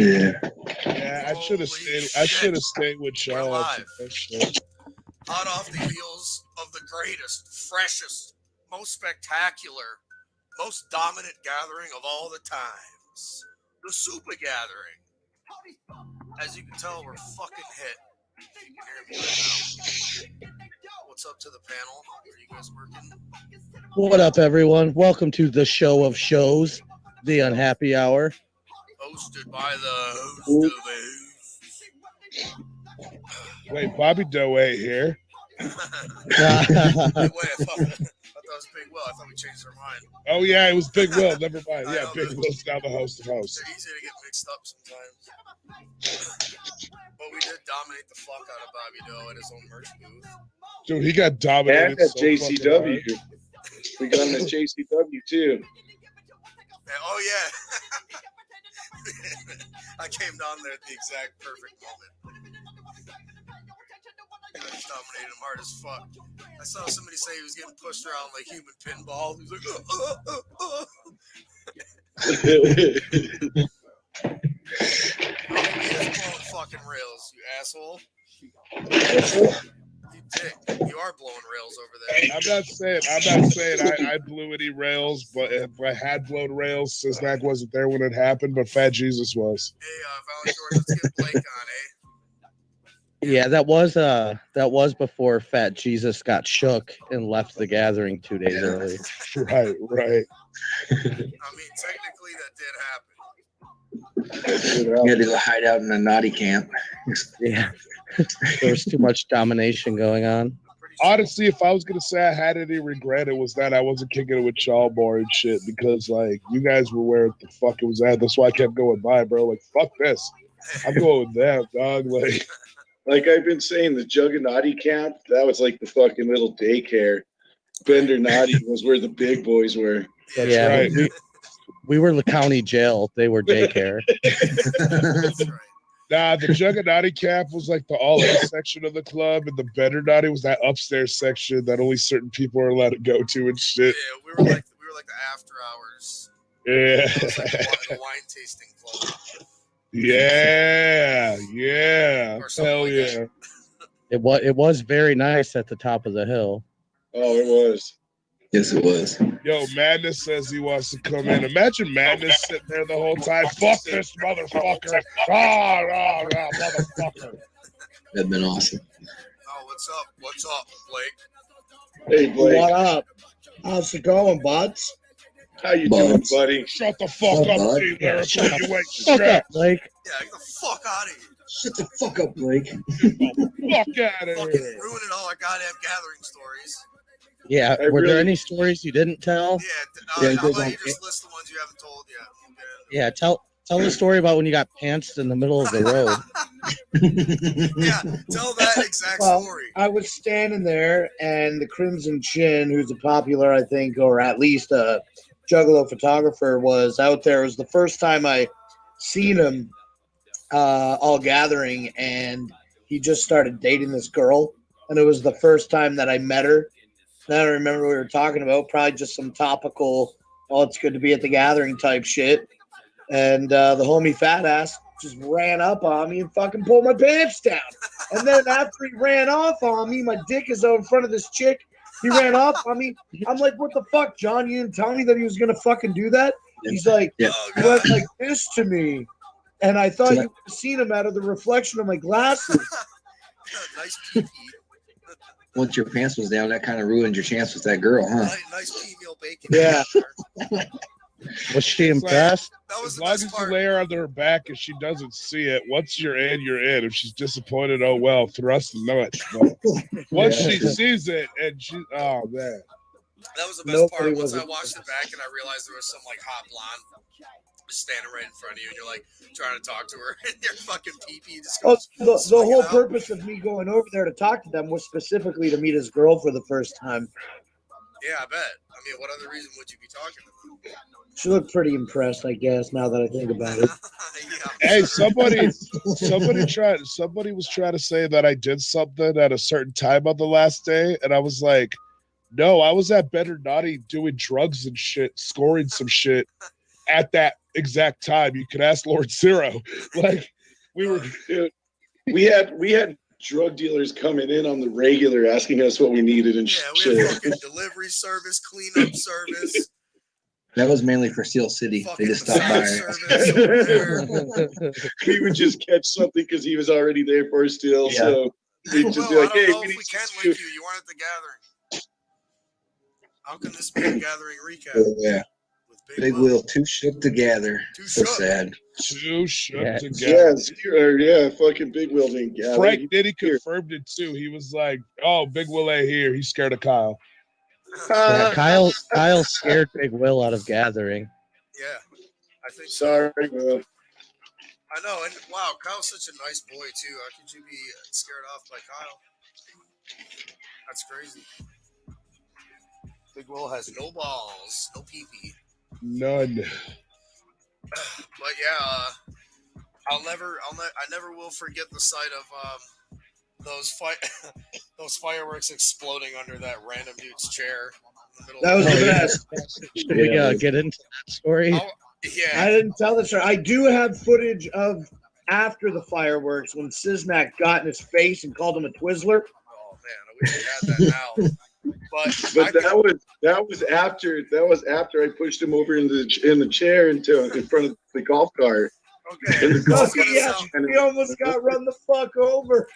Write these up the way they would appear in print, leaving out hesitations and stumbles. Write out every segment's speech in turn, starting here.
Yeah. Yeah, I should have stayed. I should have stayed with We're y'all. live. Hot off the heels of the greatest, freshest, most spectacular, most dominant gathering of all the times. The Super Gathering. As you can tell, we're fucking hit. If you can hear me right now. What's up to the panel? Are you guys working? What up, everyone? Welcome to the show of shows, the Unhappy Hour. Hosted by the host of it. Wait, Bobby Doe ain't here. Wait, I thought that was Big Will. I thought we changed our mind. Oh yeah, it was Big Will. Never mind. I Yeah, know, Big Will's now the host of hosts. They're easy to get mixed up sometimes. But we did dominate the fuck out of Bobby Doe at his own merch booth. Dude, he got dominated. And at so JCW. fucking We got him at JCW too. Oh yeah. I came down there at the exact perfect moment. I just dominated him hard as fuck. I saw somebody say he was getting pushed around like human pinball. He was like, Oh, he is blowing fucking rails, you asshole. You dick. You are blowing rails over there. I'm not saying I blew any rails, but if I had blown rails, since Mac wasn't there when it happened, but Fat Jesus was. Hey, Valley George, let's get Blake on, eh? Yeah, that was before Fat Jesus got shook and left the gathering 2 days early. Right. I mean, technically that did happen. You had to go hide out in a naughty camp. Yeah, there was too much domination going on. Honestly, if I was gonna say I had any regret, it was that I wasn't kicking it with y'all more and shit, because like you guys were where the fuck it was at. That's why I kept going by, bro. Like fuck this, I'm going with them, dog. Like I've been saying, the Juggernaut camp, that was like the fucking little daycare. Bender Naughty was where the big boys were. That's Yeah, right. we were the county jail. They were daycare. That's right. Nah, the Juggernaut camp was like the all A section of the club, and the Better Naughty was that upstairs section that only certain people are allowed to go to and shit. Yeah, we were like the after hours. Yeah. It was like the wine tasting club. Yeah. Or something Hell like yeah. that. It was very nice at the top of the hill. Oh, it was. Yes, it was. Yo, Madness says he wants to come in. Imagine Madness sitting there the whole time. Fuck this motherfucker. Motherfucker. That'd been awesome. Oh, what's up, Blake? Hey, Blake. What up? How's it going, buds? How you doing, Buds. buddy? Shut the fuck up, bud. T-Lyrical. You ain't Fuck shit. up, Blake. Yeah, get the fuck out of here. Shut the fuck up, Blake. Fuck out of Fucking here. ruining all our goddamn gathering stories. Yeah, I were there really- any stories you didn't tell? Yeah, Yeah, how goes about on. you just list the ones you haven't told yet? Yeah, tell the story about when you got pantsed in the middle of the road. Yeah, tell that exact Well, story. I was standing there, and the Crimson Chin, who's a popular, I think, or at least a Juggalo photographer, was out there. It was the first time I seen him all gathering, and he just started dating this girl, and it was the first time that I met her. And I don't remember what we were talking about, probably just some topical, oh, it's good to be at the gathering type shit. And the homie fat ass just ran up on me and fucking pulled my pants down. And then after he ran off on me, my dick is out in front of this chick. He ran off on me. I'm like, what the fuck, John? You didn't tell me that he was going to fucking do that? He's like, Yeah. Oh, he God. went like this to me. And I thought you would have seen him out of the reflection of my glasses. Nice pee-pee. Once your pants was down, that kind of ruined your chance with that girl, huh? Nice pea-meal bacon. Yeah. Was she impressed? That was As the long best as you part. lay her on her back and she doesn't see it, once you're in, you're in. If she's disappointed, oh well, thrust the nuts. But once she sees it and she, oh man. That was the best Nobody part. Once was I watched it back and I realized there was some like hot blonde just standing right in front of you, and you're like trying to talk to her, and your fucking pee-pee just Oh, goes. the whole out. purpose of me going over there to talk to them was specifically to meet his girl for the first time. Yeah, I bet. I mean, what other reason would you be talking to them? She looked pretty impressed, I guess, now that I think about it. Yeah, Hey, sure. somebody was trying to say that I did something at a certain time on the last day, and I was like, no, I was at Better Naughty doing drugs and shit, scoring some shit at that exact time. You could ask Lord Zero. Like we were. Dude, we had drug dealers coming in on the regular asking us what we needed and Yeah, we shit. had fucking delivery service, cleanup service, That was mainly for Steel City. They fucking just stopped by. massage service over there. We would just catch something because he was already there for us still. Yeah. So we'd just be Well, like, I don't hey, know we if need we can some link you. You weren't at the gathering. How can this be a gathering recap? Oh, yeah. With Big Will, too shook together. Too So shook. sad. Too shook Yeah. together. yeah, fucking Big Will didn't gather. Frank Nitty confirmed it too. He was like, "Oh, Big Will ain't here. He's scared of Kyle." Yeah, Kyle scared Big Will out of gathering. Yeah, I think so. Sorry, Will. I know, and wow, Kyle's such a nice boy too. How could you be scared off by Kyle? That's crazy. Big Will has no balls, no pee-pee. None. But yeah, I never will forget the sight of those fireworks exploding under that random dude's chair in the middle. That was of the the best. Should we get into that story? Yeah, I didn't tell the story. I do have footage of after the fireworks when Siznak got in his face and called him a Twizzler. oh man, I wish we had that now. But that was after I pushed him over in the chair in front of the golf cart. Okay, And the this golf is gonna Yeah, sound, he almost got run the fuck over.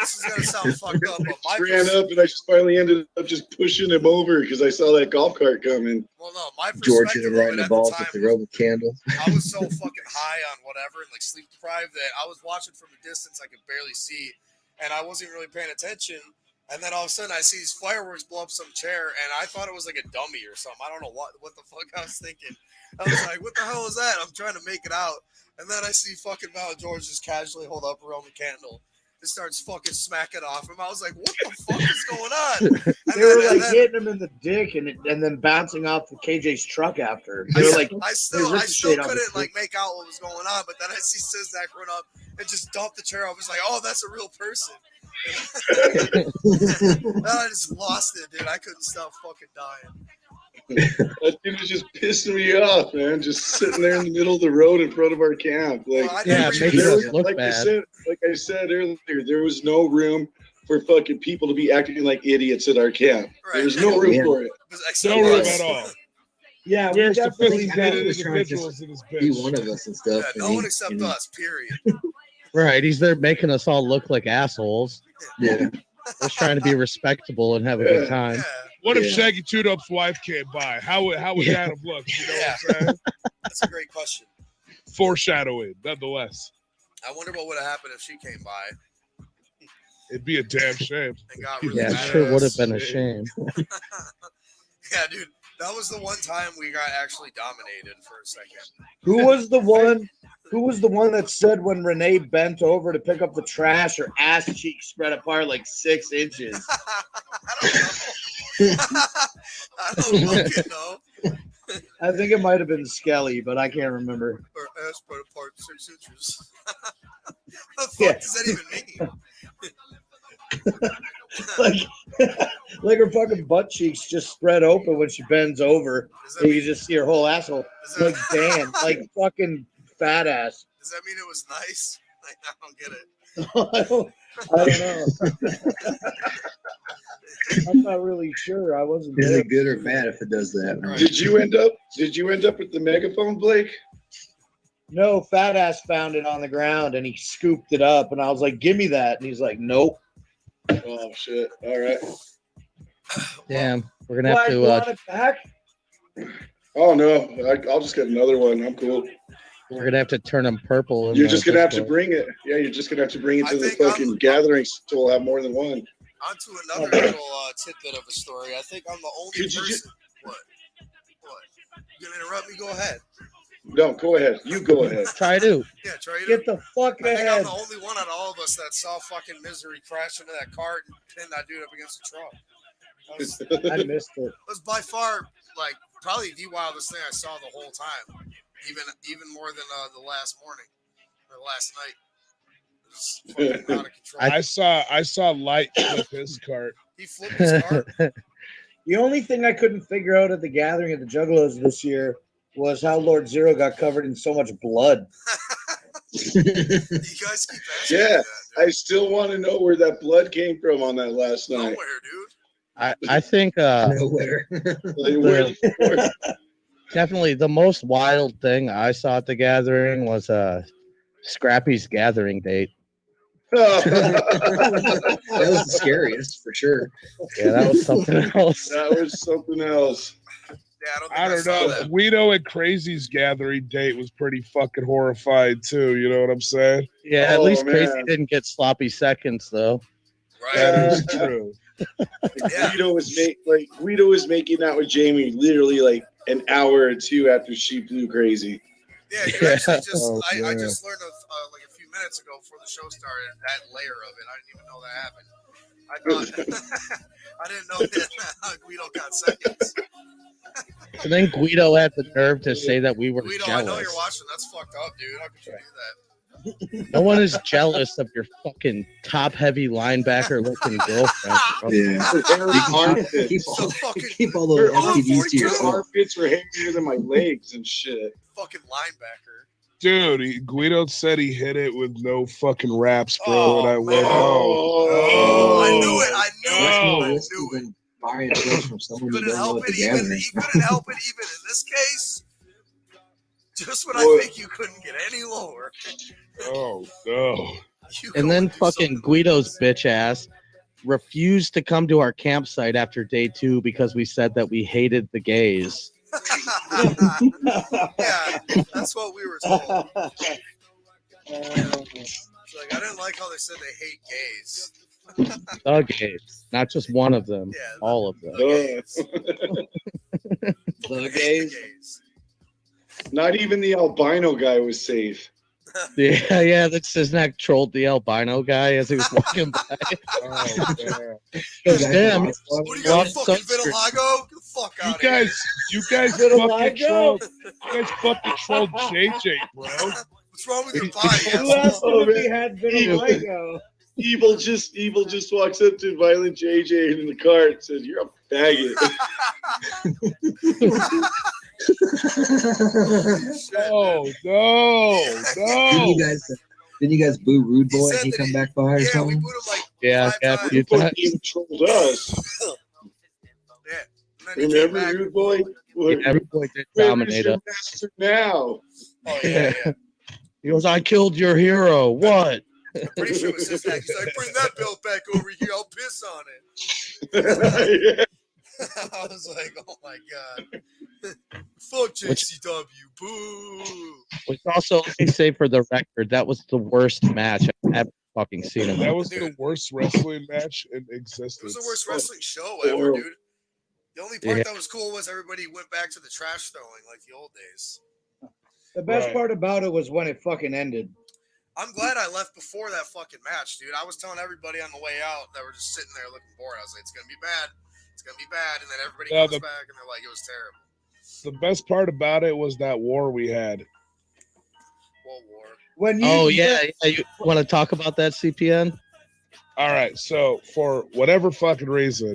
this is gonna sound fucked up, but my ran up and I just finally ended up just pushing him over because I saw that golf cart coming. well, no, my George perspective and of riding it the at balls the with the time Roman candle. I was so fucking high on whatever and like sleep deprived that I was watching from a distance I could barely see, and I wasn't really paying attention. And then all of a sudden I see these fireworks blow up some chair, and I thought it was like a dummy or something. I don't know what the fuck I was thinking. I was like, what the hell is that? I'm trying to make it out, and then I see fucking Mount George just casually hold up a Roman candle. It starts fucking smacking off him. I was like, what the fuck is going on? And They were then, like hitting him in the dick and then bouncing off the KJ's truck after. They were like, I still ricocheted off his couldn't like make out what was going on, but then I see Siznak run up and just dump the chair off. It's like, oh, that's a real person. And I just lost it, dude. I couldn't stop fucking dying. That dude was just pissing me off, man. Just sitting there in the middle of the road in front of our camp. Like, Well, I Yeah, never making used- us look like bad. I said earlier, there was no room for fucking people to be acting like idiots at our camp. Right. There was no room Yeah. for it. Except No room us. at all. yeah, we We're definitely sophisticated was trying to individuals in this Be bitch. one of us and Yeah, stuff. no one except us, period. Right, he's there making us all look like assholes. Yeah. Just trying to be respectable and have a good time. Yeah. What if Yeah. Shaggy Two Dope's wife came by? How would that have looked? You know what I'm saying? That's a great question. Foreshadowing, nonetheless. I wonder what would have happened if she came by It'd be a damn shame. and got really Yeah, it mad sure at would us. have been a shame. Yeah, dude. That was the one time we got actually dominated for a second. Who was the one? Who was the one that said when Renee bent over to pick up the trash, her ass cheeks spread apart like 6 inches? I don't fucking know. I think it might have been Skelly, but I can't remember. Her ass spread apart 6 inches. What the fuck Yeah. does that even mean? Like her fucking butt cheeks just spread open when she bends over. Does that And you mean, just see her whole asshole. does that, Like Dan, like fucking fat ass. does that mean it was nice? Like, I don't get it. I don't know. I'm not really sure. I wasn't Is there. it good or bad if it does that? Right. Did you end up with the megaphone, Blake? No, fat ass found it on the ground and he scooped it up and I was like, give me that. And he's like, nope. Oh shit! All right. Damn, we're gonna have Why, to. you want it back? Oh no, I'll just get another one. I'm cool. We're gonna have to turn them purple. in You're the just gonna have to Discord. bring it. Yeah, you're just gonna have to bring it I to the think I'm- fucking gathering, so we'll have more than one. On to another little tidbit of a story. I think I'm the only Could you person. What? You gonna interrupt me? Go ahead. No, go ahead. You go ahead. Try to. Yeah, try to. Get the fuck I think I'm ahead. the only one out of all of us that saw fucking Misery crash into that cart and pin that dude up against the truck. That I missed it. was by far, like, probably the wildest thing I saw the whole time. Even more than the last morning or last night. It was fucking out of control. I saw Light flip his cart. He flipped his cart. The only thing I couldn't figure out at the gathering of the Juggalos this year was how Lord Zero got covered in so much blood. You guys keep asking Yeah, me that, I still want to know where that blood came from on that last dude. night. Nowhere, dude. I think Nowhere. Like, where, definitely the most wild thing I saw at the gathering was Scrappy's gathering date. That was the scariest for sure. Yeah, that was something else. That was something else. Yeah, I don't saw know. that. Guido and Crazy's gathering date was pretty fucking horrifying too. You know what I'm saying? Yeah, at Oh, least Crazy man. didn't get sloppy seconds though. Right. That is true. Yeah. Guido was making out with Jamie literally like an hour or two after she flew crazy. Yeah, you actually just Oh, I yeah. just learned of like a few minutes ago before the show started that layer of it. I didn't even know that happened. I thought I didn't know that Guido got seconds. And then Guido had the nerve to say that we were Guido, I know jealous. you're watching. That's fucked up, dude. How could you do that? No one is jealous of your fucking top-heavy linebacker-looking girlfriend. Bro. Yeah. Her armpits, Keep So all, fucking keep all those Her STDs to her yourself. armpits were hairier than my legs and shit. fucking linebacker. Dude, Guido said he hit it with no fucking raps, bro. Oh, and I went, man. oh. I knew it. I That's knew more it. I risky knew it. than buying drugs from someone you Couldn't don't know help at it the even. gathering. He couldn't help it even in this case. Just when I What? think you couldn't get any lower. Oh, no. You And go then do fucking something Guido's amazing. bitch ass refused to come to our campsite after day 2 because we said that we hated the gays. Yeah, that's what we were told. It's like I didn't like how they said they hate gays. The gays. Not just one of them. Yeah, All of them. The gays. The They hate gays. the gays. Not even the albino guy was safe. Yeah, yeah, that's his neck trolled the albino guy as he was walking by. Oh, man. Goes, Guy damn, from Oslo. What do you got, Lost fucking sunscreen. vitiligo? Get the fuck You out of here. guys fucking trolled. You guys fucking trolled JJ, bro. What's wrong with your body? Who asked Oh, him if he man. had vitiligo? Evil just walks up to Violent JJ in the car and says, "You're a faggot." Oh, no. Didn't you guys boo Rude He Boy said and he that come he- back by or Yeah, we something? put him like Yeah, 5 yeah, times. you Fucking thought- even trolled us. Yeah. And then he came Remember, back. Rude Boy? everyone did Where's dominate your us. master now? Oh, yeah, yeah. He goes, I killed your hero. What? I'm pretty sure it was his dad. He's like, bring that belt back over here. I'll piss on it. Yeah. I was like, oh my god. Fuck JCW. Boo. Which also, let me say for the record, that was the worst match I've ever fucking seen in my That was the worst wrestling match in existence. It was the worst wrestling show ever, dude. The only part that was cool was everybody went back to the trash throwing like the old days. The best Right. part about it was when it fucking ended. I'm glad I left before that fucking match, dude. I was telling everybody on the way out that were just sitting there looking bored. I was like, it's going to be bad. It's going to be bad. And then everybody Yeah, comes back and they're like, it was terrible. The best part about it was that war we had. World War. When you, Oh, yeah. You want to talk about that, CPN? All right, so for whatever fucking reason,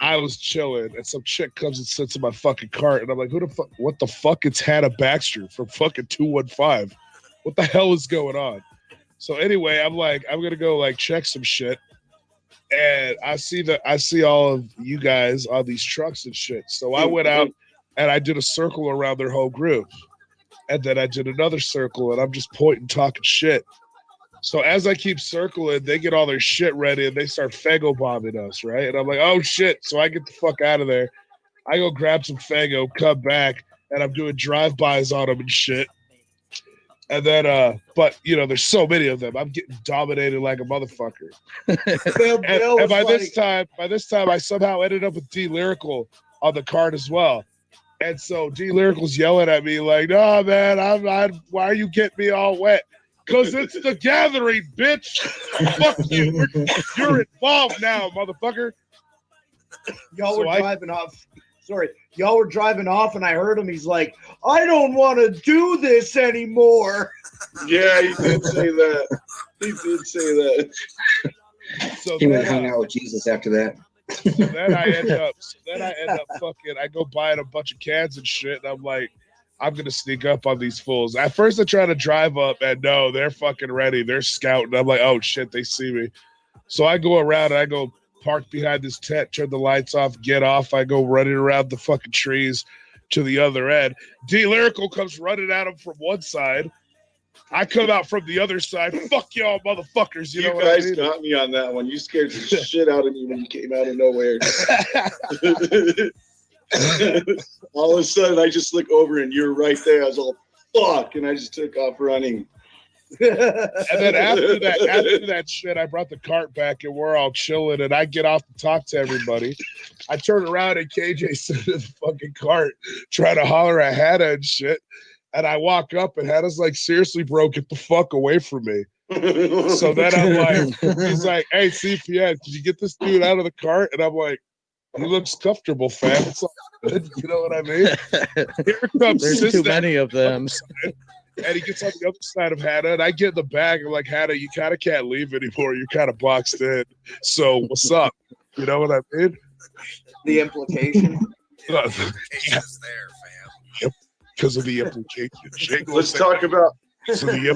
I was chilling, and some chick comes and sits in my fucking cart, and I'm like, "Who the fuck? What the fuck? It's Hannah Baxter from fucking 215. What the hell is going on?" So anyway, I'm like, I'm gonna go like check some shit, and I see all of you guys on these trucks and shit. So I went out and I did a circle around their whole group, and then I did another circle, and I'm just pointing, talking shit. So as I keep circling, they get all their shit ready and they start Faygo bombing us, right? And I'm like, oh shit. So I get the fuck out of there. I go grab some Faygo, come back, and I'm doing drive-bys on them and shit. And then, but you know, there's so many of them. I'm getting dominated like a motherfucker. And by this time, I somehow ended up with D Lyrical on the card as well. And so D Lyrical's yelling at me like, "No, man, why are you getting me all wet?" Because it's the gathering, bitch. Fuck you. You're involved now, motherfucker. y'all So were driving off. Sorry, y'all were driving off, and I heard him. He's like, "I don't want to do this anymore." Yeah, he did say that. He did say that. So He went then, hung out with Jesus after that. then I end up fucking, I go buying a bunch of cans and shit, and I'm like, I'm gonna sneak up on these fools. At first, I try to drive up, and no, they're fucking ready. They're scouting. I'm like, oh shit, they see me. So I go around and I go park behind this tent, turn the lights off, get off. I go running around the fucking trees to the other end. D Lyrical comes running at him from one side. I come out from the other side. Fuck y'all, motherfuckers. You know what guys I mean? got me on that one. You scared the shit out of me when you came out of nowhere. All of a sudden, I just look over and you're right there. I was all, fuck, and I just took off running. And then after that shit, I brought the cart back and we're all chilling. And I get off to talk to everybody. I turn around and KJ's in the fucking cart trying to holler at Hannah and shit. And I walk up and Hannah's like, seriously, bro, get the fuck away from me. So then I'm like, he's like, hey, CPN, can you get this dude out of the cart? And I'm like, he looks comfortable, fam. It's all good. You know what I mean? Here comes There's too many of them. And he gets on the other side of Hannah, and I get in the bag. I'm like, Hannah, you kind of can't leave anymore. You're kind of boxed in. So what's up? You know what I mean? The implication. Implications there, fam. Yep, because of the implication. Let's talk about So the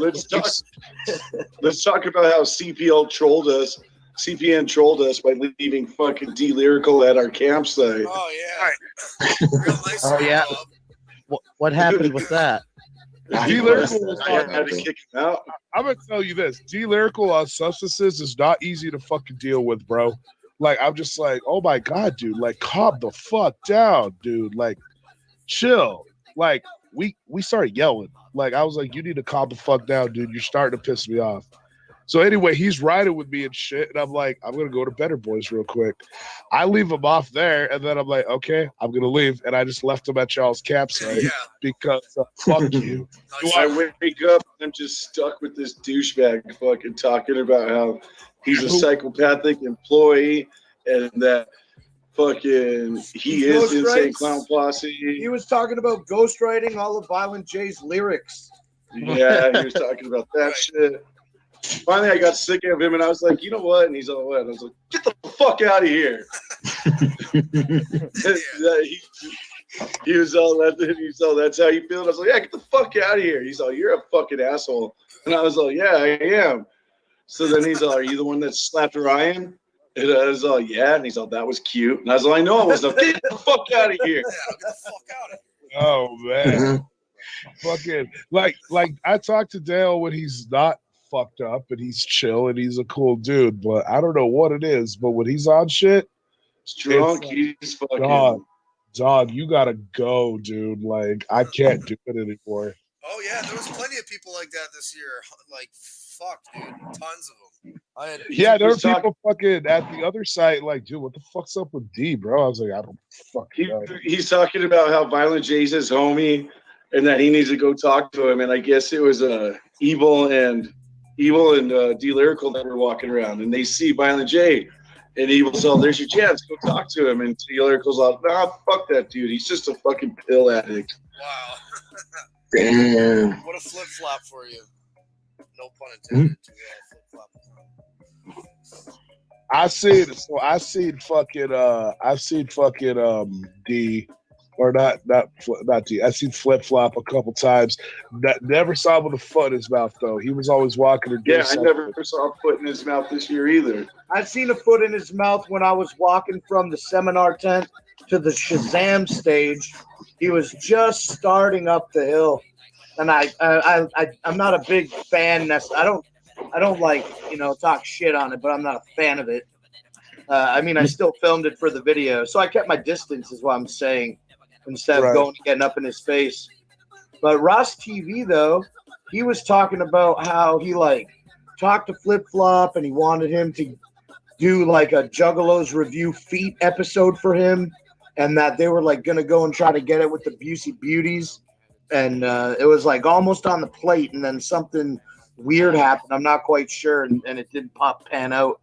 let's talk about how CPN trolled us by leaving fucking D Lyrical at our campsite. Oh yeah. Real nice. Oh, yeah. What happened with that? D Lyrical was I had to kick him out. I'm gonna tell you this: D Lyrical on substances is not easy to fucking deal with, bro. Like, I'm just like, oh my god, dude, like, calm the fuck down, dude. Like, chill. Like, we started yelling. Like, I was like, you need to calm the fuck down, dude. You're starting to piss me off. So anyway, he's riding with me and shit, and I'm like, I'm gonna go to Better Boys real quick. I leave him off there, and then I'm like, okay, I'm gonna leave, and I just left him at y'all's campsite because fuck you. I wake up and I'm just stuck with this douchebag fucking talking about how he's a psychopathic employee and that fucking he is Insane Clown Posse. He was talking about ghostwriting all of Violent J's lyrics. Yeah, he was talking about that shit. Finally, I got sick of him, and I was like, you know what? And he's all, what? I was like, get the fuck out of here. He was all, that's how you feel? And I was like, yeah, get the fuck out of here. He's all, you're a fucking asshole. And I was like, yeah, I am. So then he's all, are you the one that slapped Ryan? And I was all, yeah. And he's all, that was cute. And I was like, I know it was. Get the fuck out of here. Yeah, get the fuck out of here. Oh, man. Fucking, like I talked to Dale when he's not fucked up and he's chill and he's a cool dude, but I don't know what it is, but when he's on shit, drunk, he's fucking dog, you gotta go, dude. Like, I can't do it anymore. Oh yeah, there was plenty of people like that this year. Like, fuck, dude, tons of them. There were people fucking at the other side, like, dude, what the fuck's up with D, bro? I was like, I don't fucking know. He's talking about how Violent J's his homie and that he needs to go talk to him, and I guess it was Evil and D Lyrical that were walking around, and they see Violent J, and Evil's all, there's your chance, go talk to him, and D Lyrical's all, nah, fuck that dude, he's just a fucking pill addict. Wow. Damn. What a flip flop for you. No pun intended. Flip flop. I seen fucking D. Or not D. I seen Flip Flop a couple times. Never saw him with a foot in his mouth though. He was always walking or doing something. I never saw a foot in his mouth this year either. I've seen a foot in his mouth when I was walking from the seminar tent to the Shazam stage. He was just starting up the hill, and I'm not a big fan. I don't like talk shit on it, but I'm not a fan of it. I still filmed it for the video, so I kept my distance, is what I'm saying, instead of going and getting up in his face. But Ross TV, though, he was talking about how he talked to Flip Flop and he wanted him to do a Juggalos Review Feet episode for him, and that they were gonna go and try to get it with the Busey Beauties, and it was almost on the plate, and then something weird happened. I'm not quite sure, and it didn't pan out.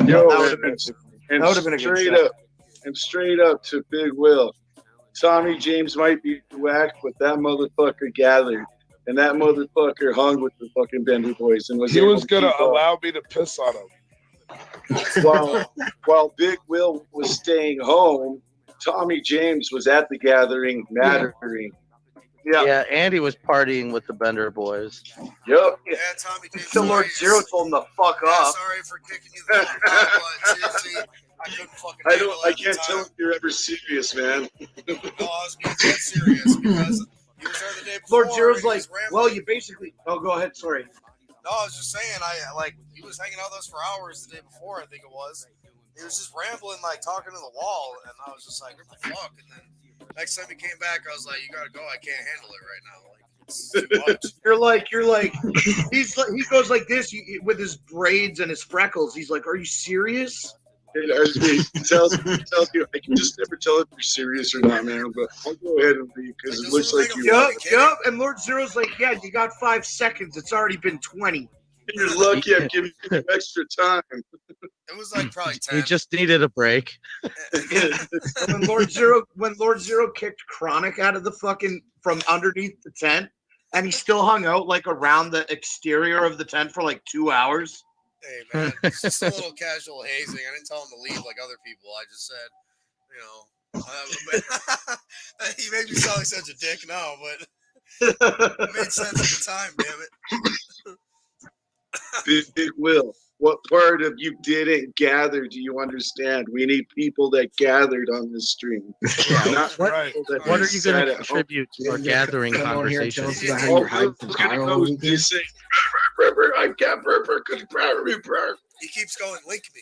Yo, that would have been a good shot. And straight up to Big Will, Tommy James might be whacked, but that motherfucker gathered, and that motherfucker hung with the fucking Bender Boys, and he was gonna allow me to piss on him. While Big Will was staying home, Tommy James was at the gathering, mattering. Yeah, Andy was partying with the Bender boys. Yep. Yeah, Tommy James. Until Lord Zero told him to fuck off. Sorry for kicking you the fuck off, but seriously, I couldn't fucking handle it I at the can't tell time. if you're ever serious, man. No, I was being dead serious because he was there the day before. Lord Zero's and he like, was rambling. well, you basically. Oh, go ahead. Sorry. No, I was just saying, he was hanging out with us for hours the day before, I think it was. He was just rambling, like talking to the wall, and I was just like, what the fuck? And then next time he came back, I was like, you gotta go. I can't handle it right now. Like, it's too much. You're like, he goes like this with his braids and his freckles. He's like, are you serious? He tells you, I can just never tell if you're serious or not, man. But I'll go ahead and leave because it looks like you. Yep. And Lord Zero's like, yeah, you got 5 seconds. It's already been 20. You're lucky I'm giving you extra time. It was like probably 10. He just needed a break. when Lord Zero kicked Chronic out of the fucking from underneath the tent, and he still hung out like around the exterior of the tent for like 2 hours. Hey man, it's just a little casual hazing. I didn't tell him to leave like other people. I just said, he made me sound like such a dick now, but it made sense at the time. Damn it. Big Will, what part of you didn't gather do you understand? We need people that gathered on this stream. Not Right. people that What are you going sat to at home. contribute to our gathering Come on here and tell conversation? us about how you're hiding from Look at Kyle. those, they say, I can't He keeps going, link me.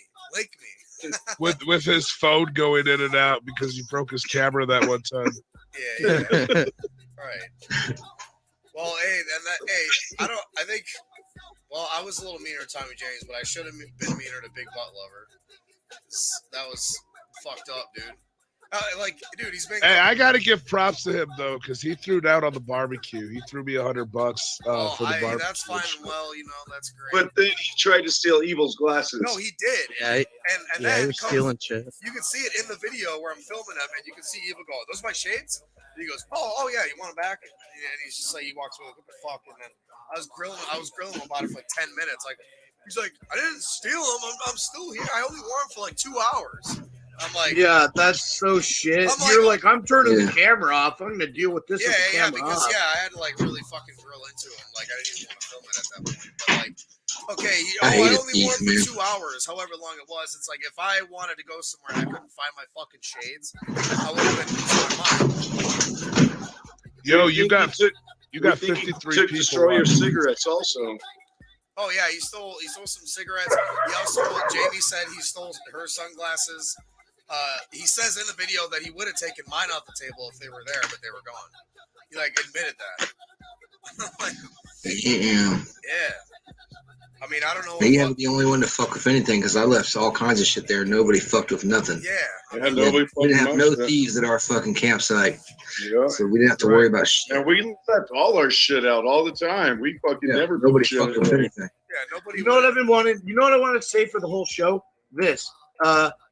With his phone going in and out because he broke his camera that one time. Yeah. Right. Well, I was a little meaner to Tommy James, but I should have been meaner to Big Butt Lover. That was fucked up, dude. Dude, he's been. Hey, I gotta give props to him though, because he threw down on the barbecue. He threw me $100 for the barbecue. That's fine and well, that's great. But then he tried to steal Evil's glasses. No, he did. Yeah, and yeah, he then was stealing shit. you can see it in the video where I'm filming him, and you can see Evil go, "Those are my shades." And he goes, "Oh yeah, you want them back?" And he's just like, he walks away like, "What the fuck?" And then I was grilling him about it for like 10 minutes. Like, he's like, "I didn't steal them. I'm still here. I only wore them for like 2 hours." I'm like, yeah, that's so shit. I'm like, I'm turning the camera off. I'm gonna deal with this. with the camera because off. I had to like really fucking drill into him. Like, I didn't even want to film it at that point. But like, okay, I I only wore thieves, it for 2 hours, however long it was. It's like if I wanted to go somewhere and I couldn't find my fucking shades, I would have been losing my mind. Yo, you got 53 people. Destroy your watching. cigarettes also. Oh yeah, he stole some cigarettes. He also, Jamie said he stole her sunglasses. He says in the video that he would have taken mine off the table if they were there, but they were gone. He like admitted that. Like, Yeah. yeah. I mean, I don't know. You have the only one to fuck with anything because I left all kinds of shit there. Nobody fucked with nothing. Yeah. Nobody We didn't have no fucking thieves at our fucking campsite, Yeah. so we didn't have to worry about shit. And we left all our shit out all the time. We fucking never put Nobody shit fucked with away. anything. Yeah, nobody. You know what I've been wanting? You know what I wanted to say for the whole show? This.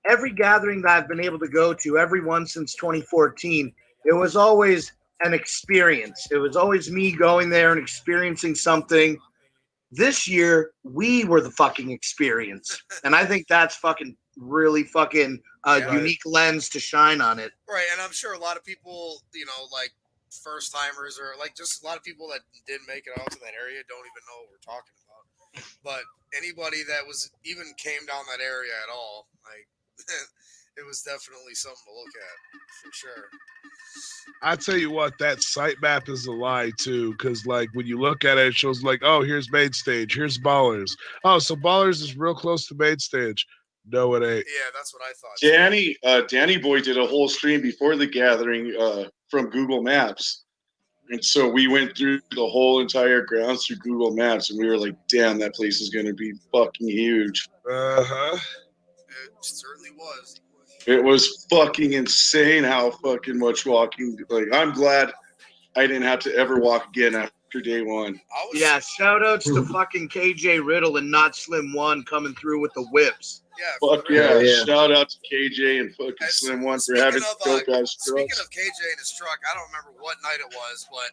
Every gathering that I've been able to go to, every one since 2014, it was always an experience. It was always me going there and experiencing something. This year, we were the fucking experience. And I think that's fucking really fucking unique lens to shine on it. Right, and I'm sure a lot of people, like first timers or like just a lot of people that didn't make it out to that area don't even know what we're talking about. But anybody that was even came down that area at all, like it was definitely something to look at for sure. I tell you what, that site map is a lie too, because like when you look at it, it shows like, oh, here's main stage, here's Ballers. Oh, so Ballers is real close to main stage. No, it ain't. Yeah, that's what I thought. Danny Boy did a whole stream before the gathering from Google Maps. And so we went through the whole entire grounds through Google Maps, and we were like, damn, that place is going to be fucking huge. Uh-huh. It certainly was. It was fucking insane how fucking much walking. Like, I'm glad I didn't have to ever walk again after day one. Yeah, shout outs to fucking KJ Riddle and Not Slim One coming through with the whips. Yeah, Fuck yeah. Shout out to KJ and fucking Slim One for having dope ass Speaking trucks. of KJ and his truck, I don't remember what night it was, but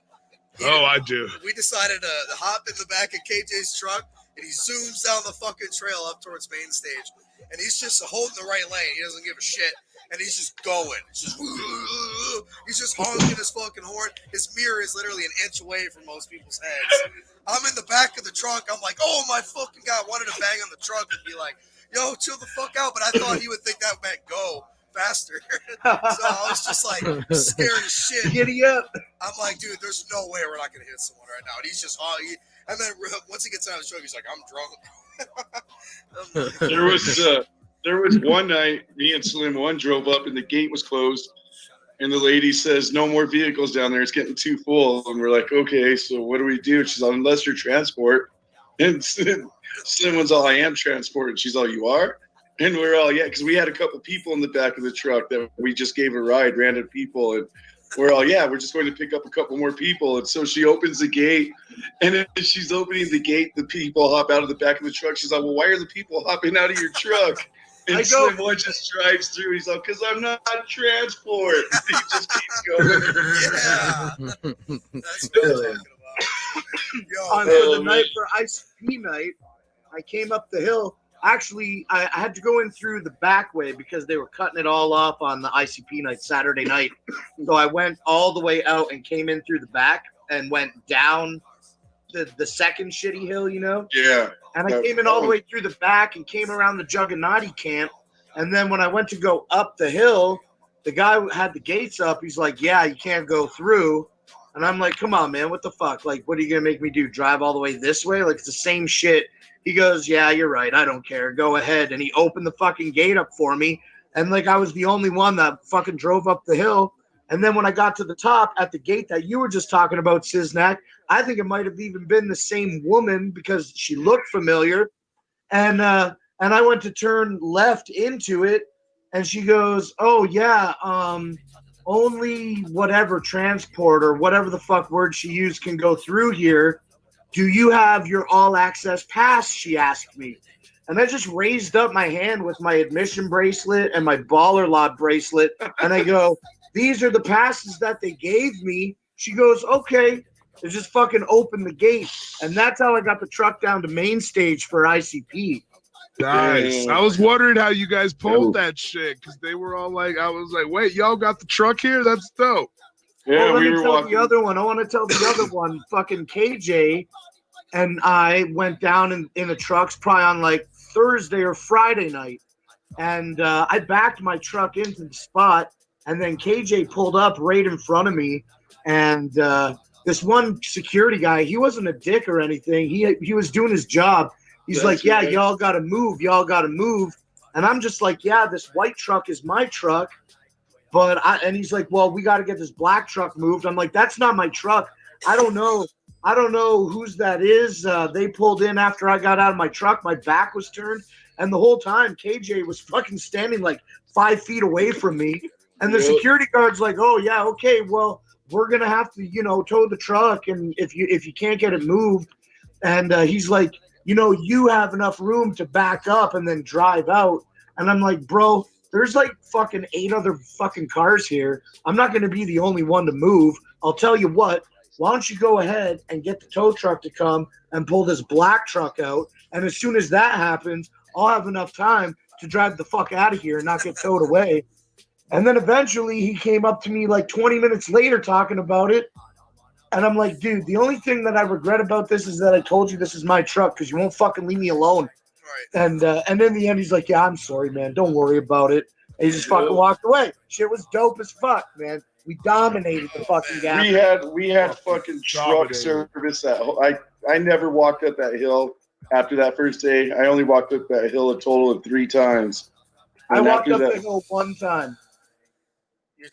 I do. We decided to hop in the back of KJ's truck, and he zooms down the fucking trail up towards main stage. and he's just holding the right lane. He doesn't give a shit, and he's just going. He's just honking his fucking horn. His mirror is literally an inch away from most people's heads. I'm in the back of the trunk. I'm like, oh my fucking God. I wanted to bang on the trunk and be like, yo, chill the fuck out. But I thought he would think that meant go faster. So I was just like scared as shit. Giddy up. I'm like, dude, there's no way we're not going to hit someone right now. And he's just, and then once he gets out of the truck, he's like, I'm drunk. There was one night, me and Slim One drove up and the gate was closed. And the lady says, no more vehicles down there. It's getting too full. And we're like, okay, so what do we do? She's like, unless you're transport. And Slim One's all, I am transport. And she's all, you are? And we're all, yeah, because we had a couple people in the back of the truck that we just gave a ride, random people. And we're all, yeah, we're just going to pick up a couple more people. And so she opens the gate. And as she's opening the gate, the people hop out of the back of the truck. She's like, well, why are the people hopping out of your truck? And Slim One just drives through. He's like, because I'm not transport. He just keeps going. Yeah. That's what I'm talking about. On Yo, the night for ICP night, I came up the hill. Actually, I had to go in through the back way because they were cutting it all off on the ICP night, Saturday night. So I went all the way out and came in through the back and went down the second shitty hill, you know? Yeah. And I came in all the way through the back and came around the Juggernaut camp. And then when I went to go up the hill, the guy who had the gates up. He's like, yeah, you can't go through. And I'm like, come on, man, what the fuck? Like, what are you going to make me do? Drive all the way this way? Like, it's the same shit. He goes, yeah, you're right. I don't care. Go ahead. And he opened the fucking gate up for me. And, like, I was the only one that fucking drove up the hill. And then when I got to the top at the gate that you were just talking about, Siznak, I think it might have even been the same woman because she looked familiar. And I went to turn left into it. And she goes, oh, yeah, only whatever transport or whatever the fuck word she used can go through here. Do you have your all-access pass, she asked me. And I just raised up my hand with my admission bracelet and my baller lot bracelet. And I go, these are the passes that they gave me. She goes, okay. They just fucking open the gate. And that's how I got the truck down to main stage for ICP. Nice. I was wondering how you guys pulled that shit because they were all like, I was like, wait, y'all got the truck here? That's dope. Yeah, let me tell the other one. I want to tell the other one. Fucking KJ and I went down in the trucks probably on like Thursday or Friday night. And I backed my truck into the spot. And then KJ pulled up right in front of me. And this one security guy, he wasn't a dick or anything. He was doing his job. He's like, yeah, y'all got to move. Y'all got to move. And I'm just like, yeah, this white truck is my truck. And he's like, well, we got to get this black truck moved. I'm like, that's not my truck. I don't know whose that is. They pulled in after I got out of my truck. My back was turned. And the whole time, KJ was fucking standing like 5 feet away from me. And the security guard's like, oh, yeah, okay, well, we're going to have to, tow the truck. And if you can't get it moved. And he's like, you have enough room to back up and then drive out. And I'm like, bro, there's like fucking 8 other fucking cars here. I'm not going to be the only one to move. I'll tell you what, why don't you go ahead and get the tow truck to come and pull this black truck out. And as soon as that happens, I'll have enough time to drive the fuck out of here and not get towed away. And then eventually he came up to me like 20 minutes later talking about it. And I'm like, dude, the only thing that I regret about this is that I told you this is my truck because you won't fucking leave me alone. Right. And in the end, he's like, yeah, I'm sorry, man. Don't worry about it. And he just fucking walked away. Shit was dope as fuck, man. We dominated the fucking gas. We had fucking truck service I never walked up that hill after that first day. I only walked up that hill a total of 3 times. And I walked up the hill 1 time.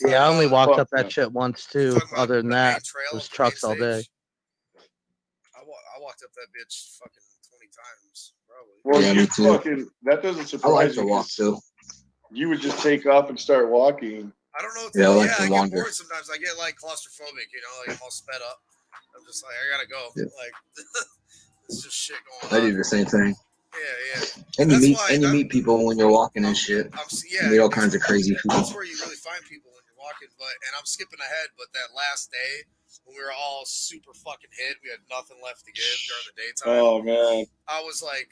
Yeah, I only walked up that shit once too. Other than that, it was trucks all day. I walked up that bitch fucking 20 times, probably. Well, yeah, you fucking that doesn't surprise I like to you. walk too. You would just take off and start walking. I don't know. Yeah, I like to I wander. get bored sometimes. I get like claustrophobic, like I'm all sped up. I'm just like, I gotta go. Yeah. Like, it's just shit going on. I do the same thing. Yeah. And you meet people when you're walking and shit. You meet all kinds of crazy people. That's where you really find people when you're walking. And I'm skipping ahead, but that last day when we were all super fucking hit, we had nothing left to give during the daytime. Oh man. I was like,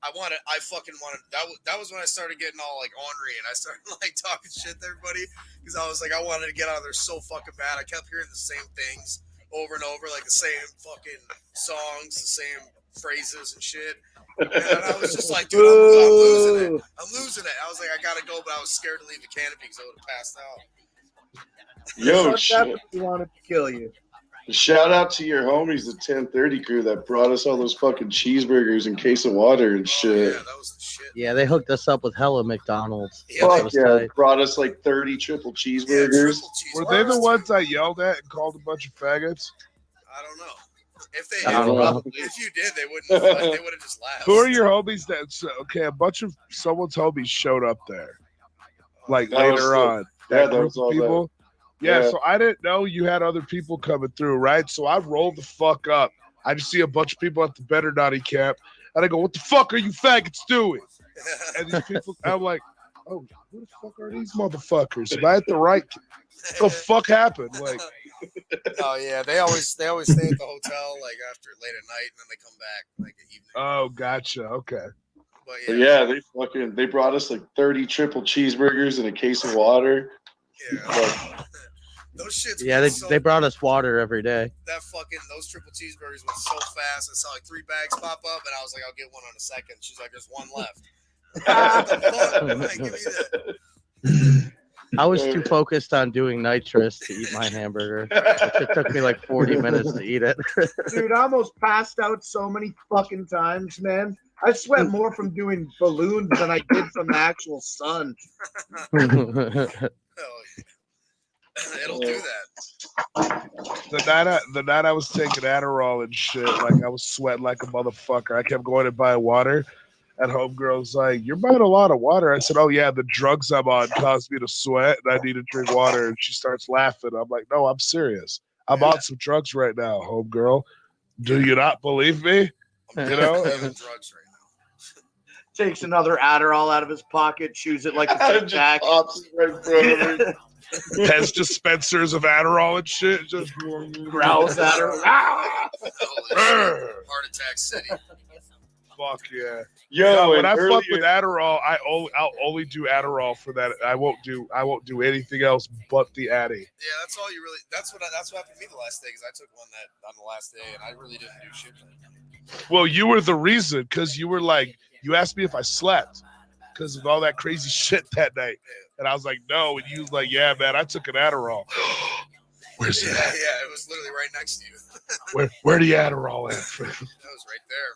I fucking wanted that was when I started getting all like ornery and I started like talking shit to everybody because I was like, I wanted to get out of there so fucking bad. I kept hearing the same things over and over, like the same fucking songs, the same phrases and shit. And I was just like, dude, I'm losing it. I'm losing it. I was like, I gotta go, but I was scared to leave the canopy because I would have passed out. Yo, shit. He wanted to kill you. Shout out to your homies, the 1030 crew that brought us all those fucking cheeseburgers and case of water and shit. Yeah, that was the shit. Yeah, they hooked us up with hella McDonald's. Yeah, Fuck yeah, brought us like 30 triple cheeseburgers. Were they the ones I yelled at and called a bunch of faggots? I don't know. If they I don't know. if you did, they wouldn't. They would have just laughed. Who are your homies that? Okay, a bunch of someone's homies showed up there, like That was later the- on. yeah, That that group was of all people. that. Yeah, Yeah. so I didn't know you had other people coming through, right? So I rolled the fuck up. I just see a bunch of people at the Better Naughty camp, and I go, "What the fuck are you faggots doing?" And these people, I'm like, "Oh, who the fuck are these motherfuckers?" Am I at the right? What the fuck happened? Like, Oh yeah, they always stay at the hotel like after late at night, and then they come back like at evening. oh, gotcha. Okay. But But yeah, yeah, they brought us like 30 triple cheeseburgers and a case of water. yeah. Those shits. Yeah, went they brought us water every day. that fucking those triple cheeseburgers went so fast. I saw like 3 bags pop up, and I was like, I'll get one on a second. She's like, there's one left. What the fuck? I'm like, give me that. I was too focused on doing nitrous to eat my hamburger. It took me like 40 minutes to eat it. Dude, I almost passed out so many fucking times, man. I sweat more from doing balloons than I did from the actual sun. Oh, yeah. It'll do that. The night I was taking Adderall and shit, like I was sweating like a motherfucker. I kept going to buy water, and homegirl's like, "You're buying a lot of water." I said, "Oh yeah, the drugs I'm on caused me to sweat, and I need to drink water." And she starts laughing. I'm like, "No, I'm serious. I'm on some drugs right now, homegirl. Do you not believe me?" You know? I'm doing drugs right now. Takes another Adderall out of his pocket, chews it like a It Tic just Tac. pops right in front of me. Has dispensers of Adderall and shit. Just Growls at her. Ah! Holy shit. Heart attack city. fuck yeah. Yo, No, when and I fuck with earlier, Adderall, I'll only do Adderall for that. I won't do anything else but the Addy. Yeah, that's all you really. That's what happened to me the last day because I took one that on the last day and I really didn't do shit. Well, you were the reason because you were like, you asked me if I slept because of all that crazy shit that night, and I was like, no, and you was like, yeah, man, I took an Adderall. Where's Yeah, that? yeah, it was literally right next to you. Where the Adderall at? That was right there.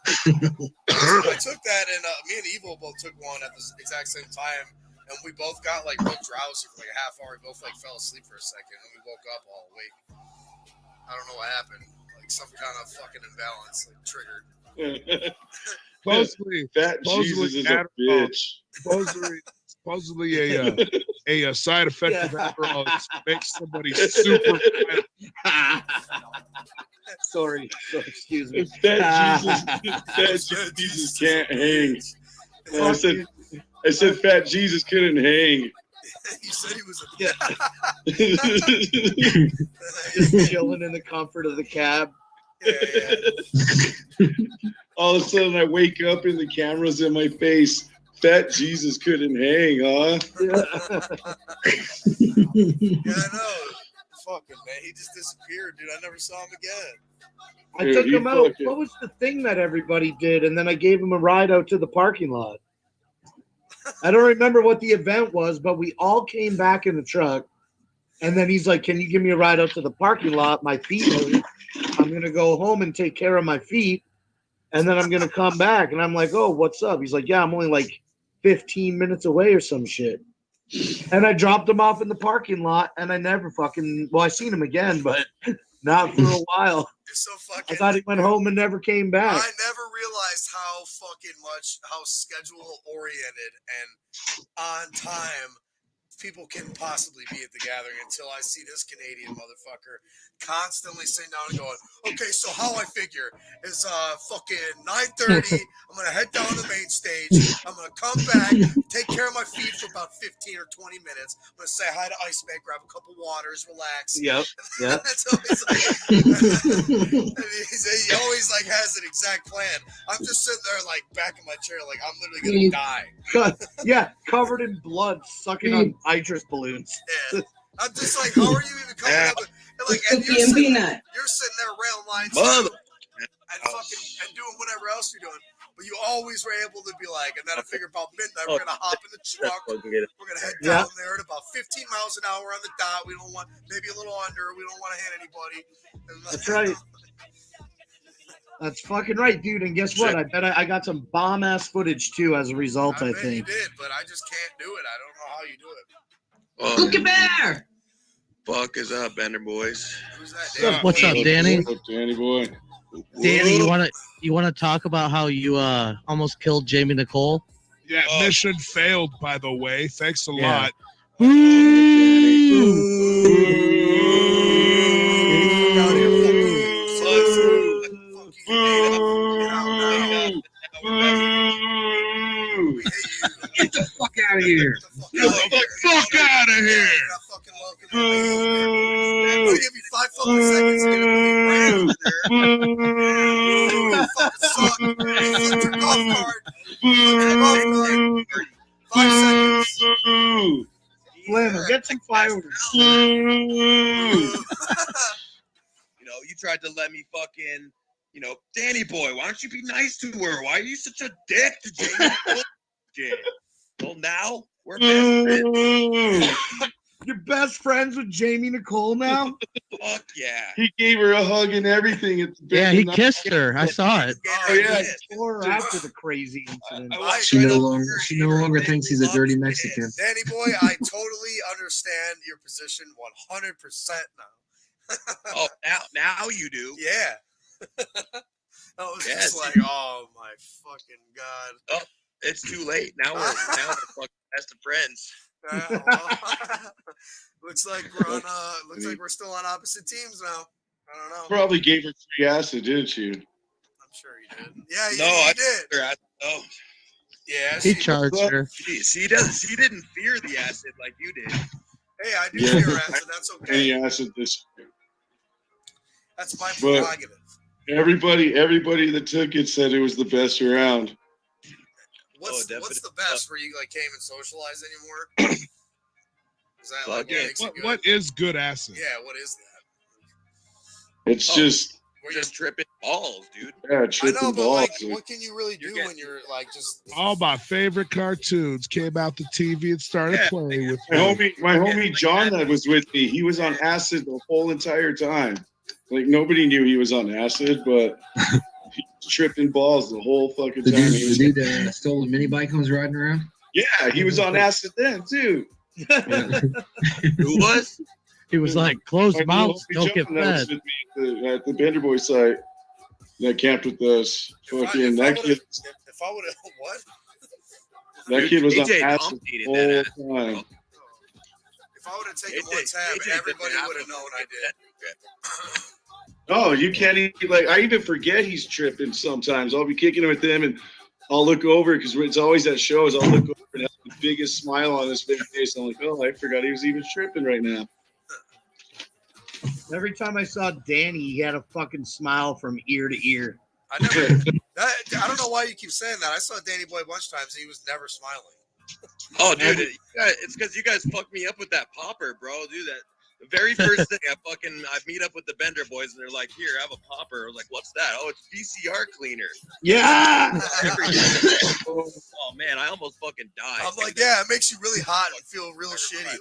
I took that, and me and Evo both took one at the exact same time, and we both got like real drowsy for like a half hour. We both like fell asleep for a second, and we woke up all awake. I don't know what happened. Like some kind of fucking imbalance, like triggered. Supposedly, that Jesus is a bitch. supposedly a side effect of Adderall is to make somebody super. Sorry, excuse me. Fat Jesus can't hang. I said Fat Jesus couldn't hang. He said he was Just chilling in the comfort of the cab. yeah. All of a sudden, I wake up and the camera's in my face. Fat Jesus couldn't hang, huh? Yeah, I know. Fucking man, he just disappeared, dude. I never saw him again. I Dude, took he him out. fucking- What was the thing that everybody did? And then I gave him a ride out to the parking lot. I don't remember what the event was, but we all came back in the truck. And then he's like, "Can you give me a ride out to the parking lot? My feet hurt. I'm going to go home and take care of my feet. And then I'm going to come back." And I'm like, "Oh, what's up?" He's like, "Yeah, I'm only like 15 minutes away or some shit." And I dropped him off in the parking lot, and I never fucking, well, I seen him again, but not for a while. It's so fucking. I thought he went home and never came back. I never realized how schedule oriented and on time people can possibly be at the gathering until I see this Canadian motherfucker constantly sitting down and going, okay, so how I figure is fucking 9:30. I'm gonna head down to the main stage. I'm gonna come back, take care of my feet for about 15 or 20 minutes. I'm gonna say hi to Iceman, grab a couple waters, relax. Yep. That's always like, he always like has an exact plan. I'm just sitting there like back in my chair, like I'm literally gonna die. Yeah, covered in blood, sucking on nitrous balloons. Yeah. I'm just like, how are you even coming up with, and you're sitting there rail lines and doing whatever else you're doing. But you always were able to be like, and then I figure about midnight, we're gonna hop in the truck. We're gonna head down there at about 15 miles an hour on the dot. We don't want, maybe a little under. We don't want to hit anybody. That's right. That's fucking right, dude. And guess what? I bet I got some bomb ass footage too as a result. I think you did, but I just can't do it. I don't know how you do it. Cookie Bear! Fuck is up, Bender boys? Who's that? What's up, Danny? What's up, Danny boy? Danny, you wanna talk about how you almost killed Jamie Nicole? Yeah, mission failed, by the way. Thanks a lot. Get the fuck out of here. Get the fuck out of here. I'll give you 5 fucking seconds to get him to be golf card. 5 seconds. Flammer, get some fireworks. You tried to let me fucking, Danny boy, why don't you be nice to her? Why are you such a dick to Jamie? Well, now we're best friends. You're best friends with Jamie Nicole now? Fuck yeah. He gave her a hug and everything. Yeah, he kissed her. I saw it. Oh yeah. Before or after the crazy incident? She no longer thinks he's a dirty Mexican. Danny boy, I totally understand your position 100% now. Oh, now you do. Yeah. I was just like, oh my fucking god. Oh, it's too late. Now we're fucking best of friends. Looks like we're on. Looks like we're still on opposite teams now. I don't know. Probably gave her free acid, didn't you? I'm sure he did. Yeah, I did. Oh, yeah, he charged her. She didn't fear the acid like you did. Hey, I do fear acid. That's okay. Any acid this year. That's my prerogative. Everybody that took it said it was the best around. What's the best where you like can't even socialize anymore? Is that like what is good acid? Yeah, what is that? It's just we're just tripping balls, dude. Yeah, tripping balls. Like, what can you really do when you're like just? All my favorite cartoons came out the TV and started playing with me. My homie John that was with me, he was on acid the whole entire time. Like nobody knew he was on acid, but he was tripping balls the whole fucking time. The dude that stole the mini bike and was riding around? Yeah, he was on acid then too. Who was? He was like, close mouths, don't get fed. At the Bender Boy site that camped with us. Fucking that kid. If I would have what? That kid was on AJ acid the whole time. If I would have taken one tab, everybody would have known I did. Oh, you can't even, like, I even forget he's tripping sometimes. I'll be kicking it with him and I'll look over because it's always at shows. I'll look over and have the biggest smile on his big face. I'm like, oh, I forgot he was even tripping right now. Every time I saw Danny, he had a fucking smile from ear to ear. I don't know why you keep saying that. I saw Danny Boy a bunch of times and he was never smiling. Oh, dude, it's because you guys fucked me up with that popper, bro. Dude, the very first thing I meet up with the Bender boys and they're like, here, have a popper. I was like, what's that? Oh, it's VCR cleaner. Yeah. Oh man, I almost fucking died. I'm like, yeah, it makes you really hot and feel real shitty.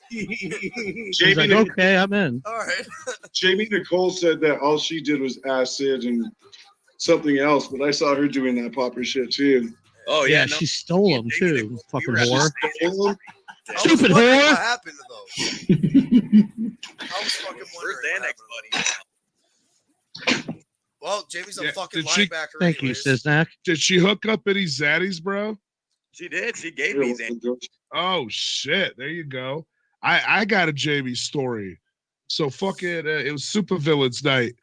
He's like, okay, I'm in. All right. Jamie Nicole said that all she did was acid and something else, but I saw her doing that popper shit too. Oh yeah, she stole them too. Fucking whore. Stupid whore. What happened to those? I was fucking wondering. Buddy? Well, Jamie's a fucking linebacker. Thank you, Sisnak. Did she hook up any zaddies, bro? She did. She gave me Zane. Oh shit! There you go. I got a Jamie story. So fucking it was supervillains night,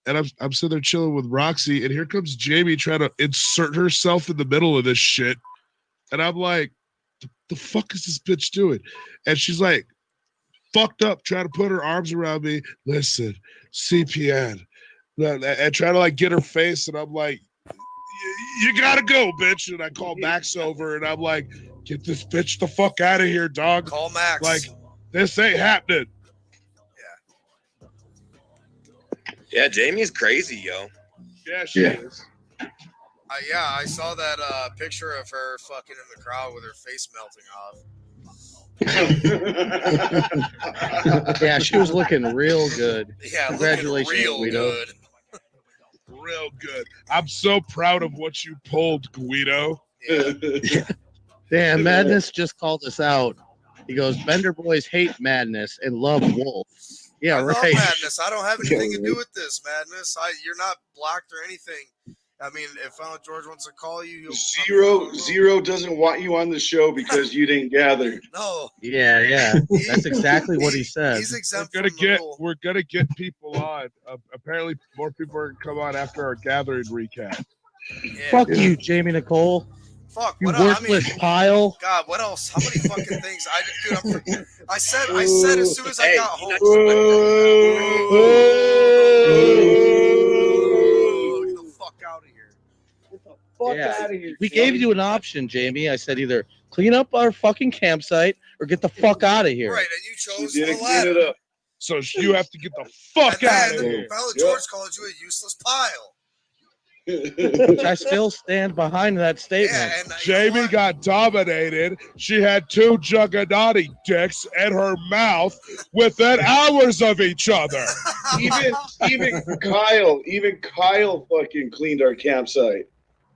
and I'm sitting there chilling with Roxy, and here comes Jamie trying to insert herself in the middle of this shit, and I'm like, the fuck is this bitch doing? And she's like, fucked up, trying to put her arms around me. Listen, CPN, and trying to like get her face, and I'm like, you gotta go, bitch. And I call Max over, and I'm like, get this bitch the fuck out of here, dog. Call Max. Like, this ain't happening. Yeah, Jamie's crazy, yo. Yeah, she is. I saw that picture of her fucking in the crowd with her face melting off. Yeah, she was looking real good. Yeah, Congratulations, real Guido. good. Real good. I'm so proud of what you pulled, Guido. Yeah. Damn, Madness just called us out. He goes, Bender boys hate Madness and love Wolf. Yeah, I love right. Madness. I don't have anything to do with this, Madness. You're not blocked or anything. I mean, if George wants to call you, Zero doesn't want you on the show because you didn't gather. No. Yeah. That's exactly what he said. He's exempt We're from the rule. gonna get people on. Apparently, more people are gonna come on after our gathering recap. Yeah. Fuck you, Jamie Nicole. Fuck. You What else? worthless pile. God, what else? How many fucking things? I said as soon as I got home. Get the fuck out of here. Out of here. We gave you an option, Jamie. I said either clean up our fucking campsite or get the fuck out of here. Right, and you chose You the didn't clean it latter. up. So you have to get the fuck out of here. Fella George called you a useless pile. Which I still stand behind that statement. Yeah, and Jamie got dominated. She had two Juggernaut dicks in her mouth within hours of each other. even Kyle fucking cleaned our campsite.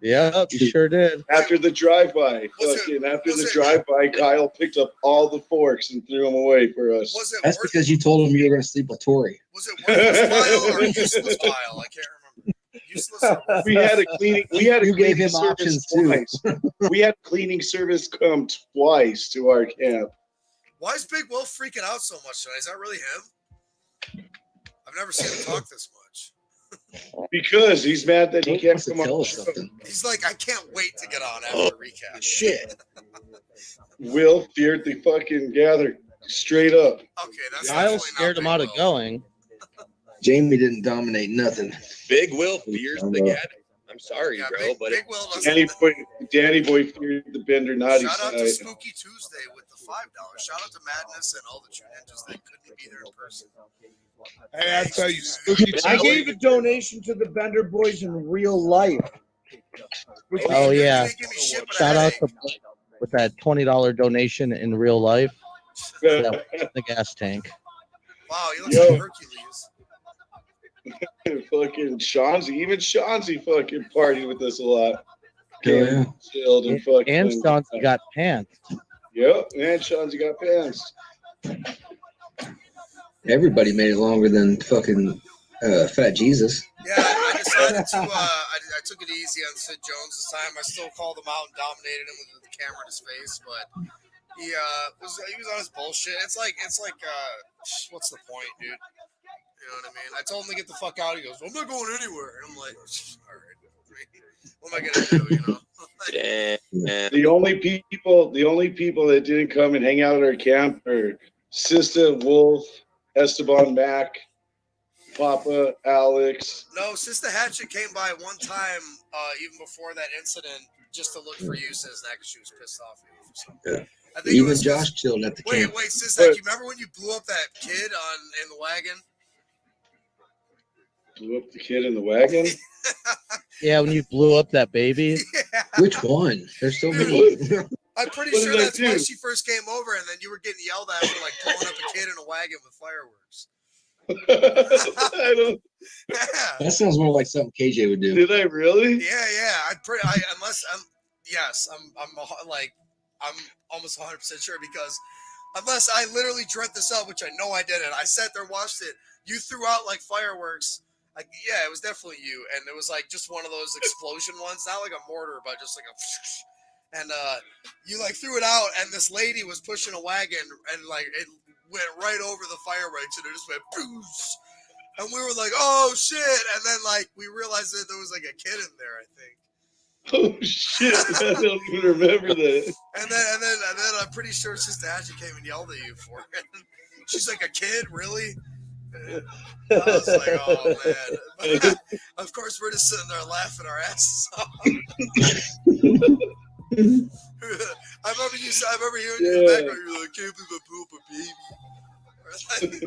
Yeah, you sure did. After the drive-by, Kyle picked up all the forks and threw them away for us. That's because you told him you were going to sleep with Tori. Was it worthless pile or useless pile? I can't remember. Useless. We had a cleaning. We had a You gave cleaning him options service too. twice. We had cleaning service come twice to our camp. Why is Big Will freaking out so much tonight? Is that really him? I've never seen him talk this much. Because he's mad that he He can't wants to come tell on. us something. He's like, I can't wait to get on after the recap. Shit. Will feared the fucking gather straight up. Okay, that's Kyle definitely scared not him out Big of Will. going. Jamie didn't dominate nothing. Big Will fears the gathering. I'm sorry, Yeah, bro, but Big Will doesn't. Danny boy feared the Bender naughty Shout out to side. Spooky Tuesday with the $5. Shout out to Madness and all the true ninjas that couldn't be there in person. Hey, I tell you, Spooky I Tuesday. gave a donation to the Bender Boys in real life. Oh, You yeah. didn't give me shit but a Shout out headache. to with that $20 donation in real life. That was the gas tank. Wow, you look Yo. like Hercules. Fucking Shanzi, even Shanzi fucking partied with us a lot. Yeah. Chilled and fucking. And Sean got pants. Yep, and Shanzi got pants. Everybody made it longer than fucking Fat Jesus. Yeah, I decided to. I took it easy on Sid Jones this time. I still called him out and dominated him with the camera in his face, but he was on his bullshit. It's like what's the point, dude? You know what I mean? I told him to get the fuck out. He goes, I'm not going anywhere. And I'm like, all right. What am I gonna do? You know? damn. The only people that didn't come and hang out at our camp are Sista, Wolf, Esteban, Mac, Papa, Alex. No, Sister Hatchet came by one time, even before that incident, just to look for you, Sis Neck, because she was pissed off at you for something. Yeah. I think it Even was Josh chilled at the camp. Wait, Sis Neck, you remember when you blew up that kid in the wagon? Blew up the kid in the wagon. Yeah, when you blew up that baby. Yeah. Which one? There's so many. I'm pretty What sure did I that's why do? she first came over, and then you were getting yelled at for like blowing up a kid in a wagon with fireworks. I don't. Yeah, That sounds more like something KJ would do. Did I really? yeah. I'm almost 100% sure because unless I literally dreamt this up, which I know I didn't. I sat there, watched it. You threw out like fireworks. Like, yeah, it was definitely you, and it was like just one of those explosion ones, not like a mortar, but just like a. and you like threw it out, and this lady was pushing a wagon, and like it went right over the fireworks, and it just went boosh. And we were like, oh shit, and then like we realized that there was like a kid in there, I think. Oh shit! I don't even remember that. And then I'm pretty sure Sister Ashley came and yelled at you for it. She's like, a kid, really? And I was like, oh man. But, of course, we're just sitting there laughing our asses off. I remember hearing you in the background. You're like, can't believe I poop a baby. Or like,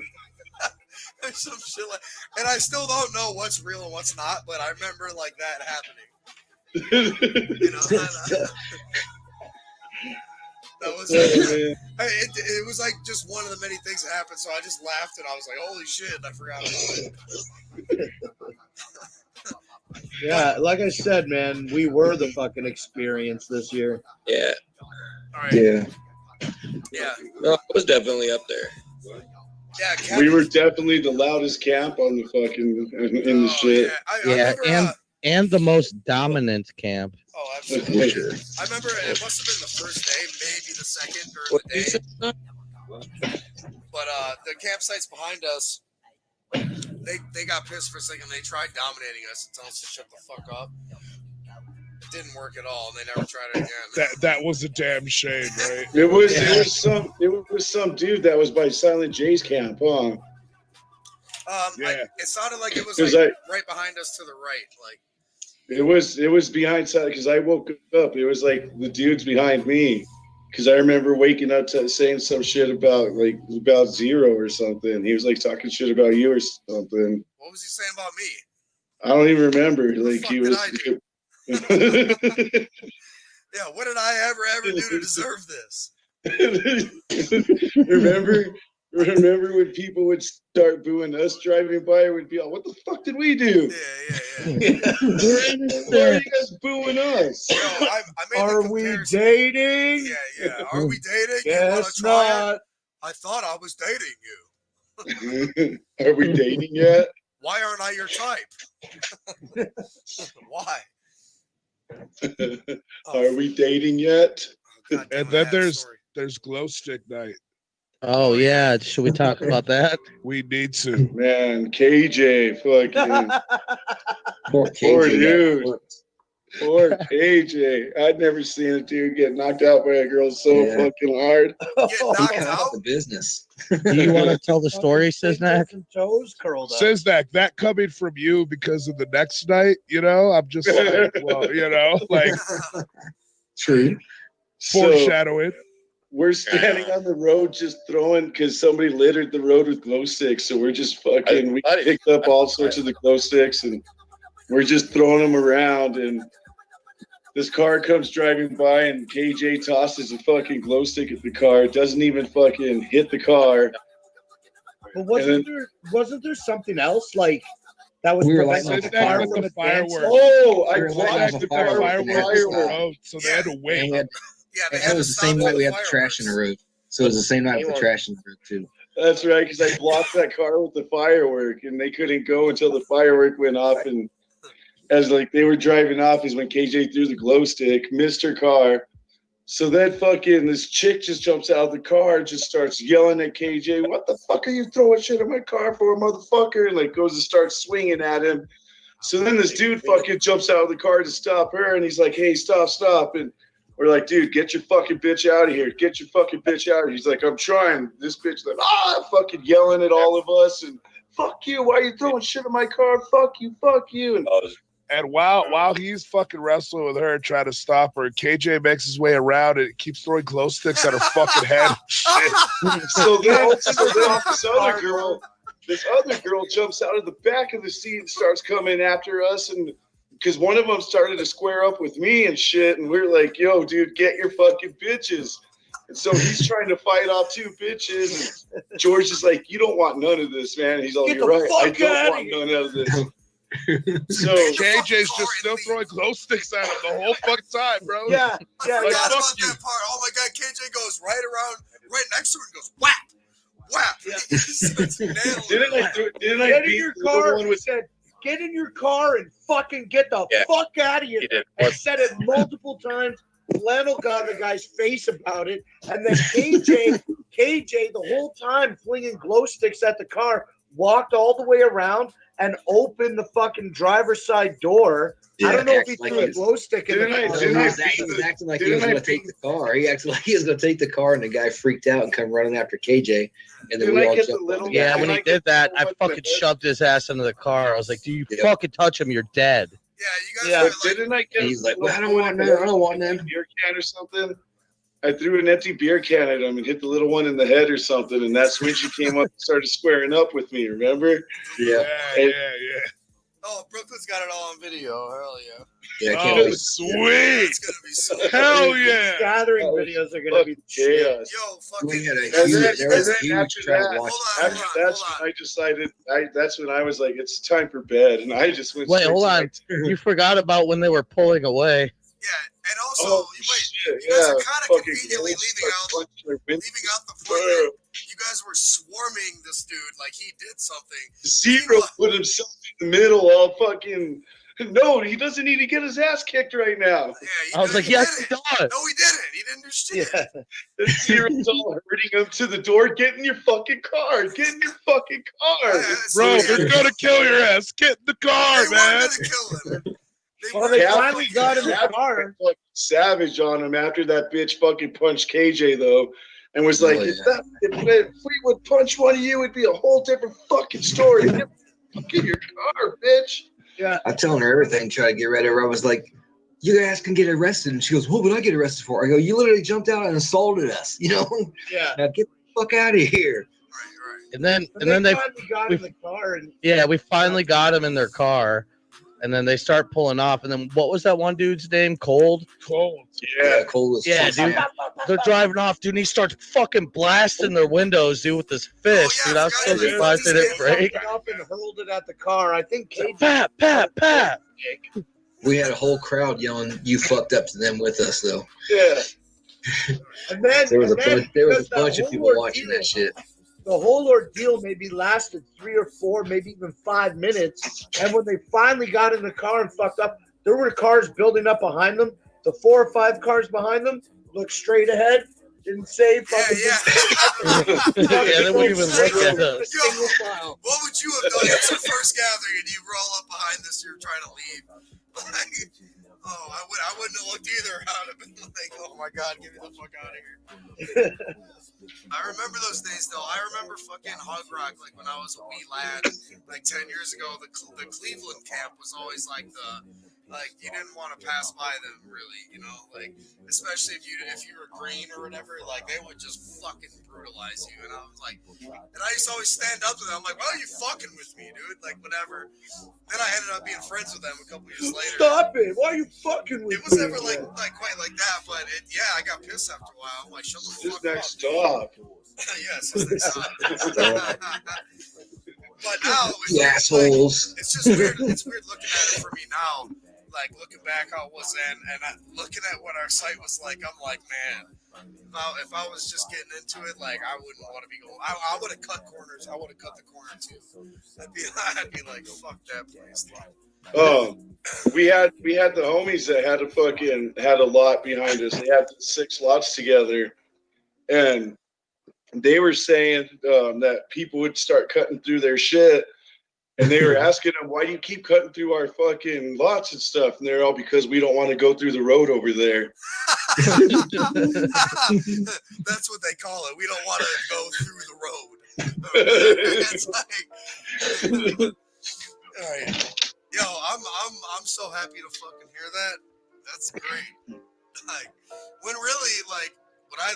or some shit like. And I still don't know what's real and what's not, but I remember like that happening. You know, that was it was like just one of the many things that happened. So I just laughed and I was like, "Holy shit!" I forgot about it. Yeah, like I said, man, we were the fucking experience this year. Yeah. All right. Yeah. Yeah. No, it was definitely up there. Yeah. Captain, We were definitely the loudest camp on the fucking in the shit. Yeah, I remember, and the most dominant camp. oh, absolutely. I remember it must have been the first day, maybe the second during the day. But the campsites behind us, they got pissed for a second. They tried dominating us and telling us to shut the fuck up. It didn't work at all, and they never tried it again. That was a damn shame, right? It was some dude that was by Silent J's camp, huh? Yeah. It sounded like it was 'Cause like right behind us to the right, like. It was behind Silent because I woke up. It was like the dude's behind me because I remember waking up to saying some shit about Zero or something. He was like talking shit about you or something. What was he saying about me? I don't even remember. Like he was. Yeah, what did I ever do to deserve this? Remember when people would start booing us driving by? We'd be like, "What the fuck did we do? Yeah. Why are you guys booing us?" So I made Are the we comparison. dating? Yeah. Are we dating? You wanna Guess try it? not. I thought I was dating you. Are we dating yet? Why aren't I your type? Why? Are we dating yet? God damn And it, then I had a story. there's glow stick night. Oh yeah, should we talk about that? We need to. Man, KJ, fucking Poor Poor KJ. dude. poor KJ. I'd never seen a dude get knocked out by a girl so Yeah. fucking hard. Get knocked Out out? the business. Do you want to tell the story, Siznak? Some toes curled up. Says that coming from you because of the next night, I'm just like, well, like True. So foreshadowing. we're standing on the road just throwing because somebody littered the road with glow sticks. So we're just fucking, we picked up all sorts of the glow sticks and we're just throwing them around. And this car comes driving by and KJ tosses a fucking glow stick at the car. It doesn't even fucking hit the car. But wasn't there something else like that was We were preventing lighting the up car with from the advancing? fireworks. Oh, I We were lighting blocked up the a car with firework. fireworks. Road, so they had to wait. And Yeah, they had it to was the stop same all night the we had the trash in the fireworks. road. So it was the same night with the trash in the road too. That's right, because I blocked that car with the firework, and they couldn't go until the firework went off. And as like they were driving off, is when KJ threw the glow stick, missed her car. So then fucking this chick just jumps out of the car, just starts yelling at KJ, "What the fuck are you throwing shit in my car for, motherfucker?" And like goes to start swinging at him. So then this dude fucking jumps out of the car to stop her, and he's like, "Hey, stop!" And we're like, "Dude, get your fucking bitch out of here! Get your fucking bitch out of here!" He's like, "I'm trying." This bitch like, fucking yelling at all of us, and "Fuck you! Why are you throwing shit in my car? Fuck you!" And And while he's fucking wrestling with her, trying to stop her, KJ makes his way around and keeps throwing glow sticks at her fucking head. Shit. so then this other girl jumps out of the back of the seat and starts coming after us, and because one of them started to square up with me and shit, and we're like, "Yo, dude, get your fucking bitches." And so he's trying to fight off two bitches. And George is like, "You don't want none of this, man." And he's all, Get "You're the right. I fuck don't outta want here." none of this." So KJ's just still throwing glow sticks at him the whole fucking time, bro. Yeah, I yeah, forgot fuck about you. that part. Oh my god, KJ goes right next to her and goes whap, whap. He starts nailing didn't her. I Get in beat your the car. one He with said, "Get in your car and fucking get the Yeah. fuck out of here." He did. I said it multiple times. flannel got in the guy's face about it, and then KJ the whole time flinging glow sticks at the car, walked all the way around and opened the fucking driver's side door. Yeah, I don't know if he acts like threw a he's- glow stick in the car. He was acting like he was going to take the car. He acted like he was going to take the car, and the guy freaked out and come running after KJ. And then Didn't we I all get the jumped little- on Yeah, guy. when he did that, I fucking shoved his ass into the car. I was like, "Do you fucking touch him? You're dead." Yeah, you guys Yeah. are But like, didn't I get And he's like, the well, I don't little want one none. I don't want in a none. beer can or something? I threw an empty beer can at him and hit the little one in the head or something, and that's when she came up and started squaring up with me. Remember? Yeah. Yeah. oh, Brooklyn's got it all on video. Hell yeah. Yeah, I can't Oh, wait. sweet. It's gonna be so. Hell yeah. Gathering videos are gonna be shit. Chaos. Yo, fucking. We had a And huge, then- there was a and then huge after crowd that- watching. Hold on, After hold that's on. when I decided. That's when I was like, "It's time for bed," and I just went. Wait, straight hold to on. You forgot about when they were pulling away. Yeah, and also, Oh wait, shit! you guys Yeah, are kind of fucking conveniently girls leaving start out punching their windows. the point that you guys were swarming this dude like he did something. Zero put himself in the middle, all fucking. No, he doesn't need to get his ass kicked right now. Yeah, I was like, "Yes, he did does." it. No, he didn't. He didn't do shit. Yeah. Zero's all hurting him to the door. Get in your fucking car. Get in your fucking car. Yeah, Bro, so, they're gonna kill your ass. Get in the car, they man. weren't gonna kill him. Well, they Yeah, finally got in the Savage car. went savage on him after that bitch fucking punched KJ though, and was like, Oh, if, yeah. if Fleetwood punched one of you, it'd be a whole different fucking story. Get in your car, bitch. Yeah. I'm telling her everything, try to get rid of her. I was like, you guys can get arrested. And she goes, what would I get arrested for? I go, you literally jumped out and assaulted us, you know? Yeah. Now get the fuck out of here. Right, And then they finally got in the car and we finally got him in their car, and then they start pulling off. And then what was that one dude's name? Cold. Cold. Yeah, Cole was Yeah, dude. They're driving off, dude. And he starts fucking blasting their windows, dude, with this fist, Oh, yeah, dude. I was I so forgot surprised they didn't break. jumped up and hurled it at the car. I think KJ. Pat. We had a whole crowd yelling, you fucked up to them with us, though. yeah. And then There was a and then bunch, there was a because that bunch of whole people watching ordeal- that shit. The whole ordeal maybe lasted 3 or 4, maybe even 5 minutes. And when they finally got in the car and fucked up, there were cars building up behind them. The 4 or 5 cars behind them looked straight ahead, didn't say fucking. Yeah, they wouldn't even look at us. Single file. What would you have done? It's your first gathering and you roll up behind this, you're trying to leave. Like, I wouldn't have looked either. I would have been like, oh my god, get me the fuck out of here. I remember those days though. I remember fucking Hog Rock, like when I was a wee lad, like 10 years ago. The Cleveland camp was always like you didn't want to pass by them, really, you know, like especially if you were green or whatever, like they would just fucking brutalize you. And I was like, and I used to always stand up to them, I'm like, why are you fucking with me, dude? Like whatever. Then I ended up being friends with them a couple years later. Stop it! Why are you fucking with It was me? never like quite like that, but I got pissed after a while. I'm like, shut the This fuck next up. stop. Yes, his next stop. But now You assholes. it's just weird. It's weird looking at it for me now. Like looking back how it was then, and looking at what our site was like, I'm like, man, if I was just getting into it, like I wouldn't want to be going. I would have cut corners. I would have cut the corner too. I'd be like, fuck that place. We had the homies that had a lot behind us. They had 6 lots together, and they were saying that people would start cutting through their shit, and they were asking them, "Why do you keep cutting through our fucking lots and stuff?" And they're all, "Because we don't want to go through the road over there." That's what they call it. We don't want to go through the road. It's like, all right. Yo, I'm so happy to fucking hear that. That's great. Like, when really, like, I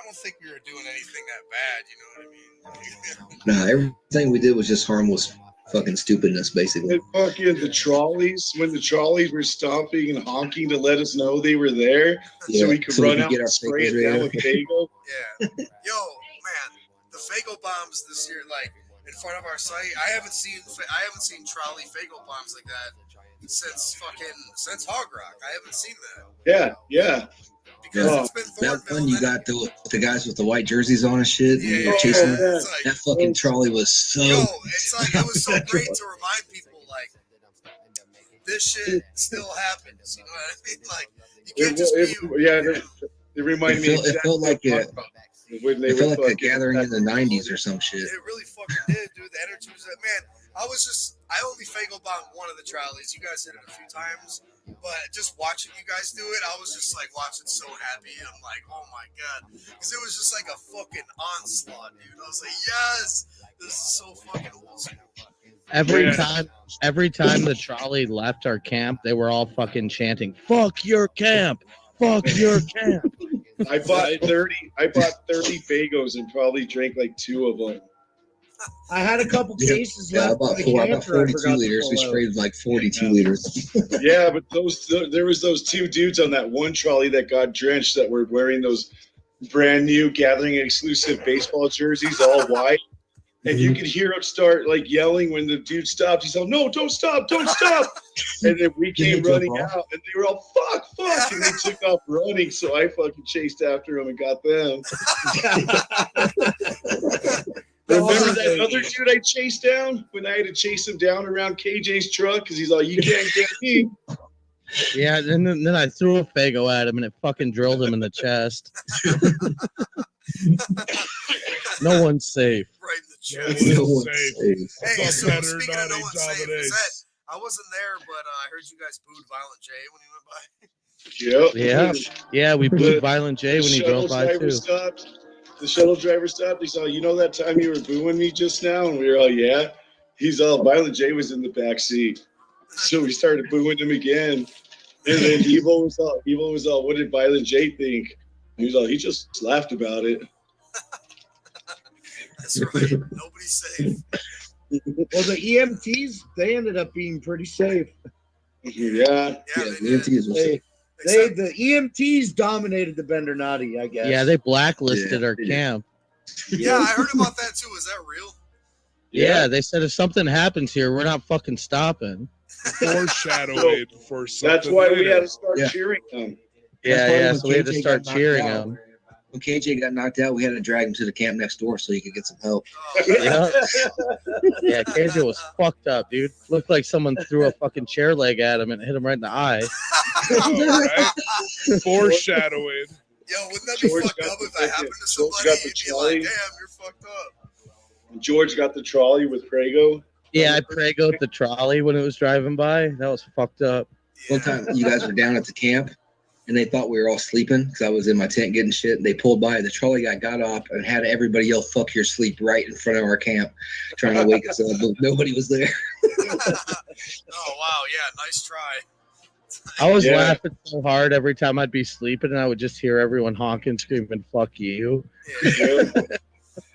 don't think we were doing anything that bad. You know what I mean? Nah, everything we did was just harmless fucking stupidness, basically. And fucking the trolleys, when the trolleys were stomping and honking to let us know they were there, Yeah, so we could so we run could out get our and spray it Faygos down ready. with Faygo. Yeah. Yo, man, the Faygo bombs this year, like in front of our site, I haven't seen trolley Faygo bombs like that since Hog Rock. I haven't seen that Yeah. because it's been That Thornville. one you got the guys with the white jerseys on and shit. Yeah, and you're chasing them. It's like, That fucking trolley was so. yo, it's like it was so great to remind people like this shit still happens. You know what I mean? Like You can't just be. It reminded me. It felt like when they it felt were like a gathering in the '90s or some shit. It really fucking did, dude. The energy was that, man. I only Faygo bought one of the trolleys. You guys did it a few times, but just watching you guys do it, I was just like watching so happy. I'm like, oh my god, because it was just like a fucking onslaught, dude. I was like, yes, this is so fucking old school. Every time the trolley left our camp, they were all fucking chanting, "Fuck your camp! Fuck your camp!" I bought 30 Faygos and probably drank like 2 of them. I had a couple cases I left. bought 4. I bought 42 liters. We sprayed like 42 liters. Yeah, but there was those 2 dudes on that one trolley that got drenched that were wearing those brand new Gathering exclusive baseball jerseys, all white. And you could hear him start like yelling when the dude stopped. He's like, "No, don't stop, don't stop!" And then we came running out, and they were all fuck, and they took off running. So I fucking chased after them and got them. Remember that other dude I chased down when I had to chase him down around KJ's truck because he's like, "You can't get me." Yeah, and then I threw a Faygo at him, and it fucking drilled him in the chest. No one's safe. Right in the chest. No one's safe. Hey, so Better speaking of no not one's safe, dominates. I wasn't there, but I heard you guys booed Violent J when he went by. Yep. Yeah, we booed Violent J when he drove by too. The shuttle driver stopped. He's all, "You know that time you were booing me just now?" And we were all, "Yeah." He's all, "Violent J was in the back seat." So we started booing him again. And then Evil was all, "What did Violent J think?" And he was all, "He just laughed about it." That's right. Nobody's safe. Well, the EMTs, they ended up being pretty safe. Yeah. The EMTs were safe. The EMTs dominated the Bender Naughty, I guess. Yeah, they blacklisted our camp. Yeah, I heard about that too. Is that real? Yeah, they said if something happens here, we're not fucking stopping. Foreshadowing for something. That's why we later. had to start cheering them. Yeah, when so we had to KJ start got cheering knocked out. him. When KJ got knocked out, we had to drag him to the camp next door so he could get some help. Oh, Yeah. Yeah, KJ was fucked up, dude. Looked like someone threw a fucking chair leg at him and hit him right in the eye. Oh, right? Foreshadowing. Yo, wouldn't that be George fucked got up if the that happened to George somebody? got the You'd be trolley. like, damn, you're fucked up. George got the trolley with Faygo. Yeah, I Praygoed the trolley when it was driving by. That was fucked up. One time, you guys were down at the camp, and they thought we were all sleeping because I was in my tent getting shit. They pulled by. The trolley guy got up and had everybody yell, "Fuck your sleep," right in front of our camp, trying to wake us up. But nobody was there. Oh, wow. Yeah, nice try. I was Yeah. laughing so hard every time I'd be sleeping, and I would just hear everyone honking, screaming, "Fuck you." Yeah.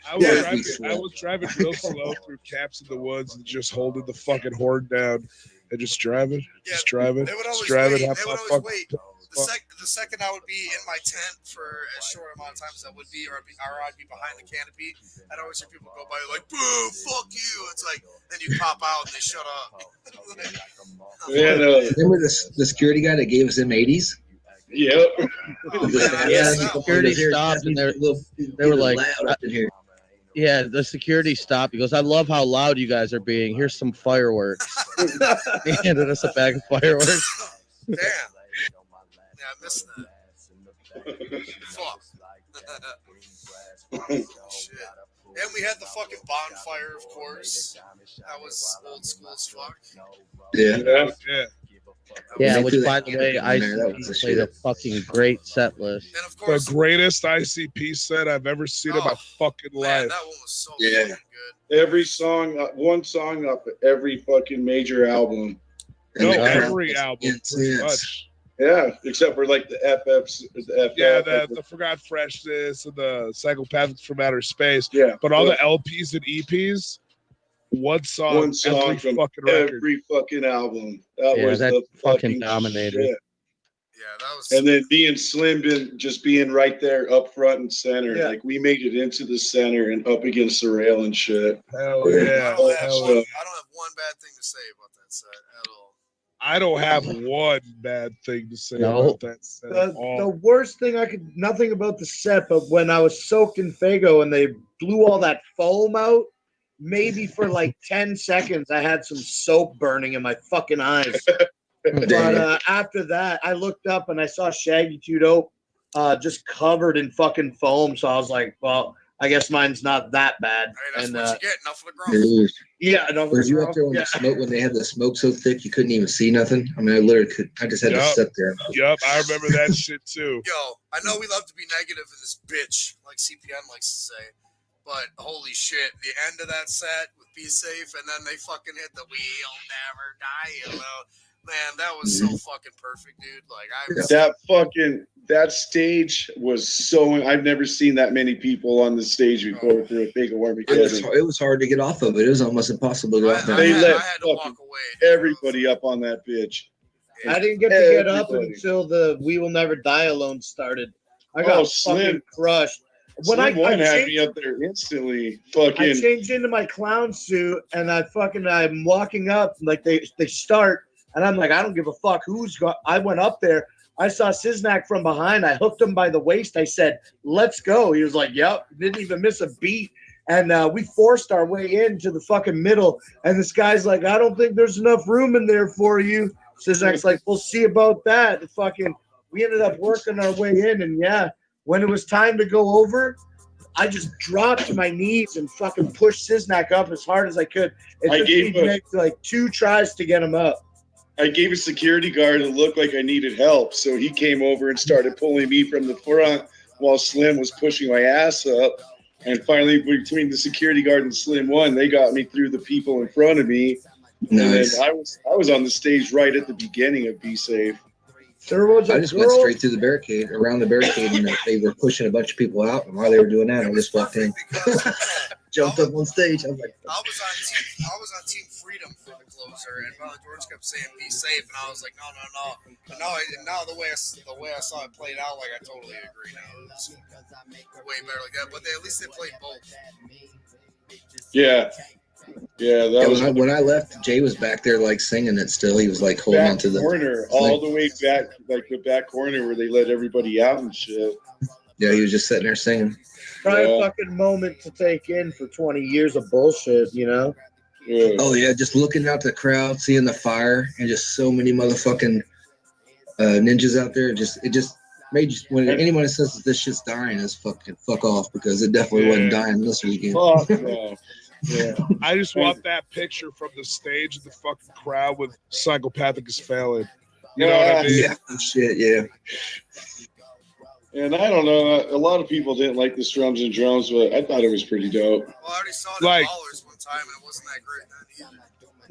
I was, Yeah. I was driving real slow through camps in the woods and just holding the fucking horn down and just driving, just driving, They would always just driving. wait. Have They my would always fucking wait. The second I would be in my tent for as short amount of time as I would be, or I'd be behind the canopy, I'd always hear people go by like, "Boo, fuck you." It's like, then you pop out and they shut up. Yeah, Remember the security guy that gave us M80s? Yep. Oh, man, I Yeah, missed that one. security stopped, and they were like, loud up in here. yeah, the security stopped. He goes, "I love how loud you guys are being. Here's some fireworks." He handed us a bag of fireworks. Damn. Yeah, I missed that. Fuck. Shit. And we had the fucking bonfire, of course. That was old school as fuck. Yeah. Yeah. yeah. Yeah, They which, threw that by the way, canopy in there. That was the ICP played a shit. fucking great set list. And of The course, greatest ICP set I've ever seen in my fucking man, life. that one was so Yeah. fucking good. Every song, one song off of every fucking major album. No, And the crowd every was album, pretty intense. much. Yeah, except for like the FFs. The FF, Yeah, the Forgot Freshness and the Psychopathics from Outer Space. yeah. But all the LPs and EPs, one song from every fucking record. every fucking album. That Yeah, was that the fucking dominated. shit. Yeah, that was. And then me and Slim just being right there up front and center. Yeah. Like we made it into the center and up against the rail and shit. Hell Yeah. yeah. I don't have Hell one, yeah. I don't have one bad thing to say about that set at all. I don't have one bad thing to say No. about that set at The all. worst thing nothing about the set, but when I was soaked in Faygo and they blew all that foam out, maybe for like 10 seconds, I had some soap burning in my fucking eyes. But after that, I looked up and I saw Shaggy 2 Dope just covered in fucking foam. So I was like, well, I guess mine's not that bad. Hey, that's And what you get. Enough of the grump. yeah, enough Were of the you up grump. there when Yeah. the smoke, when they had the smoke so thick you couldn't even see nothing? I mean, I literally could. I just had to sit there. Yup, I remember that shit too. Yo, I know we love to be negative in this bitch, like CPN likes to say, but holy shit, the end of that set with Be Safe, and then they fucking hit the We'll Never Die Alone. Man, that was so fucking perfect, dude. Like that stage was so. I've never seen that many people on the stage before through a Faygo Armageddon. It was hard to get off of it. It was almost impossible to get off. They let I had to walk away. Everybody up on that bitch. I didn't get to get up until the We Will Never Die Alone started. I got fucking crushed. When Slim One had me up there instantly. Fucking. I changed into my clown suit and I'm walking up like they start and I'm like, I don't give a fuck who's got. I went up there. I saw Siznak from behind. I hooked him by the waist. I said, "Let's go." He was like, "Yep." Didn't even miss a beat. And we forced our way into the fucking middle. And this guy's like, "I don't think there's enough room in there for you." Siznak's like, "We'll see about that." And fucking, we ended up working our way in. And yeah, when it was time to go over, I just dropped to my knees and fucking pushed Siznak up as hard as I could. It took me like 2 tries to get him up. I gave a security guard a look like I needed help, so he came over and started pulling me from the front while Slim was pushing my ass up. And finally, between the security guard and Slim One, they got me through the people in front of me. Nice. And I was on the stage right at the beginning of Be Safe. I just went straight through the barricade, around the barricade, and they were pushing a bunch of people out. And while they were doing that, I just walked in, jumped up on stage. I was like, I was on Team Freedom for the closer, and Father George kept saying "Be safe," and I was like, no. But now the way I saw it played out, like I totally agree. Now it's way better like that. But at least they played both. Yeah. Yeah, that was when I left. Jay was back there, like singing it. Still, he was like holding on to the corner, all the way back, like the back corner where they let everybody out and shit. Yeah, he was just sitting there singing. Probably a fucking moment to take in for 20 years of bullshit, you know? Yeah. Oh yeah, just looking out the crowd, seeing the fire, and just so many motherfucking ninjas out there. It just made you. When anyone says that this shit's dying, is fuck off, because it definitely wasn't dying this weekend. Fuck no. Yeah, I just want that picture from the stage of the fucking crowd with Psychopathic is failing. You know what I mean? Yeah, shit, yeah. And I don't know, a lot of people didn't like the Strums and Drums, but I thought it was pretty dope. Well, I already saw it at Ballers one time, and it wasn't that great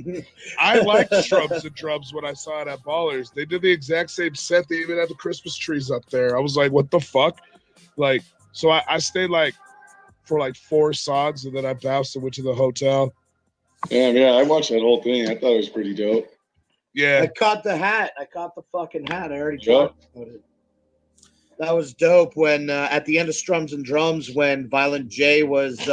then either. I liked Strums and Drums when I saw it at Ballers. They did the exact same set. They even had the Christmas trees up there. I was like, what the fuck? Like, so I stayed like for like 4 songs, and then I bounced and went to the hotel. Yeah, I watched that whole thing. I thought it was pretty dope. Yeah. I caught the hat. I caught the fucking hat. I already talked about it. That was dope when at the end of Strums and Drums, when Violent J was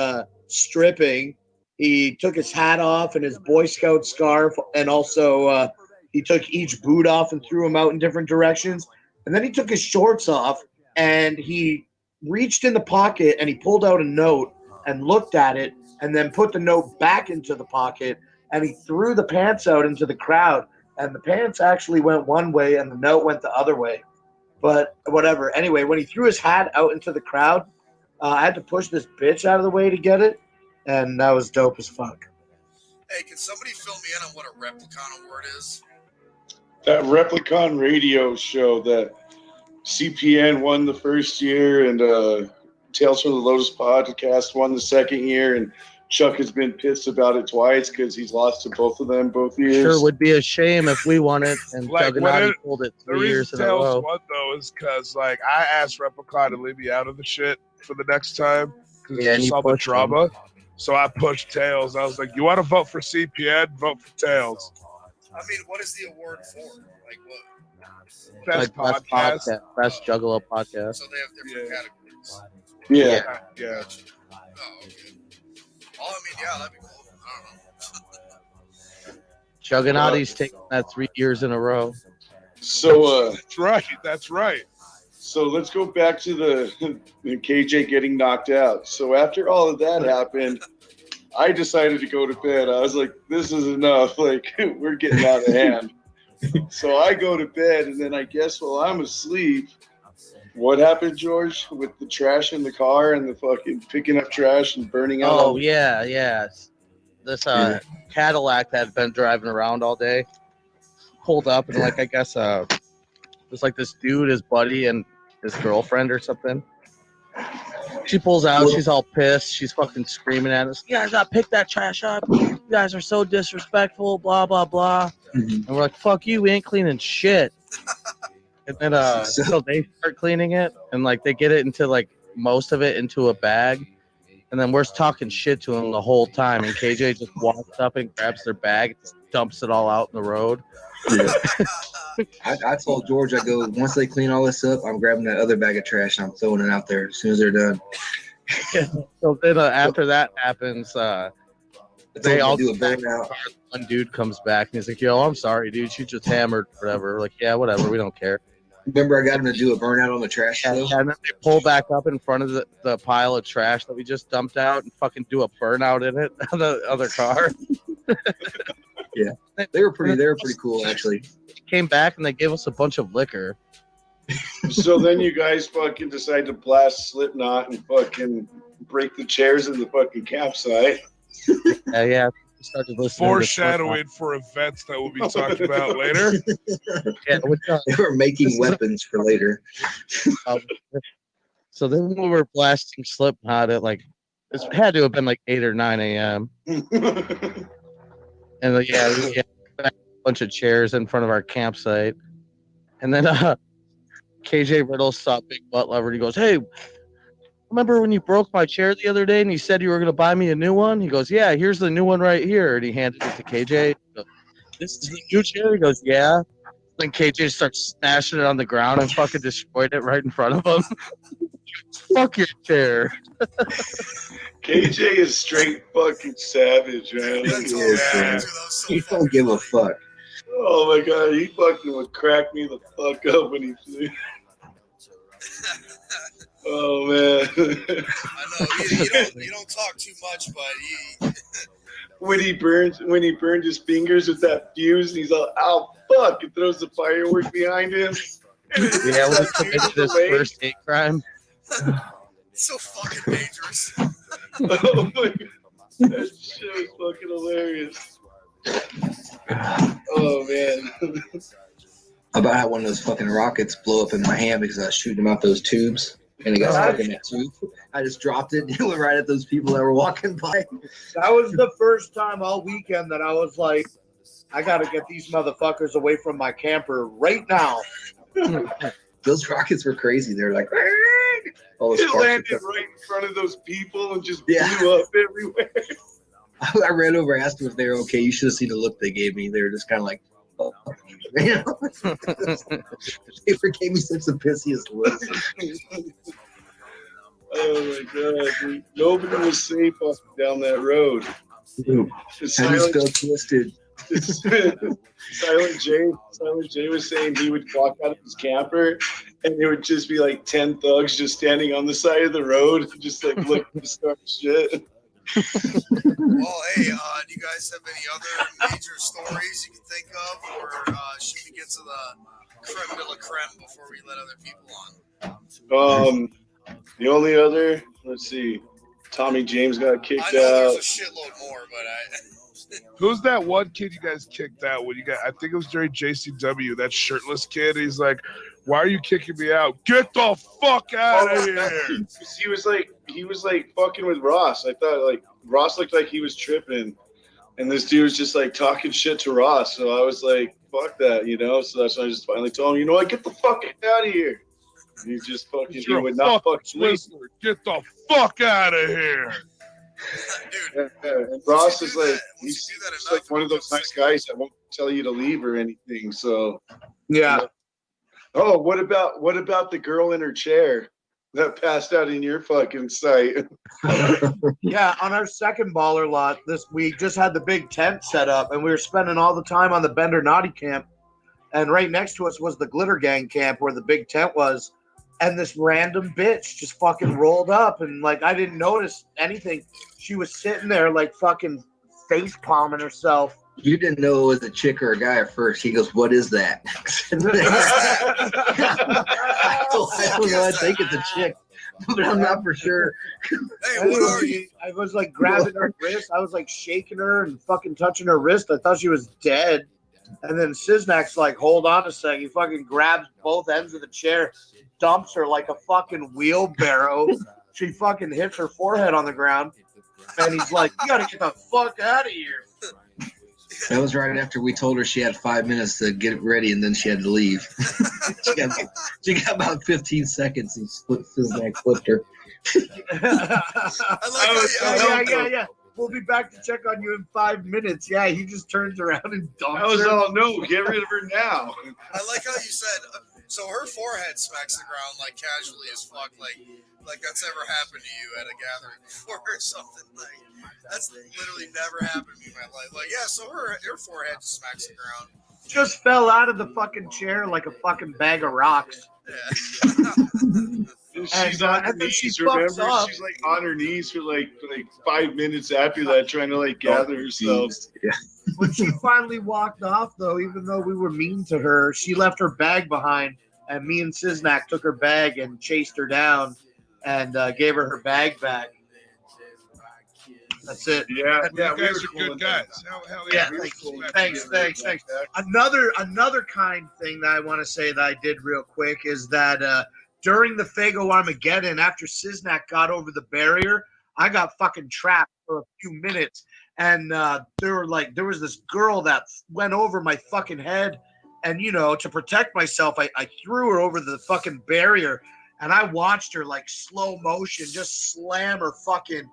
stripping, he took his hat off and his Boy Scout scarf, and also he took each boot off and threw them out in different directions. And then he took his shorts off and he reached in the pocket and he pulled out a note and looked at it and then put the note back into the pocket, and he threw the pants out into the crowd, and the pants actually went one way and the note went the other way. But whatever. Anyway, when he threw his hat out into the crowd, I had to push this bitch out of the way to get it, and that was dope as fuck. Hey, can somebody fill me in on what a Replicon award is? That Replicon radio show that CPN won the first year, and Tales from the Lotus podcast won the second year, and Chuck has been pissed about it twice because he's lost to both of them both years. Sure would be a shame if we won it and Like, Juggernaut pulled it 3 years in a Tales row. won, though, is because like I asked Replicon to leave me out of the shit for the next time because Yeah, and I you saw the pushed drama. him. So I pushed Tails. I was like, "You want to vote for CPN? Vote for Tails." I mean, what is the award for? Like what? Best Like podcast. best Juggalo podcast. So they have different categories. Yeah. Yeah. Oh, okay. Oh, I mean, yeah, that'd be cool. I don't know. Juggernaut's taken that 3 years in a row. So That's right. So let's go back to the KJ getting knocked out. So after all of that happened, I decided to go to bed. I was like, this is enough. Like, we're getting out of hand. So I go to bed, and then I guess while I'm asleep, what happened, George, with the trash in the car and the fucking picking up trash and burning out? Oh yeah. This Cadillac that had been driving around all day pulled up, and like I guess there's like this dude, his buddy, and his girlfriend or something. She pulls out. She's all pissed. She's fucking screaming at us. You guys gotta pick that trash up. You guys are so disrespectful. Blah blah blah. And we're like, fuck you. We ain't cleaning shit. And then so they start cleaning it, and like they get it into like most of it into a bag, and then we're talking shit to them the whole time. And KJ just walks up and grabs their bag, and just dumps it all out in the road. Yeah. I told George, I go, once they clean all this up, I'm grabbing that other bag of trash and I'm throwing it out there as soon as they're done. So then after that happens, they all do a burnout. One dude comes back and he's like, yo, I'm sorry, dude. She just hammered or whatever. We're like, yeah, whatever. We don't care. Remember, I got him to do a burnout on the trash. Yeah, and then they pull back up in front of the pile of trash that we just dumped out and fucking do a burnout in it on the other car. Yeah, they were pretty cool, actually. Came back and they gave us a bunch of liquor. So then you guys fucking decide to blast Slipknot and fucking break the chairs in the fucking campsite. Yeah. We started listening Foreshadowing for events that we'll be talking about later. Yeah, they were making weapons for later. So then we were blasting Slipknot at like, it had to have been like 8 or 9 a.m. And we had a bunch of chairs in front of our campsite. And then KJ Riddle saw Big Butt Lover and he goes, hey, remember when you broke my chair the other day and you said you were going to buy me a new one? He goes, yeah, here's the new one right here. And he handed it to KJ. Goes, this is the new chair? He goes, yeah. Then KJ starts smashing it on the ground and fucking destroyed it right in front of him. Fuck your chair. KJ is straight fucking savage, man. He don't give a fuck. Oh my god, he fucking would crack me the fuck up when he flew. Oh man. I know you don't talk too much, but when he burned his fingers with that fuse, and he's all, "Ow, fuck!" and throws the firework behind him. Yeah, when he committed this first hate crime. So fucking dangerous. Oh my god, that shit was fucking hilarious. Oh man. About how one of those fucking rockets blew up in my hand because I was shooting them out those tubes. And it got stuck in that tube. I just dropped it and it went right at those people that were walking by. That was the first time all weekend that I was like, I got to get these motherfuckers away from my camper right now. Those rockets were crazy. They're like, it landed right in front of those people and just blew up everywhere. I ran over and asked them if they were okay. You should have seen the look they gave me. They were just kind of like, oh. They gave me such the pissiest look. Oh my god, dude. Nobody was safe up down that road. Dude, I just felt twisted. Silent J was saying he would walk out of his camper and there would just be like 10 thugs just standing on the side of the road, just like looking to start shit. Well, hey, do you guys have any other major stories you can think of, or should we get to the creme de la creme before we let other people on? The only other, let's see, Tommy James got kicked I know out. there's a shitload more, but Who's that one kid you guys kicked out when you got? I think it was during JCW. That shirtless kid. He's like, "Why are you kicking me out? Get the fuck out of here!" He was like fucking with Ross. I thought like Ross looked like he was tripping, and this dude was just like talking shit to Ross. So I was like, "Fuck that," you know. So that's when I just finally told him, "You know what? Get the fuck out of here." And he just fucking he would not fuck sleep. Get the fuck out of here. Dude, and Ross is like he's like one of those nice guys that won't tell you to leave or anything. So yeah. Oh, what about the girl in her chair that passed out in your fucking sight? Yeah, on our second baller lot, we just had the big tent set up, and we were spending all the time on the Bender Naughty camp. And right next to us was the Glitter Gang camp where the big tent was. And this random bitch just fucking rolled up, and like I didn't notice anything. She was sitting there like fucking face palming herself You didn't know it was a chick or a guy at first. He goes, "What is that?" I think it's a chick, but I'm not for sure. Hey, what are you? I was like grabbing her wrist. I was like shaking her and fucking touching her wrist. I thought she was dead. And then Siznak's like, hold on a second. He fucking grabs both ends of the chair, dumps her like a fucking wheelbarrow. She fucking hits her forehead on the ground. And he's like, you gotta get the fuck out of here. That was right after we told her she had 5 minutes to get ready, and then she had to leave. she got about 15 seconds, and Siznak flipped her. Yeah. We'll be back to check on you in 5 minutes. Yeah, he just turns around and dumps I was her. all, no, get rid of her now. I like how you said, so her forehead smacks the ground like casually as fuck, like that's ever happened to you at a gathering before or something. Like that's literally never happened to me in my life. Like, yeah, so her forehead just smacks the ground. Just fell out of the fucking chair like a fucking bag of rocks. Yeah. She's And, on her and then knees, she remember? fucks up. She's like on her knees for like 5 minutes after that, trying to like gather herself. Yeah. When she finally walked off, though, even though we were mean to her, she left her bag behind, and me and Siznak took her bag and chased her down and gave her her bag back. That's it. Yeah, You yeah, we guys were are cool good with guys. that. Hell Yeah, we were thanks, cool with thanks. that. Another kind thing that I want to say that I did real quick is that during the Faygo Armageddon, after Siznak got over the barrier, I got fucking trapped for a few minutes, and there was this girl that went over my fucking head, and to protect myself, I threw her over the fucking barrier, and I watched her like slow motion just slam her fucking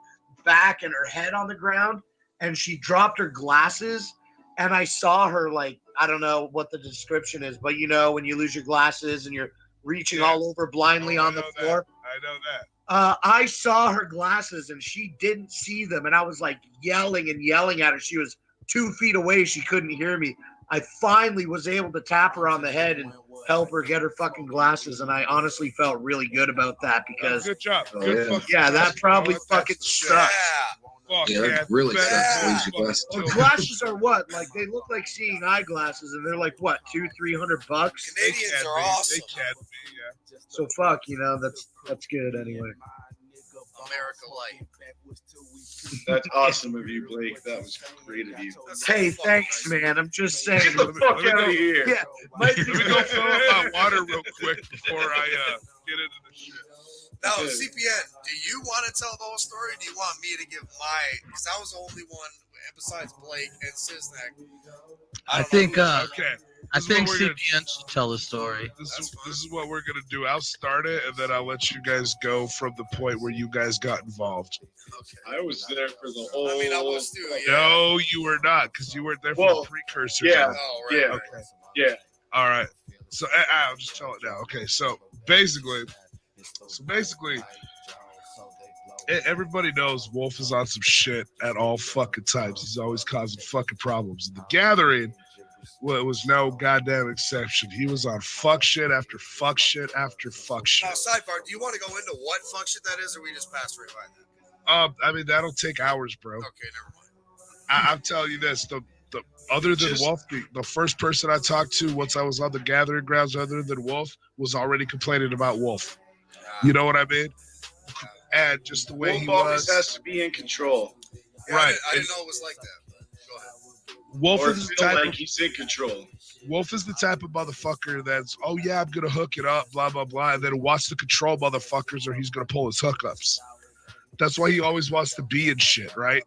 back and her head on the ground, and she dropped her glasses, and I saw her like, I don't know what the description is, but when you lose your glasses and you're reaching all over blindly on the floor. I know that. I saw her glasses and she didn't see them, and I was like yelling at her. She was 2 feet away. She couldn't hear me. I finally was able to tap her on the head and help her get her fucking glasses, and I honestly felt really good about that because Good job. Oh, Good yeah. fucking yeah, that job. probably That's fucking shit. sucks. Fuck, Yeah, that really better sucks. than Lose your glasses. fucking Well, glasses are what? Like they look like seeing eyeglasses, and they're like what, $200-300? They Canadians can are be. awesome. They can be, yeah. So fuck, that's good anyway. America Light. That's awesome of you, Blake. That was great of you. That's Hey, so fucking thanks, nice. man. I'm just saying. Get the fuck out of here. Yeah, Let me go fill up my water real quick before I get into the shit. Now, CPN, do you want to tell the whole story? Or do you want me to give because I was the only one besides Blake and Siznak. I think Okay. I think This is what we're CPN should tell the story. This is what we're gonna do. I'll start it, and then I'll let you guys go from the point where you guys got involved. Okay. I was there for the whole. I mean, I was too. Yeah. No, you were not, because you weren't there for Well, the precursor. yeah. Oh, right. Yeah. right. Okay. Yeah. All right. So I'll just tell it now. Okay. So basically, everybody knows Wolf is on some shit at all fucking times. He's always causing fucking problems. The Gathering was no goddamn exception. He was on fuck shit after fuck shit after fuck shit. Now, sidebar, do you want to go into what fuck shit that is, or we just pass right by that? I mean, that'll take hours, bro. Okay, never mind. I'm telling you this: the other than Wolf, the first person I talked to once I was on the Gathering grounds, other than Wolf, was already complaining about Wolf. You know what I mean? And just the way Wolf he always was. has to be in control. Yeah, Right. I didn't know it was like that. But go ahead. Wolf Or is the feel type like of he's in control. Wolf is the type of motherfucker that's, oh yeah, I'm gonna hook it up, blah blah blah, and then wants to control motherfuckers or he's gonna pull his hookups. That's why he always wants to be in shit, right?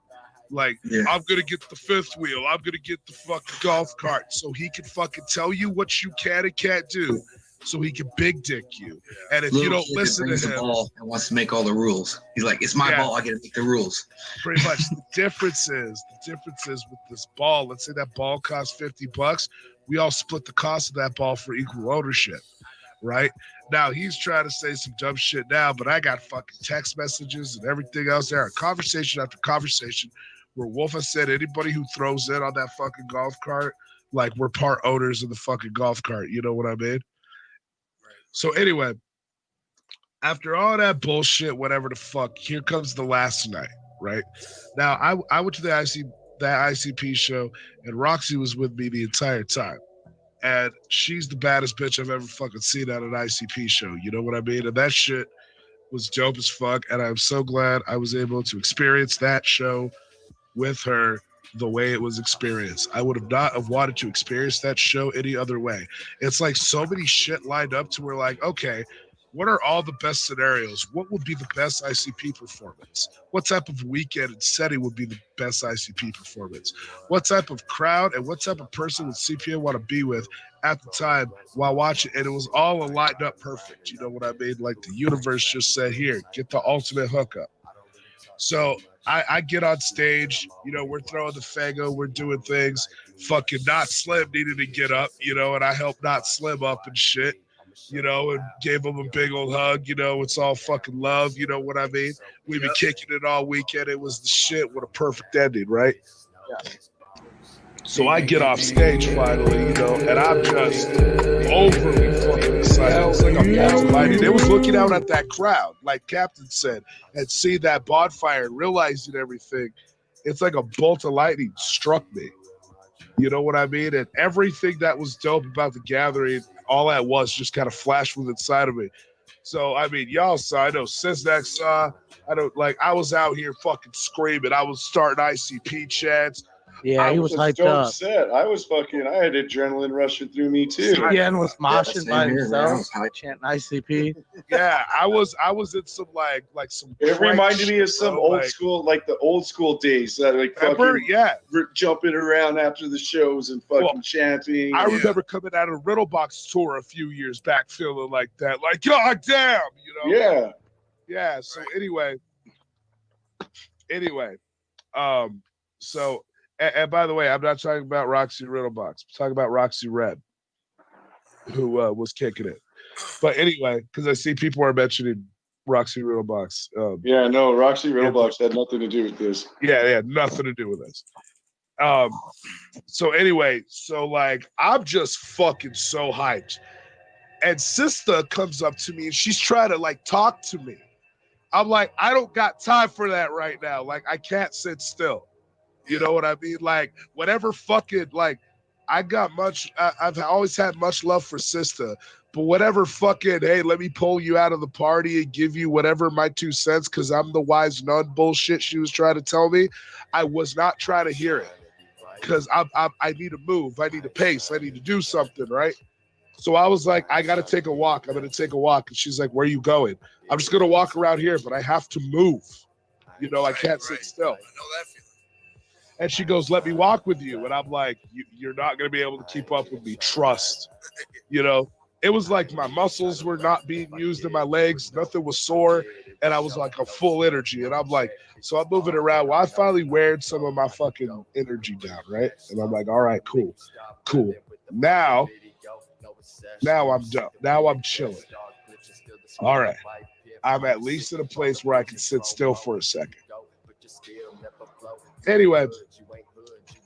Like, Yeah. I'm gonna get the fifth wheel, I'm gonna get the fucking golf cart, so he can fucking tell you what you can and can't do, so he can big dick you. And if you Little don't kid that listen to brings the him, ball and wants to make all the rules. He's like, it's my Yeah. ball. I got to make the rules. pretty much the difference is with this ball. Let's say that ball costs $50. We all split the cost of that ball for equal ownership, right? Now he's trying to say some dumb shit now, but I got fucking text messages and everything else there, conversation after conversation, where Wolf has said anybody who throws in on that fucking golf cart, like we're part owners of the fucking golf cart. You know what I mean? So anyway, after all that bullshit, whatever the fuck, here comes the last night. Right now, I went to the that ICP show, and Roxy was with me the entire time. And she's the baddest bitch I've ever fucking seen at an ICP show. You know what I mean? And that shit was dope as fuck. And I'm so glad I was able to experience that show with her the way it was experienced. I would have not have wanted to experience that show any other way. It's like so many shit lined up to where like, okay, what are all the best scenarios? What would be the best ICP performance? What type of weekend and setting would be the best ICP performance? What type of crowd and what type of person would CPA want to be with at the time while watching? And it was all lined up perfect. You know what I mean? Like the universe just said, here, get the ultimate hookup. So I get on stage, you know, we're throwing the Faygo, we're doing things. Fucking Not Slim needed to get up, you know, and I helped Not Slim up and shit. You know, and gave him a big old hug. You know, it's all fucking love. You know what I mean? We've been kicking it all weekend. It was the shit with a perfect ending, right? Yeah. So I get off stage finally, you know, and I'm just overly fucking excited. It's like I'm delighted. It was looking out at that crowd, like Captain said, and see that bonfire and realizing everything. It's like a bolt of lightning struck me. You know what I mean? And everything that was dope about the gathering, all that was just kind of flashed with inside of me. So, I mean, y'all saw, I know Siznak saw, I was out here fucking screaming. I was starting ICP chants. Yeah, he was hyped up. Set. I had adrenaline rushing through me too. Ian was moshing by Same here, man. I himself, was hyped. chanting ICP. Yeah, I was in some like some. It reminded me of shit, some bro, old like, school, like the old school days that like remember? fucking Yeah. jumping around after the shows and fucking chanting. I remember coming out of Riddlebox tour a few years back feeling like that, like, God damn, you know? Yeah. Yeah. So anyway, so, and by the way, I'm not talking about Roxy Riddlebox. I'm talking about Roxy Red, who was kicking it. But anyway, because I see people are mentioning Roxy Riddlebox. Yeah, no, Roxy Riddlebox had nothing to do with this. Yeah, they had nothing to do with this. So anyway, so like I'm just fucking so hyped. And Sister comes up to me and she's trying to like talk to me. I'm like, I don't got time for that right now. Like, I can't sit still. You know what I mean? Like, whatever fucking, like, I've always had much love for Sister, but whatever fucking, hey, let me pull you out of the party and give you whatever my 2 cents because I'm the wise nun bullshit she was trying to tell me, I was not trying to hear it because I need to move. I need to pace. I need to do something, right? So I was like, I got to take a walk. I'm going to take a walk. And she's like, where are you going? I'm just going to walk around here, but I have to move. You know, I can't sit still. I know that feeling. And she goes, let me walk with you. And I'm like, you're not going to be able to keep up with me. Trust. You know, it was like my muscles were not being used in my legs. Nothing was sore. And I was like a full energy. And I'm like, so I'm moving around. Well, I finally weared some of my fucking energy down, right? And I'm like, all right, cool. Now I'm done. Now I'm chilling. All right. I'm at least in a place where I can sit still for a second. Anyway,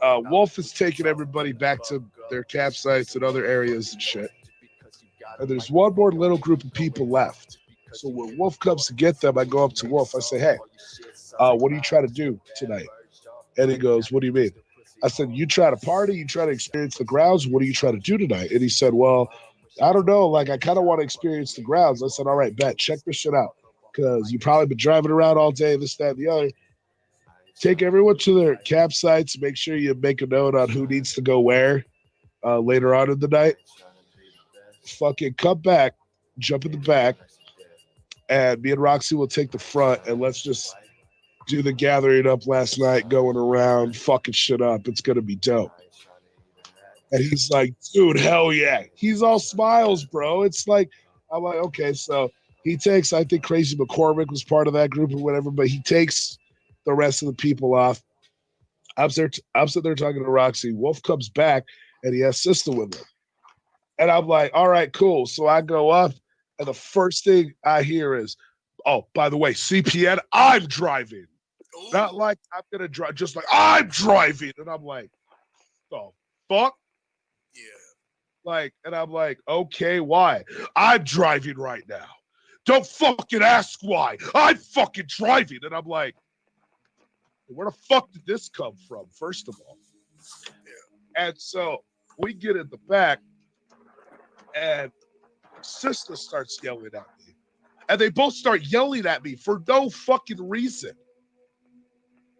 Wolf is taking everybody back to their campsites and other areas and shit. And there's one more little group of people left. So when Wolf comes to get them, I go up to Wolf. I say, hey, what are you trying to do tonight? And he goes, what do you mean? I said, you try to party? You try to experience the grounds? What are you trying to do tonight? And he said, well, I don't know. Like, I kind of want to experience the grounds. I said, all right, bet. Check this shit out. Because you've probably been driving around all day, this, that, and the other. Take everyone to their campsites. Make sure you make a note on who needs to go where later on in the night. Fucking come back, jump in the back, and me and Roxy will take the front, and let's just do the gathering up last night, going around, fucking shit up. It's going to be dope. And he's like, dude, hell yeah. He's all smiles, bro. It's like, I'm like, okay, so he takes, I think Crazy McCormick was part of that group or whatever, but he takes the rest of the people off. I'm sitting there talking to Roxy. Wolf comes back, and he has Sister with him. And I'm like, all right, cool. So I go up, and the first thing I hear is, oh, by the way, CPN, I'm driving. Ooh. Not like I'm going to drive, just like, I'm driving. And I'm like, the fuck? Yeah. Like, and I'm like, okay, why? I'm driving right now. Don't fucking ask why. I'm fucking driving. And I'm like, Where the fuck did this come from, first of all? And so we get in the back, and sister starts yelling at me. And they both start yelling at me for no fucking reason.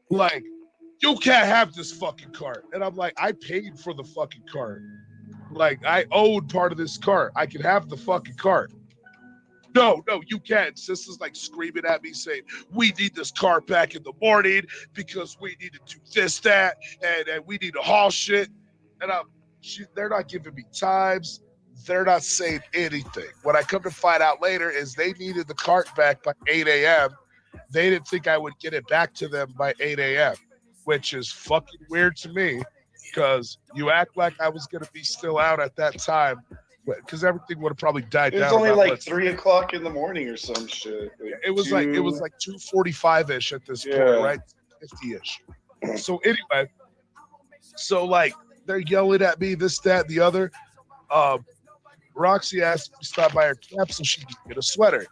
Like, you can't have this fucking cart. And I'm like, I paid for the fucking cart. Like, I owed part of this cart. I can have the fucking cart. No, you can't. Sister's like screaming at me saying, we need this cart back in the morning because we need to do this, that, and we need to haul shit. And they're not giving me times. They're not saying anything. What I come to find out later is they needed the cart back by 8 a.m. They didn't think I would get it back to them by 8 a.m., which is fucking weird to me because you act like I was going to be still out at that time because everything would have probably died down. It was only like 3 o'clock in the morning or some shit. Like it was like 2:45-ish at this point, right? 50-ish. So anyway, like they're yelling at me, this, that, the other. Roxy asked me to stop by her camp so she could get a sweater.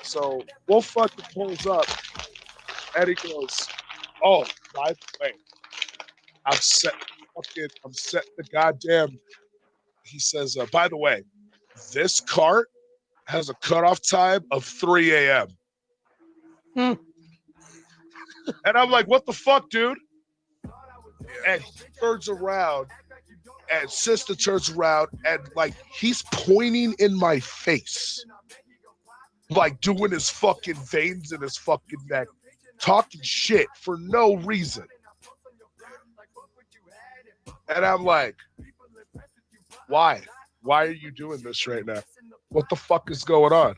So Wolf fucking pulls up and he goes, oh, by the way, I'm set the goddamn. He says, by the way, this cart has a cutoff time of 3 a.m. And I'm like, what the fuck, dude? And he turns around and sister turns around and like he's pointing in my face. Like doing his fucking veins in his fucking neck, talking shit for no reason. And I'm like, why? Why are you doing this right now? What the fuck is going on?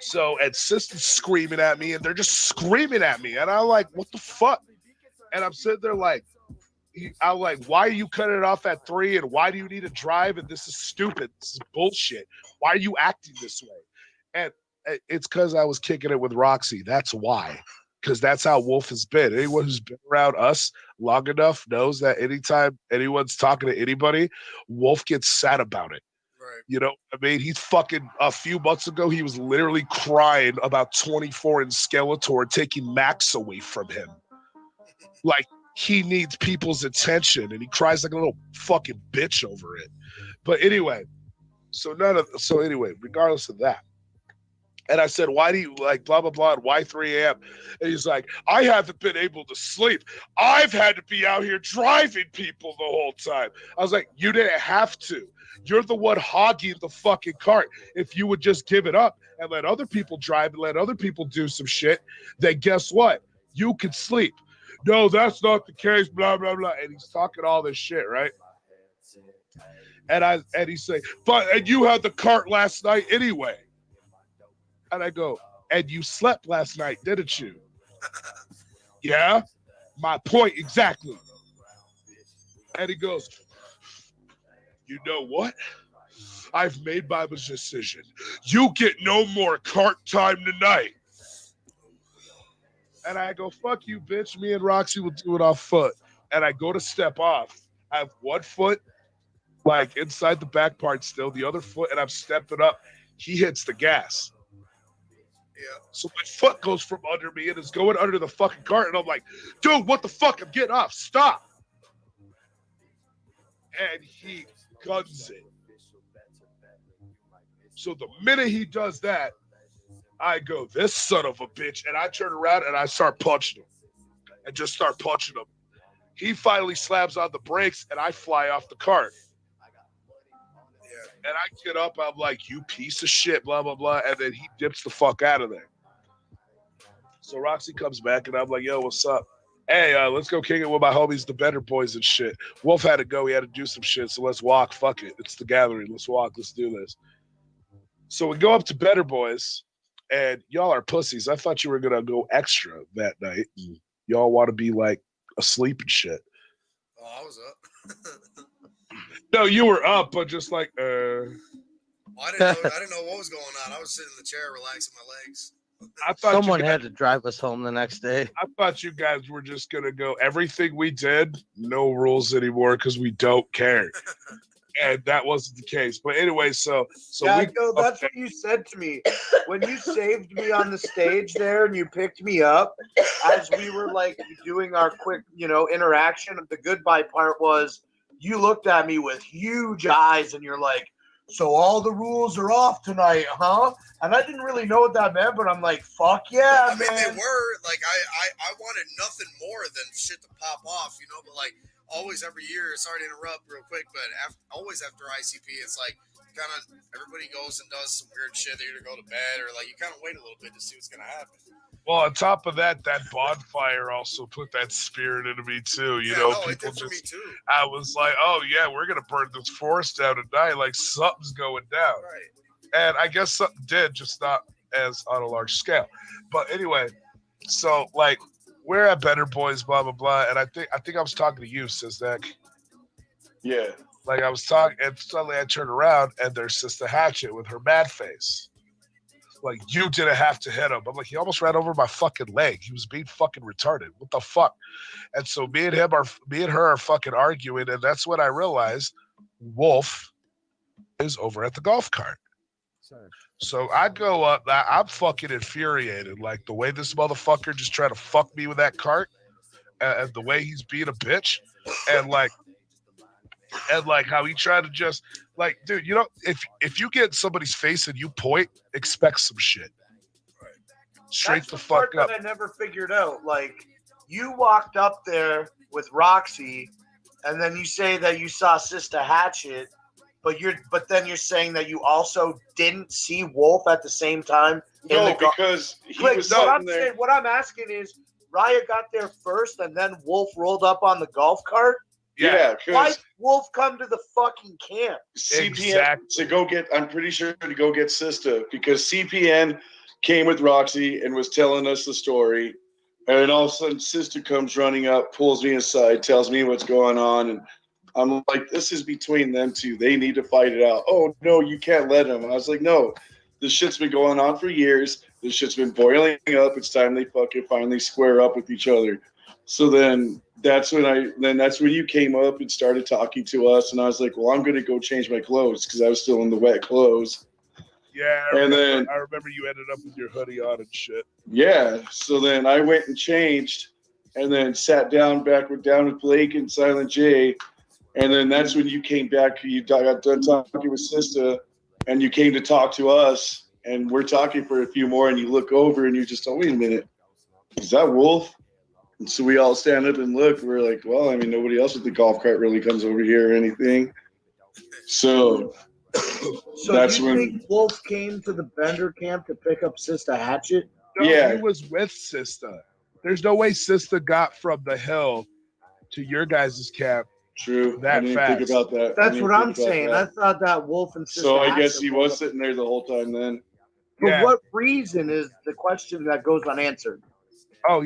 So, and sister's screaming at me, and they're just screaming at me. And I'm like, what the fuck? And I'm sitting there like, I'm like, why are you cutting it off at 3? And why do you need to drive? And this is stupid. This is bullshit. Why are you acting this way? And it's because I was kicking it with Roxy. That's why. Because that's how Wolf has been. Anyone who's been around us long enough knows that anytime anyone's talking to anybody, Wolf gets sad about it. Right. You know, I mean, he's fucking a few months ago, he was literally crying about 24 and Skeletor taking Max away from him. Like, he needs people's attention and he cries like a little fucking bitch over it. But anyway, so regardless of that. And I said, why do you like blah, blah, blah, and why 3 a.m.? And he's like, I haven't been able to sleep. I've had to be out here driving people the whole time. I was like, you didn't have to. You're the one hogging the fucking cart. If you would just give it up and let other people drive and let other people do some shit, then guess what? You could sleep. No, that's not the case, blah, blah, blah. And he's talking all this shit, right? And he's saying, and you had the cart last night anyway. And I go, and you slept last night, didn't you? Yeah, my point exactly. And he goes, you know what? I've made my decision. You get no more cart time tonight. And I go, fuck you, bitch. Me and Roxy will do it off foot. And I go to step off. I have one foot, like, inside the back part still, the other foot, and I'm stepping up. He hits the gas. Yeah. So my foot goes from under me and is going under the fucking cart. And I'm like, dude, what the fuck? I'm getting off. Stop. And he guns it. So the minute he does that, I go, this son of a bitch. And I turn around and I start punching him. And just start punching him. He finally slams on the brakes and I fly off the cart. And I get up, I'm like, you piece of shit, blah, blah, blah. And then he dips the fuck out of there. So Roxy comes back and I'm like, yo, what's up? Hey, let's go kick it with my homies, the Better Boys and shit. Wolf had to go. He had to do some shit. So let's walk. Fuck it. It's the gathering. Let's walk. Let's do this. So we go up to Better Boys and y'all are pussies. I thought you were going to go extra that night. And y'all want to be like asleep and shit. Oh, I was up. No, you were up, but just like, Well, I didn't know what was going on. I was sitting in the chair, relaxing my legs. I thought Someone had to drive us home the next day. I thought you guys were just gonna go. Everything we did, no rules anymore because we don't care. And that wasn't the case. But anyway, so yeah, no, that's what you said to me when you saved me on the stage there, and you picked me up as we were like doing our quick, interaction. The goodbye part was you looked at me with huge eyes, and you're like, "So all the rules are off tonight, huh?" And I didn't really know what that meant, but I'm like, "Fuck yeah, I mean, man!" they were like, I wanted nothing more than shit to pop off, but like. Always every year, sorry to interrupt real quick, but always after ICP, it's like kind of everybody goes and does some weird shit. They either go to bed or like you kind of wait a little bit to see what's going to happen. Well, on top of that bonfire also put that spirit into me too. People it did for me too. I was like, oh yeah, we're gonna burn this forest down tonight. Like something's going down. Right. And I guess something did, just not as on a large scale. But anyway, so like. We're at Better Boys, blah blah blah, and I think I was talking to you, Siznek. Yeah. Like I was talking, and suddenly I turn around, and there's Sister Hatchet with her mad face. Like you didn't have to hit him. I'm like, he almost ran over my fucking leg. He was being fucking retarded. What the fuck? And so me and her are fucking arguing, and that's when I realized Wolf is over at the golf cart. So I go up, I'm fucking infuriated. Like the way this motherfucker just tried to fuck me with that cart and the way he's being a bitch and like how he tried to just like, dude, if you get somebody's face and you point, expect some shit. Straight That's the part fuck up. that I never figured out. Like you walked up there with Roxy and then you say that you saw Sister Hatchet. But then you're saying that you also didn't see Wolf at the same time. No, because he was sitting there. What I'm asking is, Raya got there first, and then Wolf rolled up on the golf cart. Yeah, why because Wolf come to the fucking camp? CPN to go get. I'm pretty sure to go get Sista because CPN came with Roxy and was telling us the story, and then all of a sudden Sista comes running up, pulls me aside, tells me what's going on, and I'm like, this is between them two. They need to fight it out. Oh, no, you can't let them. I was like, no, this shit's been going on for years. This shit's been boiling up. It's time they fucking finally square up with each other. So then that's when you came up and started talking to us. And I was like, well, I'm going to go change my clothes because I was still in the wet clothes. Yeah, I remember you ended up with your hoodie on and shit. Yeah, so then I went and changed and then sat down with Blake and Silent J. And then that's when you came back. You got done talking with Sista, and you came to talk to us. And we're talking for a few more, and you look over, and you're just, oh, wait a minute. Is that Wolf? And so we all stand up and look. We're like, well, I mean, nobody else with the golf cart really comes over here or anything. So that's you think Wolf came to the Bender camp to pick up Sister Hatchet? No, yeah. He was with Sista. There's no way Sista got from the hill to your guys' camp. True. That I didn't fast. think about that. That's what I'm saying. I thought that Wolf and Sister So I Hatchet guess he was sitting there the whole time then. For what reason is the question that goes unanswered? Oh,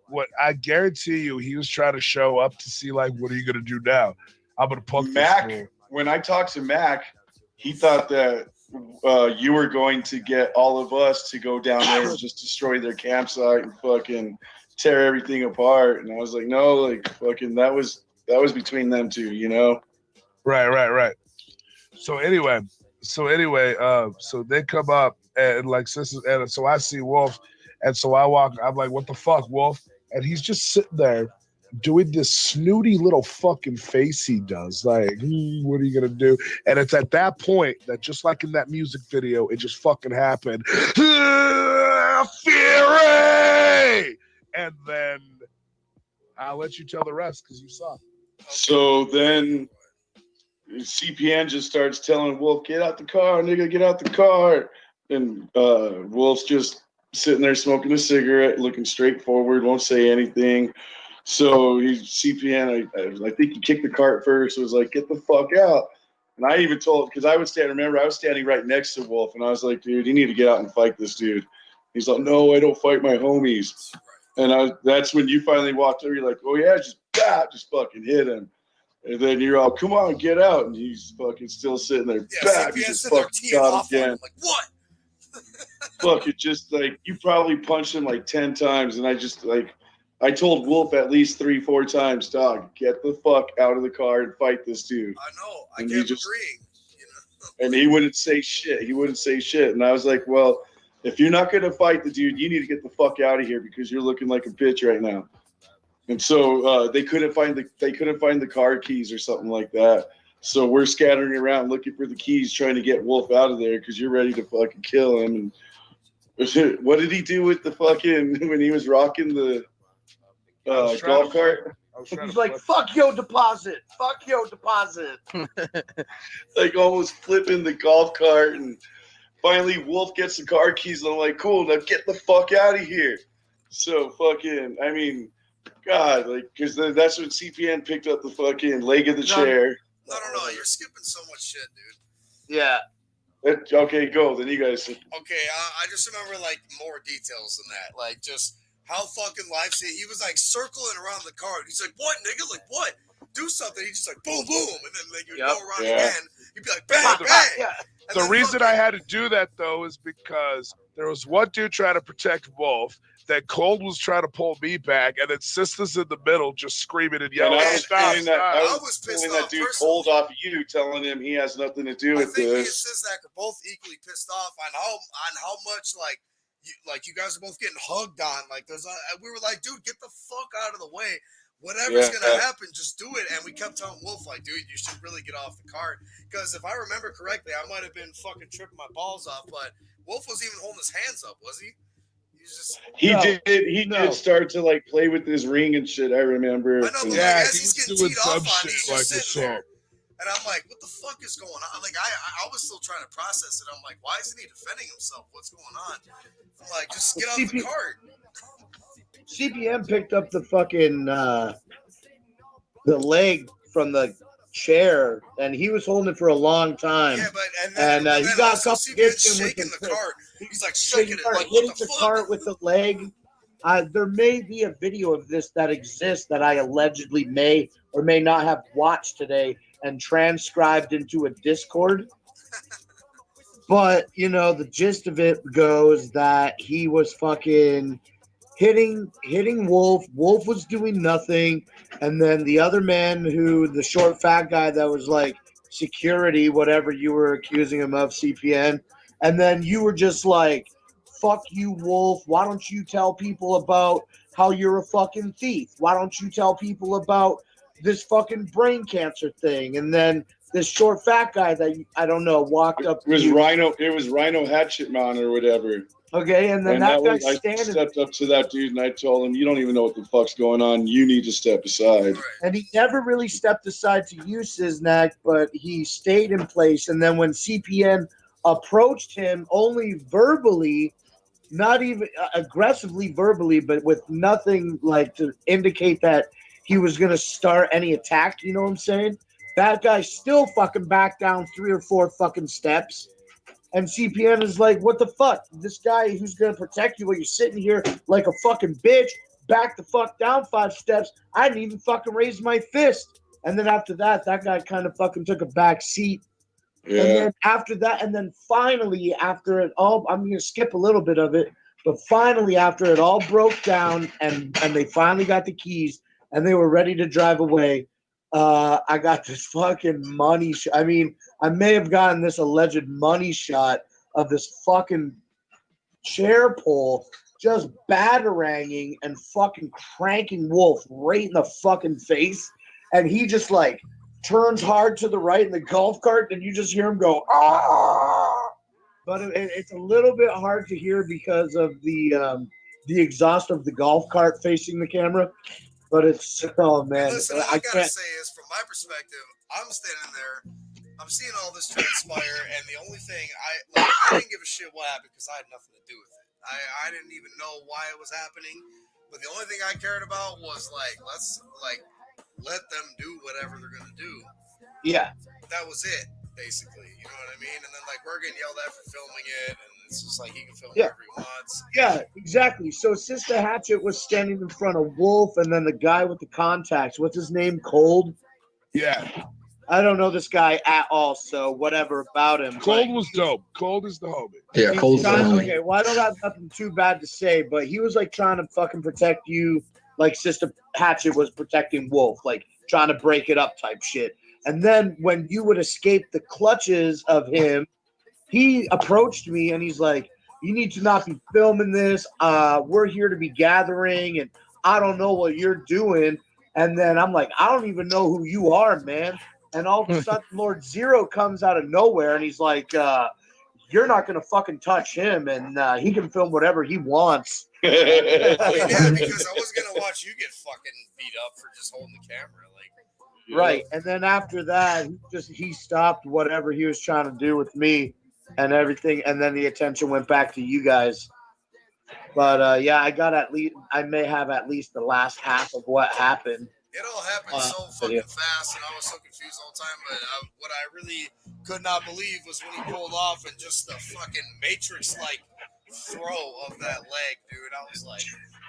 what I guarantee you, he was trying to show up to see, like, what are you going to do now? I'm going to punk Mac. this When I talked to Mac, he thought that you were going to get all of us to go down there and just destroy their campsite and fucking tear everything apart. And I was like, no, like fucking that was between them two, Right. So anyway, so they come up and like sisters, and so I see Wolf, and so I walk. I'm like, what the fuck, Wolf? And he's just sitting there doing this snooty little fucking face he does, like, what are you gonna do? And it's at that point that, just like in that music video, it just fucking happened. Fury! And then I'll let you tell the rest because you saw. So then CPN just starts telling Wolf, get out the car, nigga, get out the car. And Wolf's just sitting there smoking a cigarette, looking straight forward, won't say anything. So CPN, I think he kicked the cart first. It was like, get the fuck out. And I even told, because I was standing right next to Wolf, and I was like, dude, you need to get out and fight this dude. He's like, no, I don't fight my homies. And that's when you finally walked over. You're like, oh yeah, just fucking hit him. And then you're all, come on, get out. And he's fucking still sitting there. Yeah, He just fucking got again. Like, what? Fuck, it just like, you probably punched him like 10 times. And I just like, I told Wolf at least 3-4 times, dog, get the fuck out of the car and fight this dude. I know. I And kept he just- agreeing. You know? And he wouldn't say shit. He wouldn't say shit. And I was like, well, if you're not going to fight the dude, you need to get the fuck out of here because you're looking like a bitch right now. And so they couldn't find the car keys or something like that. So we're scattering around looking for the keys, trying to get Wolf out of there because you're ready to fucking kill him. And what did he do with the fucking when he was rocking the golf cart? He's like, fuck your deposit. Fuck your deposit. Like almost flipping the golf cart. And finally, Wolf gets the car keys. And I'm like, cool, now get the fuck out of here. So fucking, I mean, God, like, because that's when CPN picked up the fucking leg of the chair. No. You're skipping so much shit, dude. Yeah. Okay, go. Then you guys. Okay, I just remember like more details than that. Like just how fucking life-saving. He was like circling around the car. He's like, "What, nigga? Like what? Do something." He just like boom, boom, and then like you'd go around again. You'd be like bang, bang. Yeah. And The then reason fucking- I had to do that though is because there was one dude trying to protect Wolf. That Cold was trying to pull me back, and then Sisters in the middle just screaming and yelling, And I was "Stop! feeling that- Stop!" I I was was pissed pulling that off dude personally. Cold off you, telling him he has nothing to do I with think me and this. Sizak are both equally pissed off on how much like you guys are both getting hugged on. Like we were like, dude, get the fuck out of the way. Whatever's gonna happen, just do it. And we kept telling Wolf, like, dude, you should really get off the cart. Because if I remember correctly, I might have been fucking tripping my balls off, but Wolf was even holding his hands up, was he? He No, did start to like play with his ring and shit. I remember. I know, but Yeah, like, as he he's was getting doing teed some off on, shit he's like just this sitting there. song. And I'm like, what the fuck is going on? Like, I was still trying to process it. I'm like, why isn't he defending himself? What's going on? I'm like, just get off the cart. CPM picked up the fucking the leg from the chair, and he was holding it for a long time. Yeah, but and then he got a also couple CPN's hits in with shaking the the cart. He's like So shaking you it. start Like, what hitting the the fuck? cart with the leg. There may be a video of this that exists that I allegedly may or may not have watched today and transcribed into a Discord. But, you know, the gist of it goes that he was fucking hitting Wolf. Wolf was doing nothing. And then the other man the short fat guy that was like security, whatever you were accusing him of, CPN. And then you were just like, fuck you, Wolf. Why don't you tell people about how you're a fucking thief? Why don't you tell people about this fucking brain cancer thing? And then this short fat guy that I don't know walked up It was to you. Rhino Hatchetman or whatever. Okay, and then And that I guy's standing, stepped up to that dude and I told him, you don't even know what the fuck's going on. You need to step aside. and he never really stepped aside to you, Siznak, but he stayed in place. And then when CPN approached him only verbally, not even aggressively verbally, but with nothing like to indicate that he was going to start any attack, you know what I'm saying? That guy still fucking backed down 3 or 4 fucking steps. And CPN is like, what the fuck? This guy who's going to protect you while you're sitting here like a fucking bitch, back the fuck down 5 steps. I didn't even fucking raise my fist. And then after that, that guy kind of fucking took a back seat. Yeah. And then after that, and then finally, after it all, I'm going to skip a little bit of it, but finally, after it all broke down and they finally got the keys and they were ready to drive away, I got this fucking money shot. I mean, I may have gotten this alleged money shot of this fucking chair pole just bataranging and fucking cranking Wolf right in the fucking face. And he just like turns hard to the right in the golf cart, and you just hear him go, ah! But it's a little bit hard to hear because of the exhaust of the golf cart facing the camera. But it's, oh man, Listen, all I I gotta can't. say is, from my perspective, I'm standing there, I'm seeing all this transpire, and the only thing I didn't give a shit what happened because I had nothing to do with it. I didn't even know why it was happening, but the only thing I cared about was let them do whatever they're gonna do. Yeah. That was it, basically. You know what I mean? And then we're getting yelled at for filming it, and it's just like he can film whatever he wants. Yeah, exactly. So Sister Hatchet was standing in front of Wolf, and then the guy with the contacts, what's his name? Cold? Yeah. I don't know this guy at all, so whatever about him. Cold was dope. Cold is the homie. Yeah, Cold's the homie. Okay, well, I don't have nothing too bad to say, but he was like trying to fucking protect you like Sister Hatchet was protecting Wolf, like trying to break it up type shit. And then when you would escape the clutches of him, he approached me and he's like, you need to not be filming this. We're here to be gathering and I don't know what you're doing. And then I'm like, I don't even know who you are, man. And all of a sudden, Lord Zero comes out of nowhere and he's like, you're not going to fucking touch him. And he can film whatever he wants. I mean, yeah, because I was going to watch you get fucking beat up for just holding the camera. Like, right. And then after that, he stopped whatever he was trying to do with me and everything. And then the attention went back to you guys. But yeah, I may have at least the last half of what happened. It all happened so fucking fast, and I was so confused all the time. But what I really could not believe was when he pulled off and just the fucking Matrix-like throw of that leg, dude. I was like,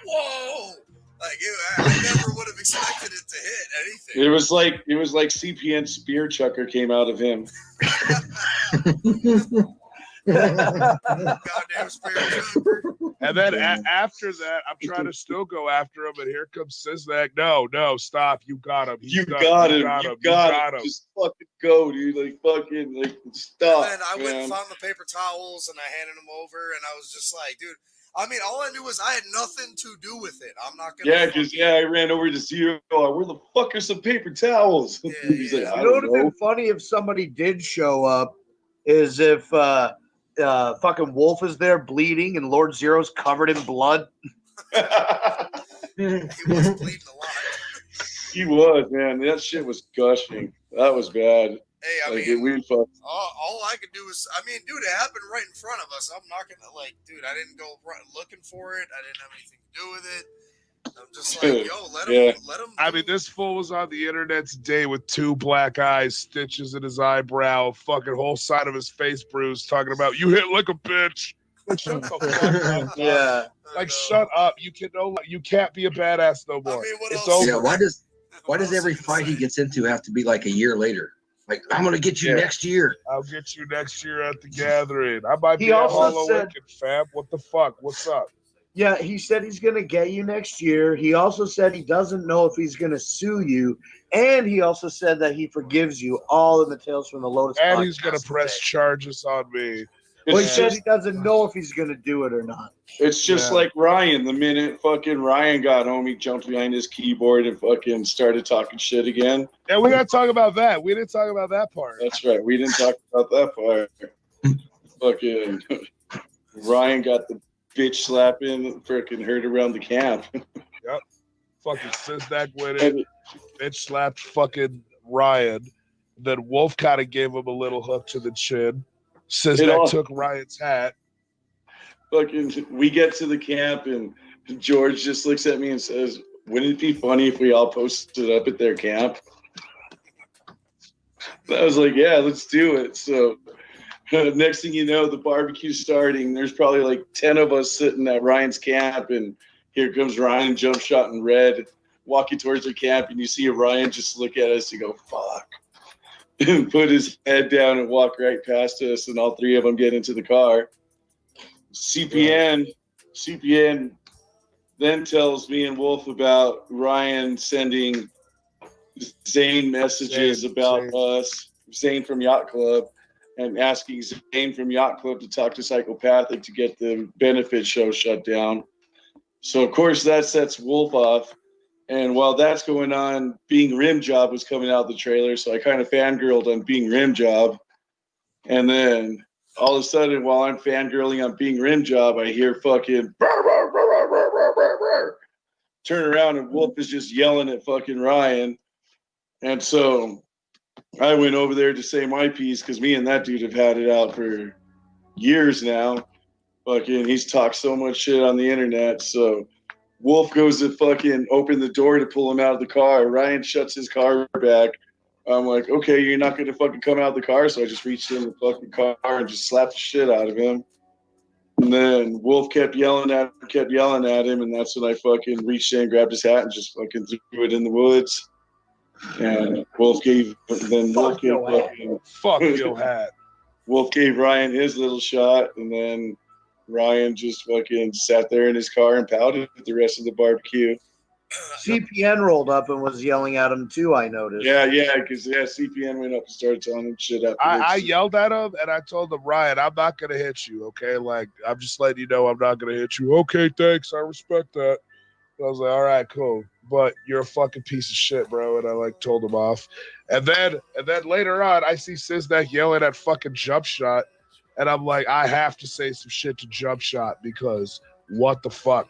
whoa! Like, I never would have expected it to hit anything. It was like CPN Spear Chucker came out of him. Goddamn Spear Chucker. And then after that, I'm trying to still go after him, and here comes Siznak. No, stop! You got him. You got him. Just fucking go, dude. Like fucking, like stop. And then I went and found the paper towels, and I handed them over, and I was just like, dude. I mean, all I knew was I had nothing to do with it. I'm not gonna. Yeah, because I ran over to Zero. Where the fuck are some paper towels? Yeah, He's like, you know what would have been funny if somebody did show up is if fucking Wolf is there bleeding and Lord Zero's covered in blood. He was bleeding a lot. He was, man. That shit was gushing. That was bad. Hey, I like, mean, all I could do is, I mean, dude, it happened right in front of us. I'm not gonna dude, I didn't go looking for it. I didn't have anything to do with it. I'm just like, yo, let him. I mean, this fool was on the internet today with 2 black eyes, stitches in his eyebrow, fucking whole side of his face bruised, talking about you hit like a bitch. Like, shut the fuck up. Yeah. Like, shut up. You can't be a badass no more. I mean, what it's else? over. Yeah, why does every fight he gets into have to be like a year later? Like, I'm gonna get you next year. I'll get you next year at the gathering. I might be He at also Hollow said- Wicked, fam. What the fuck? What's up? Yeah, he said he's going to get you next year. He also said he doesn't know if he's going to sue you. And he also said that he forgives you all in the Tales from the Lotus And podcast he's gonna press today. charges on me. Well, he It's said just, he doesn't know if he's going to do it or not. it's just Yeah. like Ryan. The minute fucking Ryan got home, he jumped behind his keyboard and fucking started talking shit again. Yeah, we gotta talk about that. We didn't talk about that part. That's right. We didn't talk about that part. Fucking Ryan got the bitch slapping, freaking heard around the camp. Fucking Siznak went in, bitch slapped fucking Ryan. Then Wolf kind of gave him a little hook to the chin. Siznak took Ryan's hat. Fucking, we get to the camp and George just looks at me and says, "Wouldn't it be funny if we all posted up at their camp?" I was like, "Yeah, let's do it." So next thing you know, the barbecue's starting. There's probably like 10 of us sitting at Ryan's camp, and here comes Ryan, jump shot in red, walking towards the camp, and you see Ryan just look at us and go, "Fuck," and put his head down and walk right past us, and all 3 of them get into the car. CPN then tells me and Wolf about Ryan sending Zane messages about us, Zane from Yacht Club, and asking Zane from Yacht Club to talk to Psychopathic to get the benefit show shut down. So, of course, that sets Wolf off. And while that's going on, Being Rim Job was coming out of the trailer, so I kind of fangirled on Being Rim Job. And then all of a sudden, while I'm fangirling on Being Rim Job, I hear fucking "Brr, brr, brr, brr, brr, brr, brr." Turn around and Wolf is just yelling at fucking Ryan. And so I went over there to say my piece because me and that dude have had it out for years now. Fucking, he's talked so much shit on the internet. So Wolf goes to fucking open the door to pull him out of the car. Ryan shuts his car back. I'm like, okay, you're not going to fucking come out of the car. So I just reached in the fucking car and just slapped the shit out of him. And then Wolf kept yelling at him. And that's when I fucking reached in, grabbed his hat, and just fucking threw it in the woods. And Wolf gave Fuck your hat. Wolf gave Ryan his little shot. And then Ryan just fucking sat there in his car and pouted the rest of the barbecue. CPN rolled up and was yelling at him too. I noticed. Yeah, because CPN went up and started telling him shit after. I yelled at him and I told him, Ryan, I'm not gonna hit you, okay? Like, I'm just letting you know I'm not gonna hit you. Okay, thanks, I respect that. I was like, all right, cool, but you're a fucking piece of shit, bro. And I like told him off. And then later on, I see Siznek yelling at fucking Jump Shot, and I'm like, I have to say some shit to Jump Shot because what the fuck.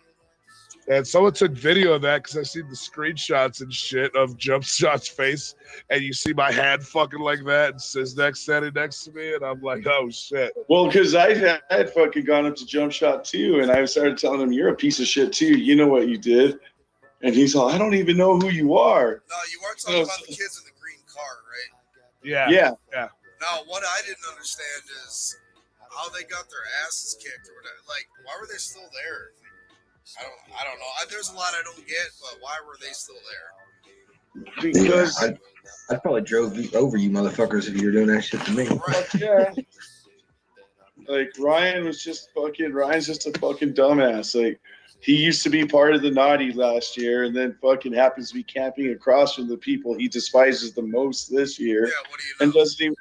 And someone took video of that because I see the screenshots and shit of Jump Shot's face, and you see my hand fucking like that, and Siznek standing next to me, and I'm like, oh shit. Well, because I had fucking gone up to Jump Shot too, and I started telling him, you're a piece of shit too. You know what you did. And he's all, I don't even know who you are. No, you weren't talking about the kids in the green car, right? Yeah. Now, what I didn't understand is how they got their asses kicked or whatever. Like, why were they still there? I don't know. There's a lot I don't get, but why were they still there? Because I'd probably drove over you motherfuckers if you were doing that shit to me. Right. yeah. Like Ryan's just a fucking dumbass. Like, he used to be part of the naughty last year, and then fucking happens to be camping across from the people he despises the most this year. Yeah, what do you know? And doesn't even.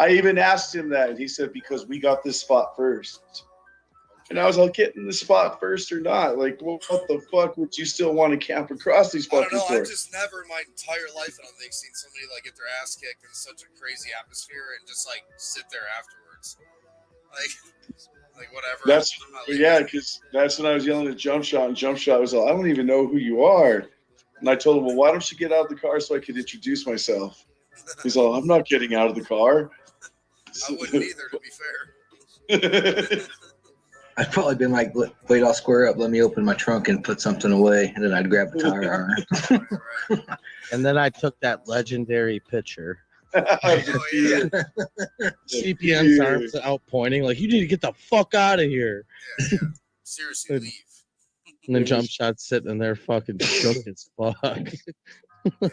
I even asked him that, and he said because we got this spot first. And I was like, getting the spot first or not? Like, what the fuck would you still want to camp across these I don't fuckers know. for? I've just never in my entire life, I don't think, seen somebody like get their ass kicked in such a crazy atmosphere and just like sit there afterwards. Like whatever. Because that's when I was yelling at Jump Shot, and Jump Shot was like, I don't even know who you are. And I told him, well, why don't you get out of the car so I could introduce myself? He's all, I'm not getting out of the car. I wouldn't either, to be fair. I'd probably been like, wait, I'll square up. Let me open my trunk and put something away. And then I'd grab the tire iron. And then I took that legendary picture. Oh, yeah. CPN's arms out pointing, like, you need to get the fuck out of here. Yeah. Seriously, leave. And then Jump Shot sitting in there fucking shook as fuck. Yeah.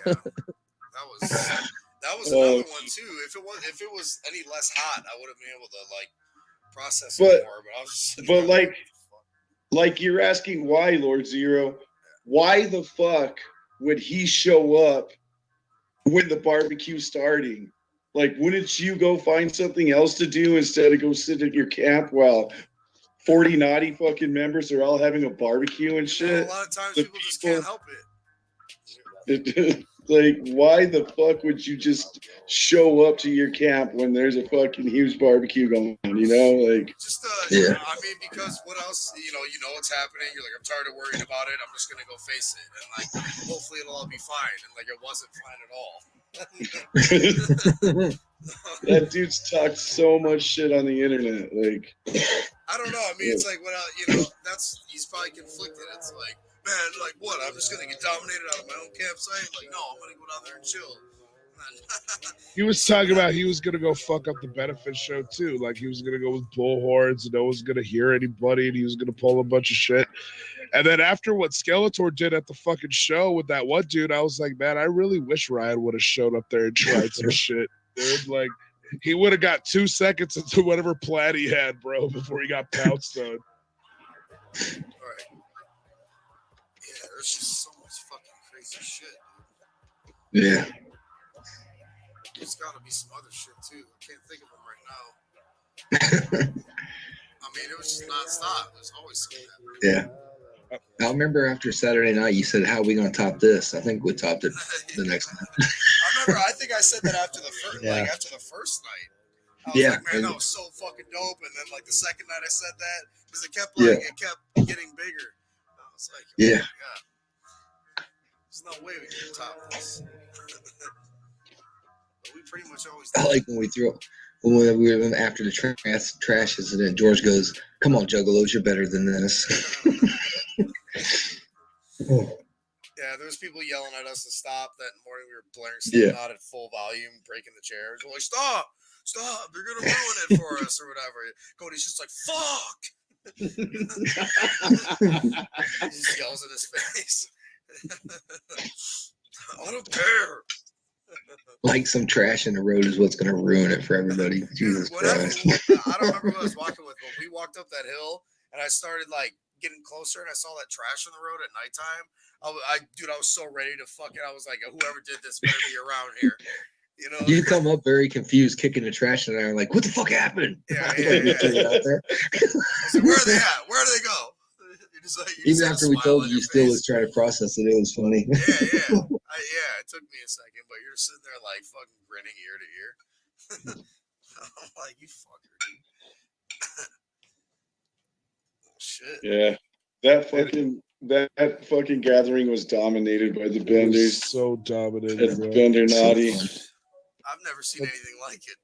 That was another one too. If it was any less hot, I would have been able to like process it more. But I was just like you're asking why, Lord Zero, why the fuck would he show up when the barbecue's starting? Like, wouldn't you go find something else to do instead of go sit at your camp while 40 naughty fucking members are all having a barbecue and shit? A lot of times people just can't help it. Like, why the fuck would you just show up to your camp when there's a fucking huge barbecue going on, you know? Like, just, yeah. I mean, because what else, you know what's happening. You're like, I'm tired of worrying about it. I'm just going to go face it. And, like, hopefully it'll all be fine. And, like, it wasn't fine at all. that dude's talked so much shit on the internet. Like, I don't know. I mean, it's like, he's probably conflicted. It's like, man, like what? I'm just gonna get dominated out of my own campsite? Like, no, I'm gonna go down there and chill. He was talking about he was gonna go fuck up the benefit show too. Like, he was gonna go with bullhorns and no one's gonna hear anybody, and he was gonna pull a bunch of shit. And then after what Skeletor did at the fucking show with that one dude, I was like, man, I really wish Ryan would have showed up there and tried some shit, dude. Like, he would have got 2 seconds into whatever plan he had, bro, before he got pounced on. Right. Yeah, there's just so much fucking crazy shit. Yeah. There's got to be some other shit too. I can't think of them right now. I mean, it was just nonstop. There's always something happening. Yeah. I remember after Saturday night, you said, how are we going to top this? I think we topped it the next night. I think I said that after the first, after the first night. I was like, man, that was so fucking dope. And then, like, the second night I said that, because it kept getting bigger. I was like, oh my God. There's no way we can top this. But we pretty much always do. I like when we were after the trash incident, George goes, come on, Juggalos, you're better than this. Yeah, there was people yelling at us to stop. That morning we were blaring stuff out at full volume, breaking the chairs. We're like, stop, they're going to ruin it for us or whatever. Cody's just like, fuck. He just yells in his face. I don't care. Like some trash in the road is what's going to ruin it for everybody. Jesus Christ. I don't remember who I was walking with, but we walked up that hill and I started like getting closer and I saw that trash on the road at nighttime. Dude, I was so ready to fuck it. I was like, whoever did this better be around here. You know, You come up very confused, kicking the trash in there, and like, what the fuck happened? Yeah. Out there. I was like, where are they at? Where do they go? Even after we told you, still was trying to process it. It was funny. Yeah. It took me a second, but you're sitting there like fucking grinning ear to ear. I'm like, you fucker, dude. Shit. Yeah, that fucking gathering was dominated by the Benders. So dominated, It's bro. Bender naughty. I've never seen anything like it.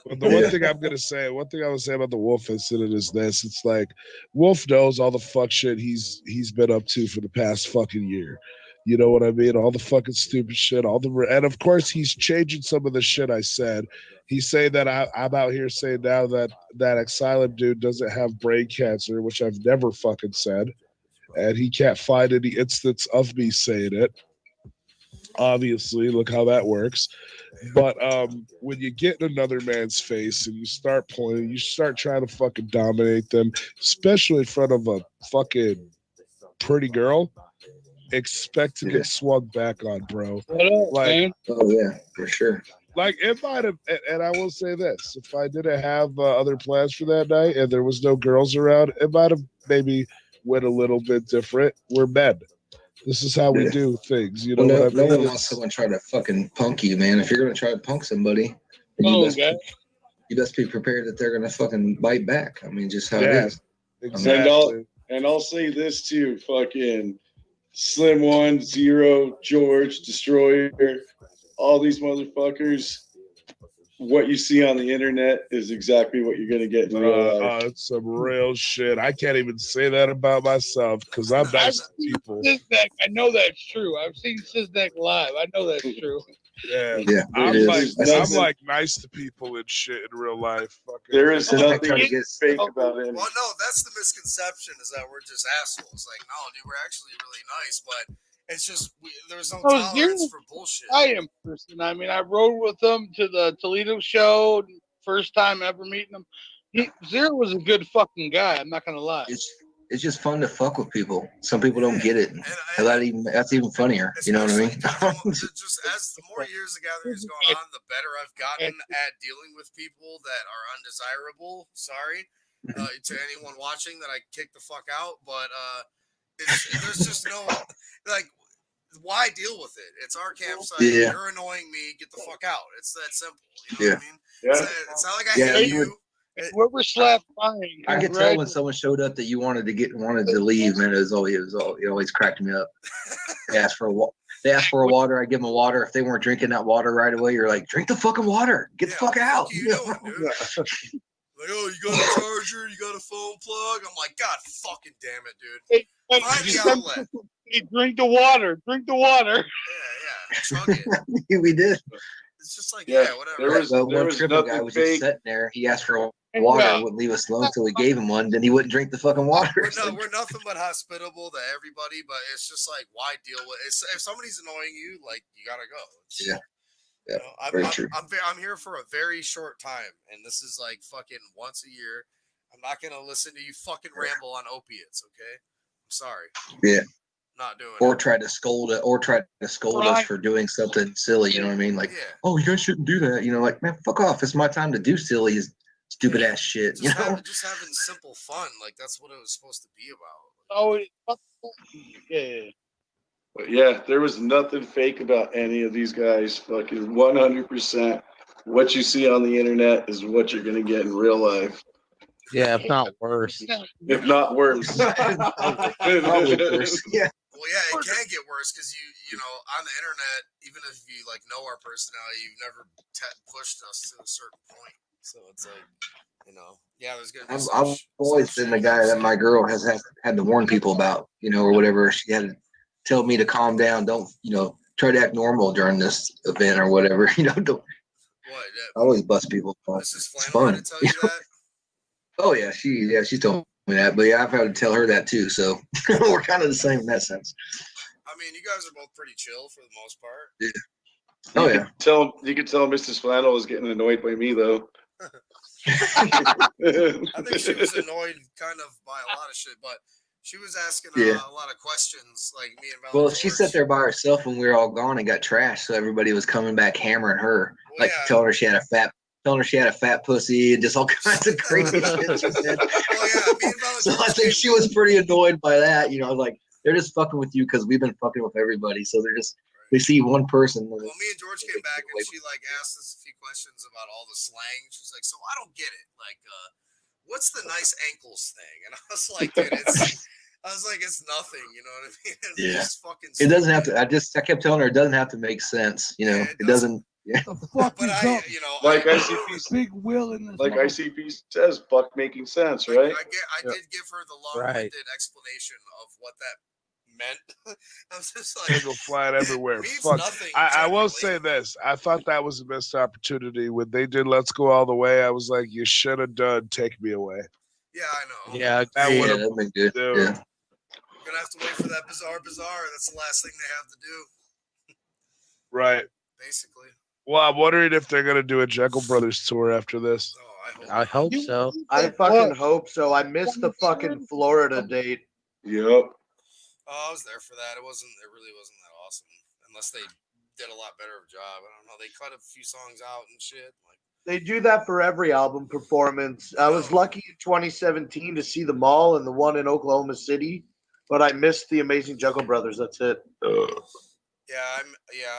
But the one thing I'm gonna say, one thing I would say about the Wolf incident is this: it's like Wolf knows all the fuck shit he's been up to for the past fucking year. You know what I mean? All the fucking stupid shit, and of course he's changing some of the shit I said. He's saying that I'm out here saying now that Asylum dude doesn't have brain cancer, which I've never fucking said, and he can't find any instance of me saying it. Obviously, look how that works. But when you get in another man's face and you start pointing, you start trying to fucking dominate them, especially in front of a fucking pretty girl, expect to get swung back on, bro. Like, oh yeah, for sure. Like it might have, and I will say this: if I didn't have other plans for that night and there was no girls around, it might have maybe went a little bit different. We're men. This is how we do things. You know what I mean? No one wants someone trying to fucking punk you, man. If you're gonna try to punk somebody, you best be prepared that they're gonna fucking bite back. I mean, just how it is. Exactly. And I'll say this too: fucking Slim One, Zero, George, Destroyer, all these motherfuckers. What you see on the internet is exactly what you're gonna get in real life. It's some real shit. I can't even say that about myself because I'm nice to people. Siznek, I know that's true. I've seen Siznek live. I know that's true. Yeah. I'm like nice to people and shit in real life. There is nothing fake about it. Well, no, that's the misconception is that we're just assholes. Like, no, dude, we're actually really nice, but it's just there's no tolerance for bullshit. I am person. I mean, I rode with them to the Toledo show. First time ever meeting him. Zero was a good fucking guy. I'm not gonna lie. It's just fun to fuck with people. Some people don't get it. That's even funnier. You know what I mean? Just as the more years the gathering's going on, the better I've gotten at dealing with people that are undesirable. Sorry to anyone watching that I kick the fuck out, but there's just no like. Why deal with it? It's our campsite. Yeah. You're annoying me. Get the fuck out. It's that simple. You know what I mean? Yeah. It's not like I hate you. Whoever slapped mine. I could tell when someone showed up that you wanted to leave, man. It always cracked me up. They asked for a water. I give them a water. If they weren't drinking that water right away, you're like, drink the fucking water. Get the fuck out. What are you doing, dude? Like, oh, you got a charger, you got a phone plug. I'm like, God fucking damn it, dude. Find the outlet. Hey, drink the water. Drink the water. Yeah. Chug it. We did. It's just like, whatever. There was tripping guy was just sitting there. He asked for water and wouldn't leave us alone until we gave him one. Then he wouldn't drink the fucking water. We're nothing but hospitable to everybody, but it's just like, why deal with it? If somebody's annoying you, like, you gotta go. Yeah, very true. I'm here for a very short time, and this is like fucking once a year. I'm not gonna listen to you fucking ramble on opiates, okay? I'm sorry. Yeah. Not doing or it. try to scold us for doing something silly, you know what I mean? Like, oh, you guys shouldn't do that. You know, like, man, fuck off. It's my time to do silly, stupid ass shit. Just you know? Just having simple fun. Like, that's what it was supposed to be about. Oh, yeah. But yeah, there was nothing fake about any of these guys. Fucking 100%. What you see on the internet is what you're gonna get in real life. Yeah, if not worse. If not worse. Probably worse. Yeah. Well, yeah, it can get worse because you know, on the internet, even if you like know our personality, you've never pushed us to a certain point. So it's like, you know, yeah, there's gonna be I've always been the guy that my girl has had to warn people about, you know, or whatever. She had to tell me to calm down. Don't, you know, try to act normal during this event or whatever. You know, don't. What? I always bust people. Mrs. Flannery had to tell you that? Oh yeah, she told me that, but yeah, I've had to tell her that too. So we're kind of the same in that sense. I mean, you guys are both pretty chill for the most part. Yeah. Oh yeah. You could tell Mrs. Flannel was getting annoyed by me though. I think she was annoyed kind of by a lot of shit, but She was asking Yeah. a lot of questions, like me and Well, Valentine. she sat there by herself when we were all gone and got trashed, so everybody was coming back hammering her, Well, like yeah. telling her she had a fat pussy and just all kinds of crazy shit she said. Well, yeah, me and Valentine. So I think she was pretty annoyed by that. You know, like they're just fucking with you because we've been fucking with everybody. So they see one person. Well, me and George came back and she like asked us a few questions about all the slang. She's like, "So I don't get it. Like, what's the nice ankles thing?" And I was like, "Dude, it's nothing. You know what I mean? It's just fucking. It doesn't have to. I kept telling her it doesn't have to make sense. You know, Yeah, it doesn't. Yeah. The fuck But is I, up? you know, Like I, ICP, Big Will in this. like motherfucker. ICP says, fuck making sense, I right? did give her the long-winded explanation of what that meant. I was just like, They go flying everywhere. means Fuck. nothing. I will generally. say this. I thought that was a missed opportunity. When they did Let's Go All the Way, I was like, you should have done Take Me Away. Yeah, I know. Yeah, That Yeah, would have that'd been good. Dude. Yeah. Gonna have to wait for that bizarre. That's the last thing they have to do, right. basically. Well, I'm wondering if they're gonna do a Jekyll Brothers tour after this. Oh, I hope so. I fucking hope so. I missed the fucking Florida date. Yep. Oh, I was there for that. It really wasn't that awesome. Unless they did a lot better of a job. I don't know. They cut a few songs out and shit. Like, They do that for every album performance. I was lucky in 2017 to see them all and the one in Oklahoma City, but I missed the Amazing Jekyll Brothers. That's it.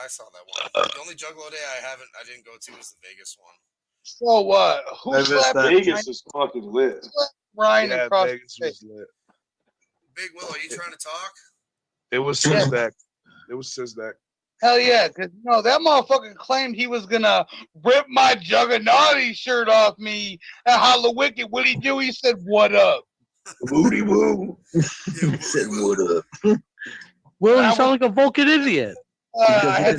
I saw that one. The only Juggalo day I didn't go to was the Vegas one. So what? I Who missed slapped that. Vegas is fucking lit. Ryan Yeah, across Vegas the was lit. Big Will, are you trying to talk? It was Sizdak. It was Sizdak. Hell yeah, because that motherfucker claimed he was gonna rip my Juggernaut shirt off me at Hollow Wicked. What'd he do? He said, "What up?" Booty woo. Yeah, Said what up? Will, you sound like a Vulcan idiot. I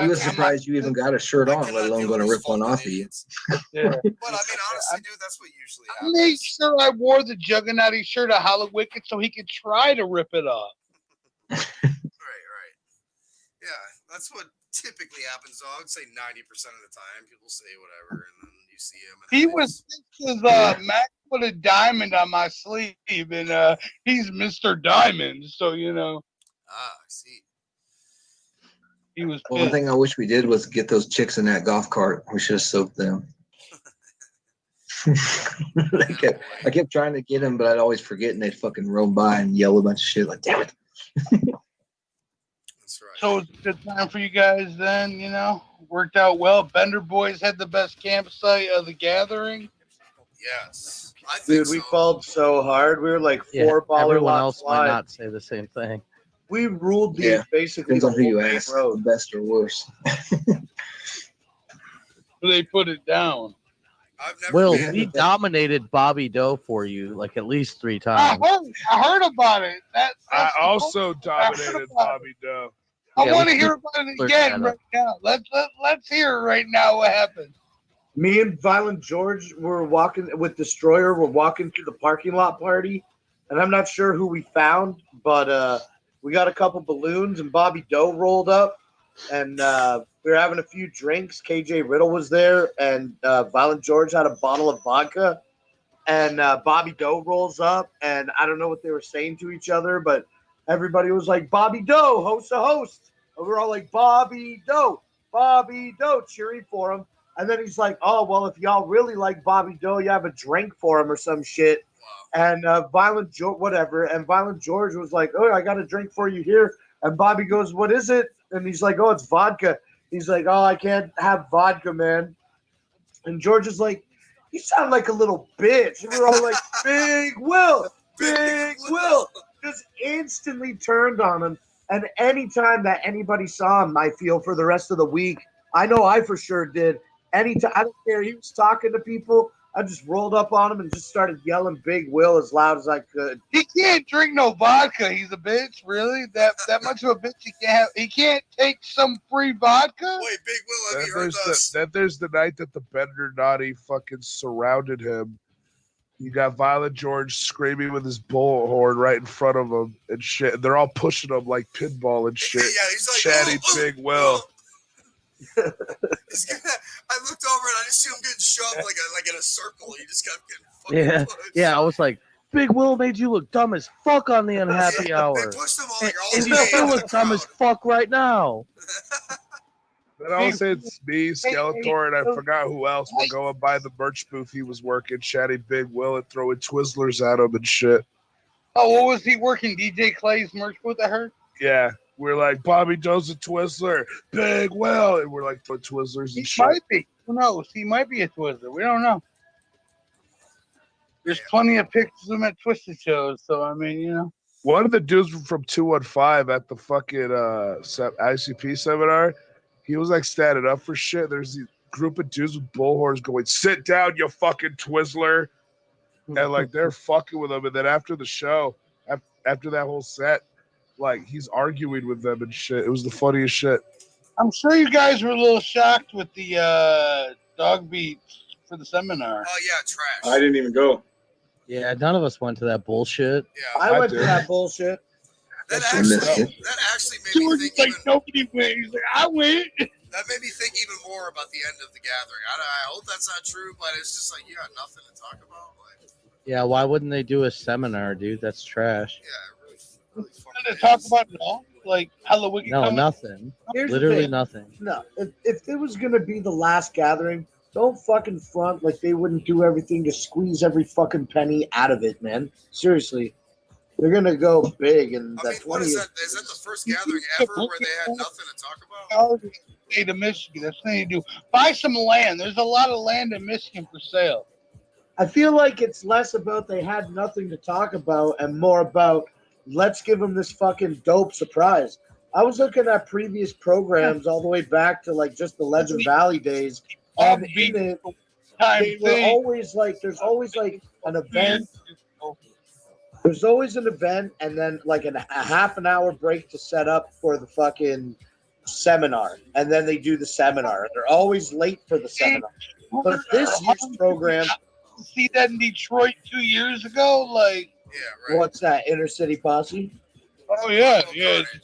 He was surprised you even got a shirt on, let cannot alone deal going to with rip one fucking off of you. idiots. Yeah. But I mean, honestly, dude, that's what usually I happens. made sure I wore the Juggernaut shirt at Hollow Wicked so he could try to rip it off. Right. Yeah, that's what typically happens. So I would say 90% of the time, people say whatever, and then you see him. And He then was it's- Max put a diamond on my sleeve, and he's Mr. Diamond, so I see. he was Well, one pissed. thing I wish we did was get those chicks in that golf cart. We should have soaked them. I kept trying to get them, but I'd always forget, and they'd fucking roam by and yell a bunch of shit like, damn it. That's right. So it's a good time for you guys then, worked out well. Bender Boys had the best campsite of the gathering. Yes. I think Dude, we so. balled so hard. We were like Yeah, four baller everyone lots else might wide. not say the same thing. We ruled these Yeah. basically Depends the on who you whole main ask, road. best or worse. They put it down. I've never Will, been. we dominated Bobby Doe for you like at least 3 I times. heard about it. I That's also dominated about it. Bobby Doe. I Yeah, want to we hear about it cleared again that right now. Let's hear it right now. What happened? Me and Violent George were walking with Destroyer. We're walking through the parking lot party, and I'm not sure who we found, but we got a couple balloons, and Bobby Doe rolled up, and we were having a few drinks. KJ Riddle was there, and Violent George had a bottle of vodka, and Bobby Doe rolls up, and I don't know what they were saying to each other, but everybody was like, Bobby Doe, host a host. And we're all like, Bobby Doe, cheering for him. And then he's like, oh, well, if y'all really like Bobby Doe, you have a drink for him or some shit. And Violent George, whatever. And Violent George was like, oh, I got a drink for you here. And Bobby goes, what is it? And he's like, oh, it's vodka. He's like, oh, I can't have vodka, man. And George is like, you sound like a little bitch. And we're all like, Big Will. Just instantly turned on him. And anytime that anybody saw him, I feel for the rest of the week, I know I for sure did. Anytime, I don't care. He was talking to people. I just rolled up on him and just started yelling Big Will as loud as I could. He can't drink no vodka. He's a bitch. Really? That much of a bitch he can't have. He can't take some free vodka. Wait, Big Will, have Then you heard this? there's the night that the Bender Naughty fucking surrounded him. You got Violent George screaming with his bullhorn right in front of him and shit. They're all pushing him like pinball and shit. Yeah, he's like, Chatting Big Will. I looked over and I just see him getting shoved like in a circle. He just kept getting fucking pushed. Yeah, I was like, Big Will made you look dumb as fuck on the unhappy hour. They pushed them all And, like all and the you way still into the look dumb as crowd. fuck right now. Then I would say it's me, Skeletor, and I forgot who else. We're going by the merch booth he was working, chatting Big Will and throwing Twizzlers at him and shit. Oh, what was he working? DJ Clay's merch booth, I heard? Yeah, we're like, Bobby does a Twizzler, Big Will, and we're like throwing Twizzlers He and shit. might be. Who knows? He might be a Twizzler. We don't know. There's plenty of pictures of him at Twisted shows, so I mean, you know. One of the dudes from 215 at the fucking ICP seminar, he was like standing up for shit. There's these group of dudes with bullhorns going, "Sit down, you fucking Twizzler," and like they're fucking with him. And then after the show, after that whole set, like he's arguing with them and shit. It was the funniest shit. I'm sure you guys were a little shocked with the dog beats for the seminar. Oh yeah, trash. I didn't even go. Yeah, none of us went to that bullshit. Yeah, I went did. to that bullshit. that That's actually missed it. that actually made me George think is like, even, nobody went. He's like, I went. that made me think even more about the end of the gathering. I hope that's not true, but it's just like you got nothing to talk about. Like, Yeah, why wouldn't they do a seminar, dude? That's trash. yeah, really Did fucking they talk is. about it all? Like Halloween? No, nothing. Here's the Literally thing. nothing. No, if it was gonna be the last gathering, don't fucking front like they wouldn't do everything to squeeze every fucking penny out of it, man. Seriously, they're gonna go big, and I that mean, what 20 is that? Is that the first gathering ever where they had nothing to talk about? State of Michigan. That's what they do. Buy some land. There's a lot of land in Michigan for sale. I feel like it's less about they had nothing to talk about and more about let's give them this fucking dope surprise. I was looking at previous programs all the way back to like just the Legend Valley days, and in it, they were always like, there's always like an event. There's always an event, and then like a half an hour break to set up for the fucking seminar, and then they do the seminar. They're always late for the seminar. But this year's program, See that in Detroit 2 years ago? Like, Yeah, right. what's that? Inner City Posse? oh yeah, Oh, yeah. Carnage,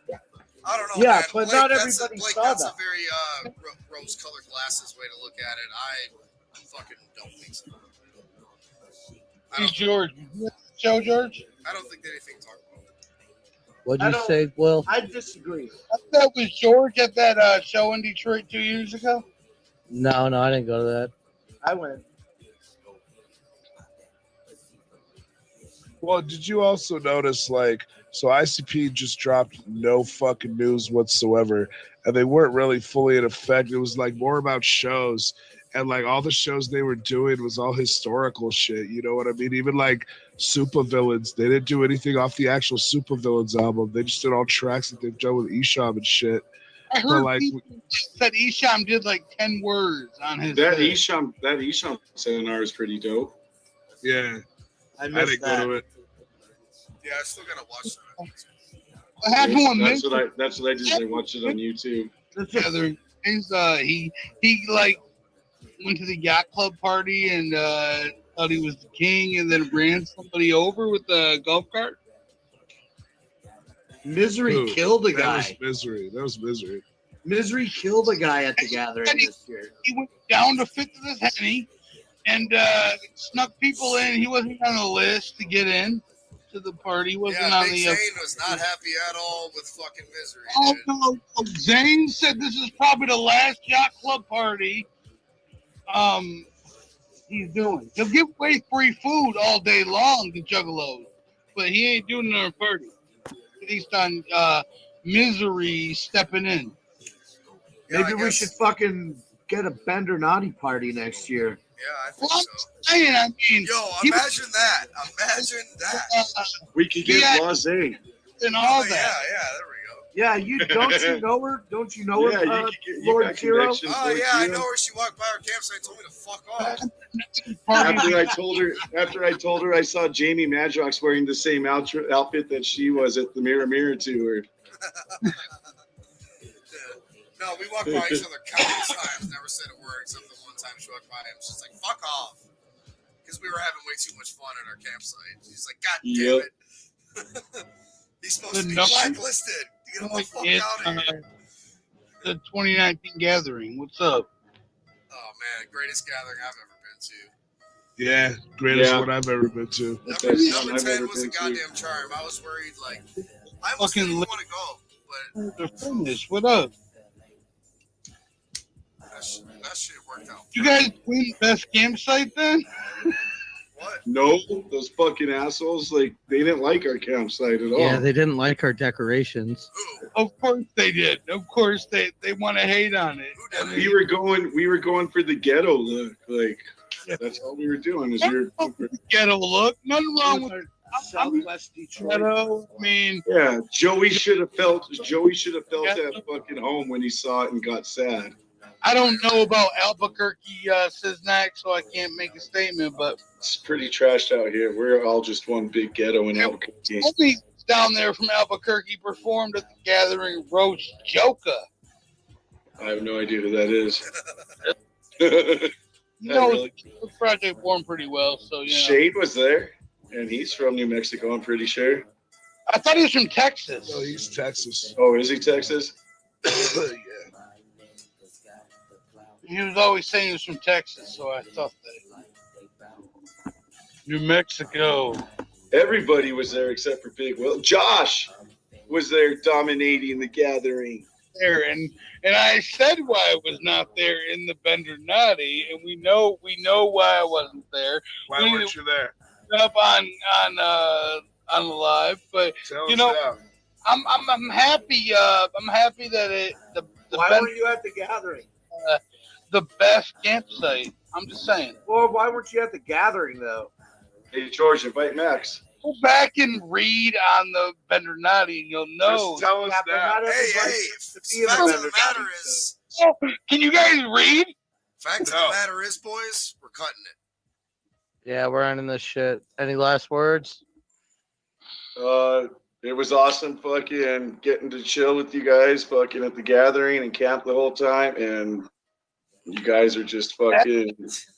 yeah. I don't know. Yeah, man. but Blake, not that's everybody Blake, saw that's that. a very rose-colored glasses way to look at it. I fucking don't think so. I Hey, don't, George, you at the show, George? I don't think anything to talk about. What'd I you don't- say, Will? I disagree. I thought that was George at that show in Detroit 2 years ago. No, I didn't go to that. I went. Well, did you also notice, like, so ICP just dropped no fucking news whatsoever, and they weren't really fully in effect. It was like more about shows, and like all the shows they were doing was all historical shit. You know what I mean? Even like Supervillains, they didn't do anything off the actual Supervillains album. They just did all tracks that they've done with Esham and shit. I But heard like, people said Esham did like 10 words on his That set. Esham seminar is pretty dope. yeah, I I missed didn't that. go to it. Yeah, I still gotta watch that. What happened with That's Mitch? what I did. I watched it on YouTube. Together. He like went to the yacht club party and thought he was the king, and then ran somebody over with a golf cart. Misery Who? killed a That guy. was misery. That was misery. Misery killed a guy at the gathering this year. He went down to fit to this henny and snuck people in. He wasn't on the list to get in to the party. He wasn't Yeah, on Big the. Zane was not happy at all with fucking Misery. Oh Dude. no! Zane said this is probably the last yacht club party. He's doing. He'll give away free food all day long to Juggalos, but he ain't doing another party. He's done Misery stepping in. Yeah, Maybe I we guess- should fucking get a Bender Naughty party next year. Yeah, I think Well, so. saying, I mean, Yo, he imagine that. Imagine that. We could get Yeah. Blase. and all Oh, that. yeah, there we go. Yeah, you don't you know her? Don't you know Yeah, her, you could get- you Lord got Zero? connections, Oh Lord yeah, I Zero. know her. She walked by our campsite and told me to fuck off. After I told her I saw Jamie Madrox wearing the same outfit that she was at the Mirror tour. No, we walked by each other countless times. Never said a word except the one time she walked by him. She's like, "Fuck off," because we were having way too much fun at our campsite. She's like, "God damn it, he's supposed to be blacklisted. Get him the fuck out of here." The 2019 gathering. What's up? Oh man, greatest gathering I've ever been to. Yeah, greatest Yeah. one I've ever been to. Number, Best number one I've 10 ever was a been to. goddamn charm. I was worried, like, I almost Fucking didn't want to go, but They're finished. What up? that shit worked out. You guys win best campsite then? What? No, those fucking assholes, like, they didn't like our campsite at all. Yeah, they didn't like our decorations. Who? Of course they did. Of course they want to hate on it. Who did we were going for the ghetto look. Like, that's all we were doing. Is we were, Ghetto look. Nothing wrong with Southwest Detroit. ghetto. I mean, yeah, Joey should have felt that fucking home when he saw it and got sad. I don't know about Albuquerque, Cisnac, so I can't make a statement, but It's pretty trashed out here. We're all just one big ghetto in Albuquerque. somebody down there from Albuquerque performed at the gathering Roach Joka. I have no idea who that is. You know, really. the project formed pretty well, so you know. Shade was there, and he's from New Mexico, I'm pretty sure. I thought he was from Texas. No, he's Texas. Oh, is he Texas? Yeah. He was always saying he was from Texas, so I thought that. New Mexico. Everybody was there except for Big Will. Josh was there dominating the gathering. There and I said why I was not there in the Bender Naughty, and we know why I wasn't there. Why weren't you there? Up on the live, but Tell you us know, that. I'm happy. I'm happy that the Why Bender, weren't you at the gathering? the best campsite. I'm just saying. Or why weren't you at the gathering though? Hey, George, invite Max. Go back and read on the Bender Naughty, and you'll know. Just tell us Yeah, but that. not Hey, everybody hey, gets to be in fact the of the Bender matter Naughty, is, Oh, can you guys read? fact of No. the matter is, boys, we're cutting it. Yeah, we're ending this shit. Any last words? It was awesome fucking getting to chill with you guys fucking at the gathering and camp the whole time, and you guys are just fucking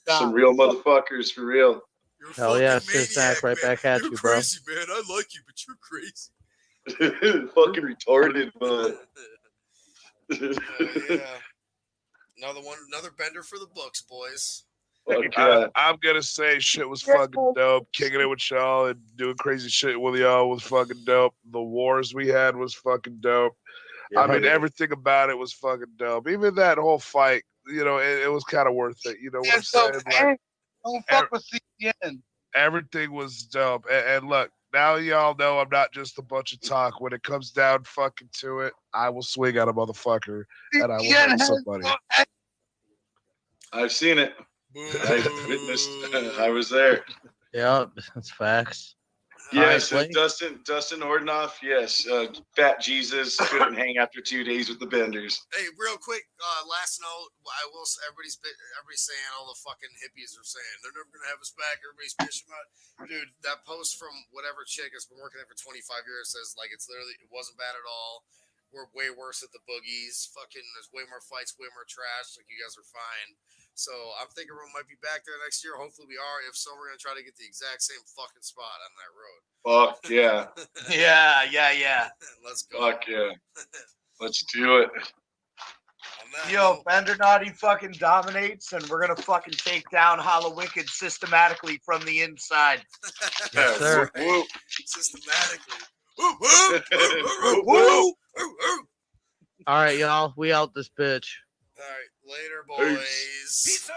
some real motherfuckers for real. You're a Hell fucking yeah, maniac, Cisnac, right man. back at You're you, bro. crazy, man. I like you, but you're crazy. Fucking retarded, but Yeah. Another bender for the books, boys. fuck yeah. I'm gonna say shit was fucking dope. Kicking it with y'all and doing crazy shit with y'all was fucking dope. The wars we had was fucking dope. I mean, everything about it was fucking dope. Even that whole fight, you know, it was kind of worth it. You know what I'm saying? Like, Don't fuck with CN. everything was dope. And look, now y'all know I'm not just a bunch of talk. When it comes down fucking to it, I will swing at a motherfucker and I will hurt somebody. I've seen it. I witnessed. I was there. Yeah, that's facts. Yes, All right, Dustin Ordenoff. Yes, Fat Jesus couldn't hang after 2 days with the benders. Hey, real quick, last note. I will. Everybody's saying all the fucking hippies are saying they're never gonna have us back. Everybody's bitching about it. Dude, that post from whatever chick has been working there for 25 years says like it wasn't bad at all. We're way worse at the boogies. Fucking, there's way more fights, way more trash. Like, you guys are fine. So I'm thinking we might be back there next year. Hopefully we are. If so, we're gonna try to get the exact same fucking spot on that road. Fuck yeah. Yeah. Let's go. Fuck yeah. Let's do it. On that Yo, note, Bender Naughty fucking dominates, and we're gonna fucking take down Hollow Wicked systematically from the inside. Yes, sir. Whoop, whoop. systematically. Woo, woo, woo, woo, woo, woo, woo. All right, y'all. We out this bitch. All right, later, boys. Pizza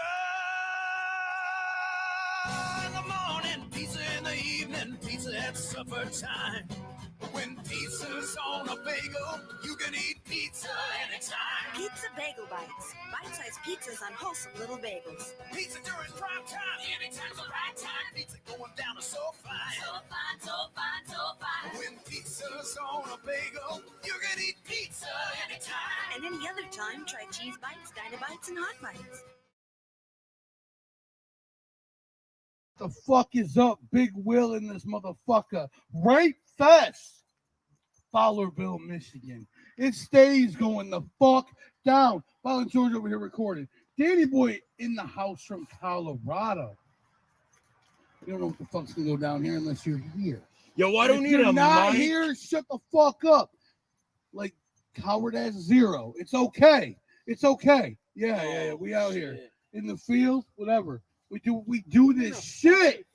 in the morning, pizza in the evening, pizza at supper time. When pizza's on a bagel, you can eat pizza anytime. Pizza Bagel Bites. Bite-sized pizzas on wholesome little bagels. Pizza during prime time, anytime's the right time. Pizza going down is so fine. So fine, so fine, so fine. When pizza's on a bagel, you can eat pizza anytime. And any other time, try Cheese Bites, Dynabites, and Hot Bites. The fuck is up, Big Will in this motherfucker? Right fast, Fowlerville, Michigan. It stays going the fuck down. Violent George over here recording. Danny Boy in the house from Colorado. You don't know what the fuck's gonna go down here unless you're here. Yo, why If you're not here, shut the fuck up. Like Howard has 0. It's okay. It's okay. Yeah. We out here in the field, whatever. We do this shit.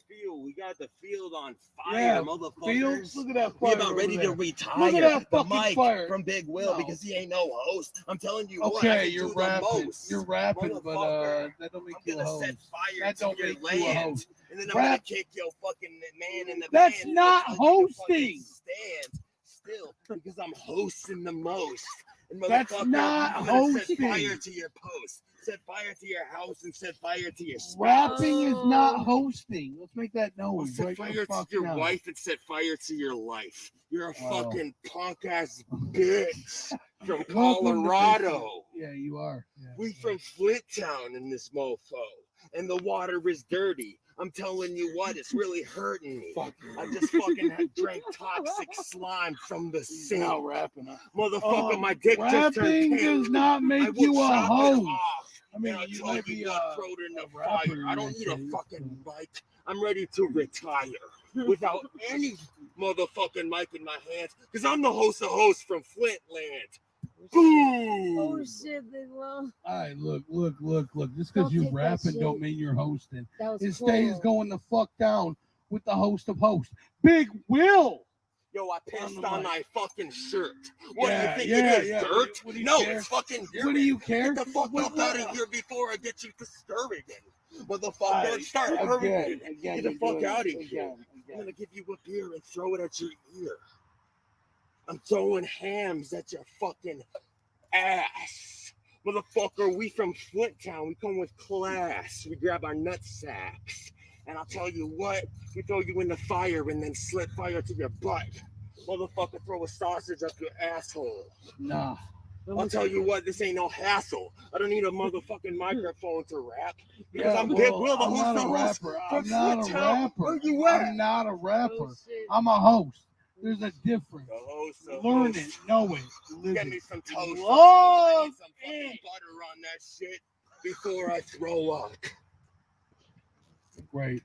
We got the field on fire, Yeah, motherfuckers. Fields, look at that We fire. about ready over to there. retire Look at that the fucking mic fire. from Big Will No. because he ain't no host. I'm telling you what, I Okay, can you're do the rapping. most. You're rapping, but Motherfucker. that don't make I'm you a gonna host. set fire That to don't your make you a land. host. And then I'm Rap- gonna kick your fucking man in the That's pants and not tell you to fucking hosting. Stand still because I'm hosting the most. And That's motherfucker, not I'm gonna hosting. set fire to your post, set fire to your house, and set fire to your spouse. Rapping is not hosting. Let's make that I'll known. set Right fire the to fuck your now. wife and set fire to your life. You're a Wow. fucking punk ass bitch from Welcome to Colorado. Yeah, you are. Yeah. We from Flint Town in this mofo, and the water is dirty. I'm telling you what, it's really hurting me. I just fucking had drank toxic slime from the sink. Now rapping. Motherfucker, my dick just turned Rapping pink. does not I make will you a chop it host. off. I mean, And I'll you tell might be what, throw it in the rapper, fire. I don't you need a might say. fucking mic. I'm ready to retire without any motherfucking mic in my hands because I'm the host of hosts from Flintland. Boom! Oh shit, Big Will. All right, look. Just Don't because you take that rapping shit. don't mean you're hosting. That was It cool. stays going the fuck down with the host of hosts, Big Will. Yo, I pissed On the on mic. my fucking shirt. What Yeah, do you think yeah, it is? yeah. Dirt? What do you No, care? it's fucking dirt. What do you care? Get the fuck up out of here before I get you discouraged. Motherfucker, Right, start again, hurrying. again, Get the you're fuck doing out of it here. again. I'm gonna give you a beer and throw it at your ear. I'm throwing hams at your fucking ass. Motherfucker, we from Flint Town. We come with class. We grab our nut sacks. And I'll tell you what, we throw you in the fire and then slit fire to your butt. Motherfucker, throw a sausage up your asshole. Nah. I'll tell you what, this ain't no hassle. I don't need a motherfucking microphone to rap. Because Yeah, I'm Big well, Will, the I'm host not of a hosts rapper. from I'm not Flint a Town. rapper. Where you at? I'm not a rapper. Oh, shit. I'm a host. There's a difference. The host of Learn hosts. it. Know it. Live Get it. me some toast. Love I need some fucking butter on that shit before I throw up. Great.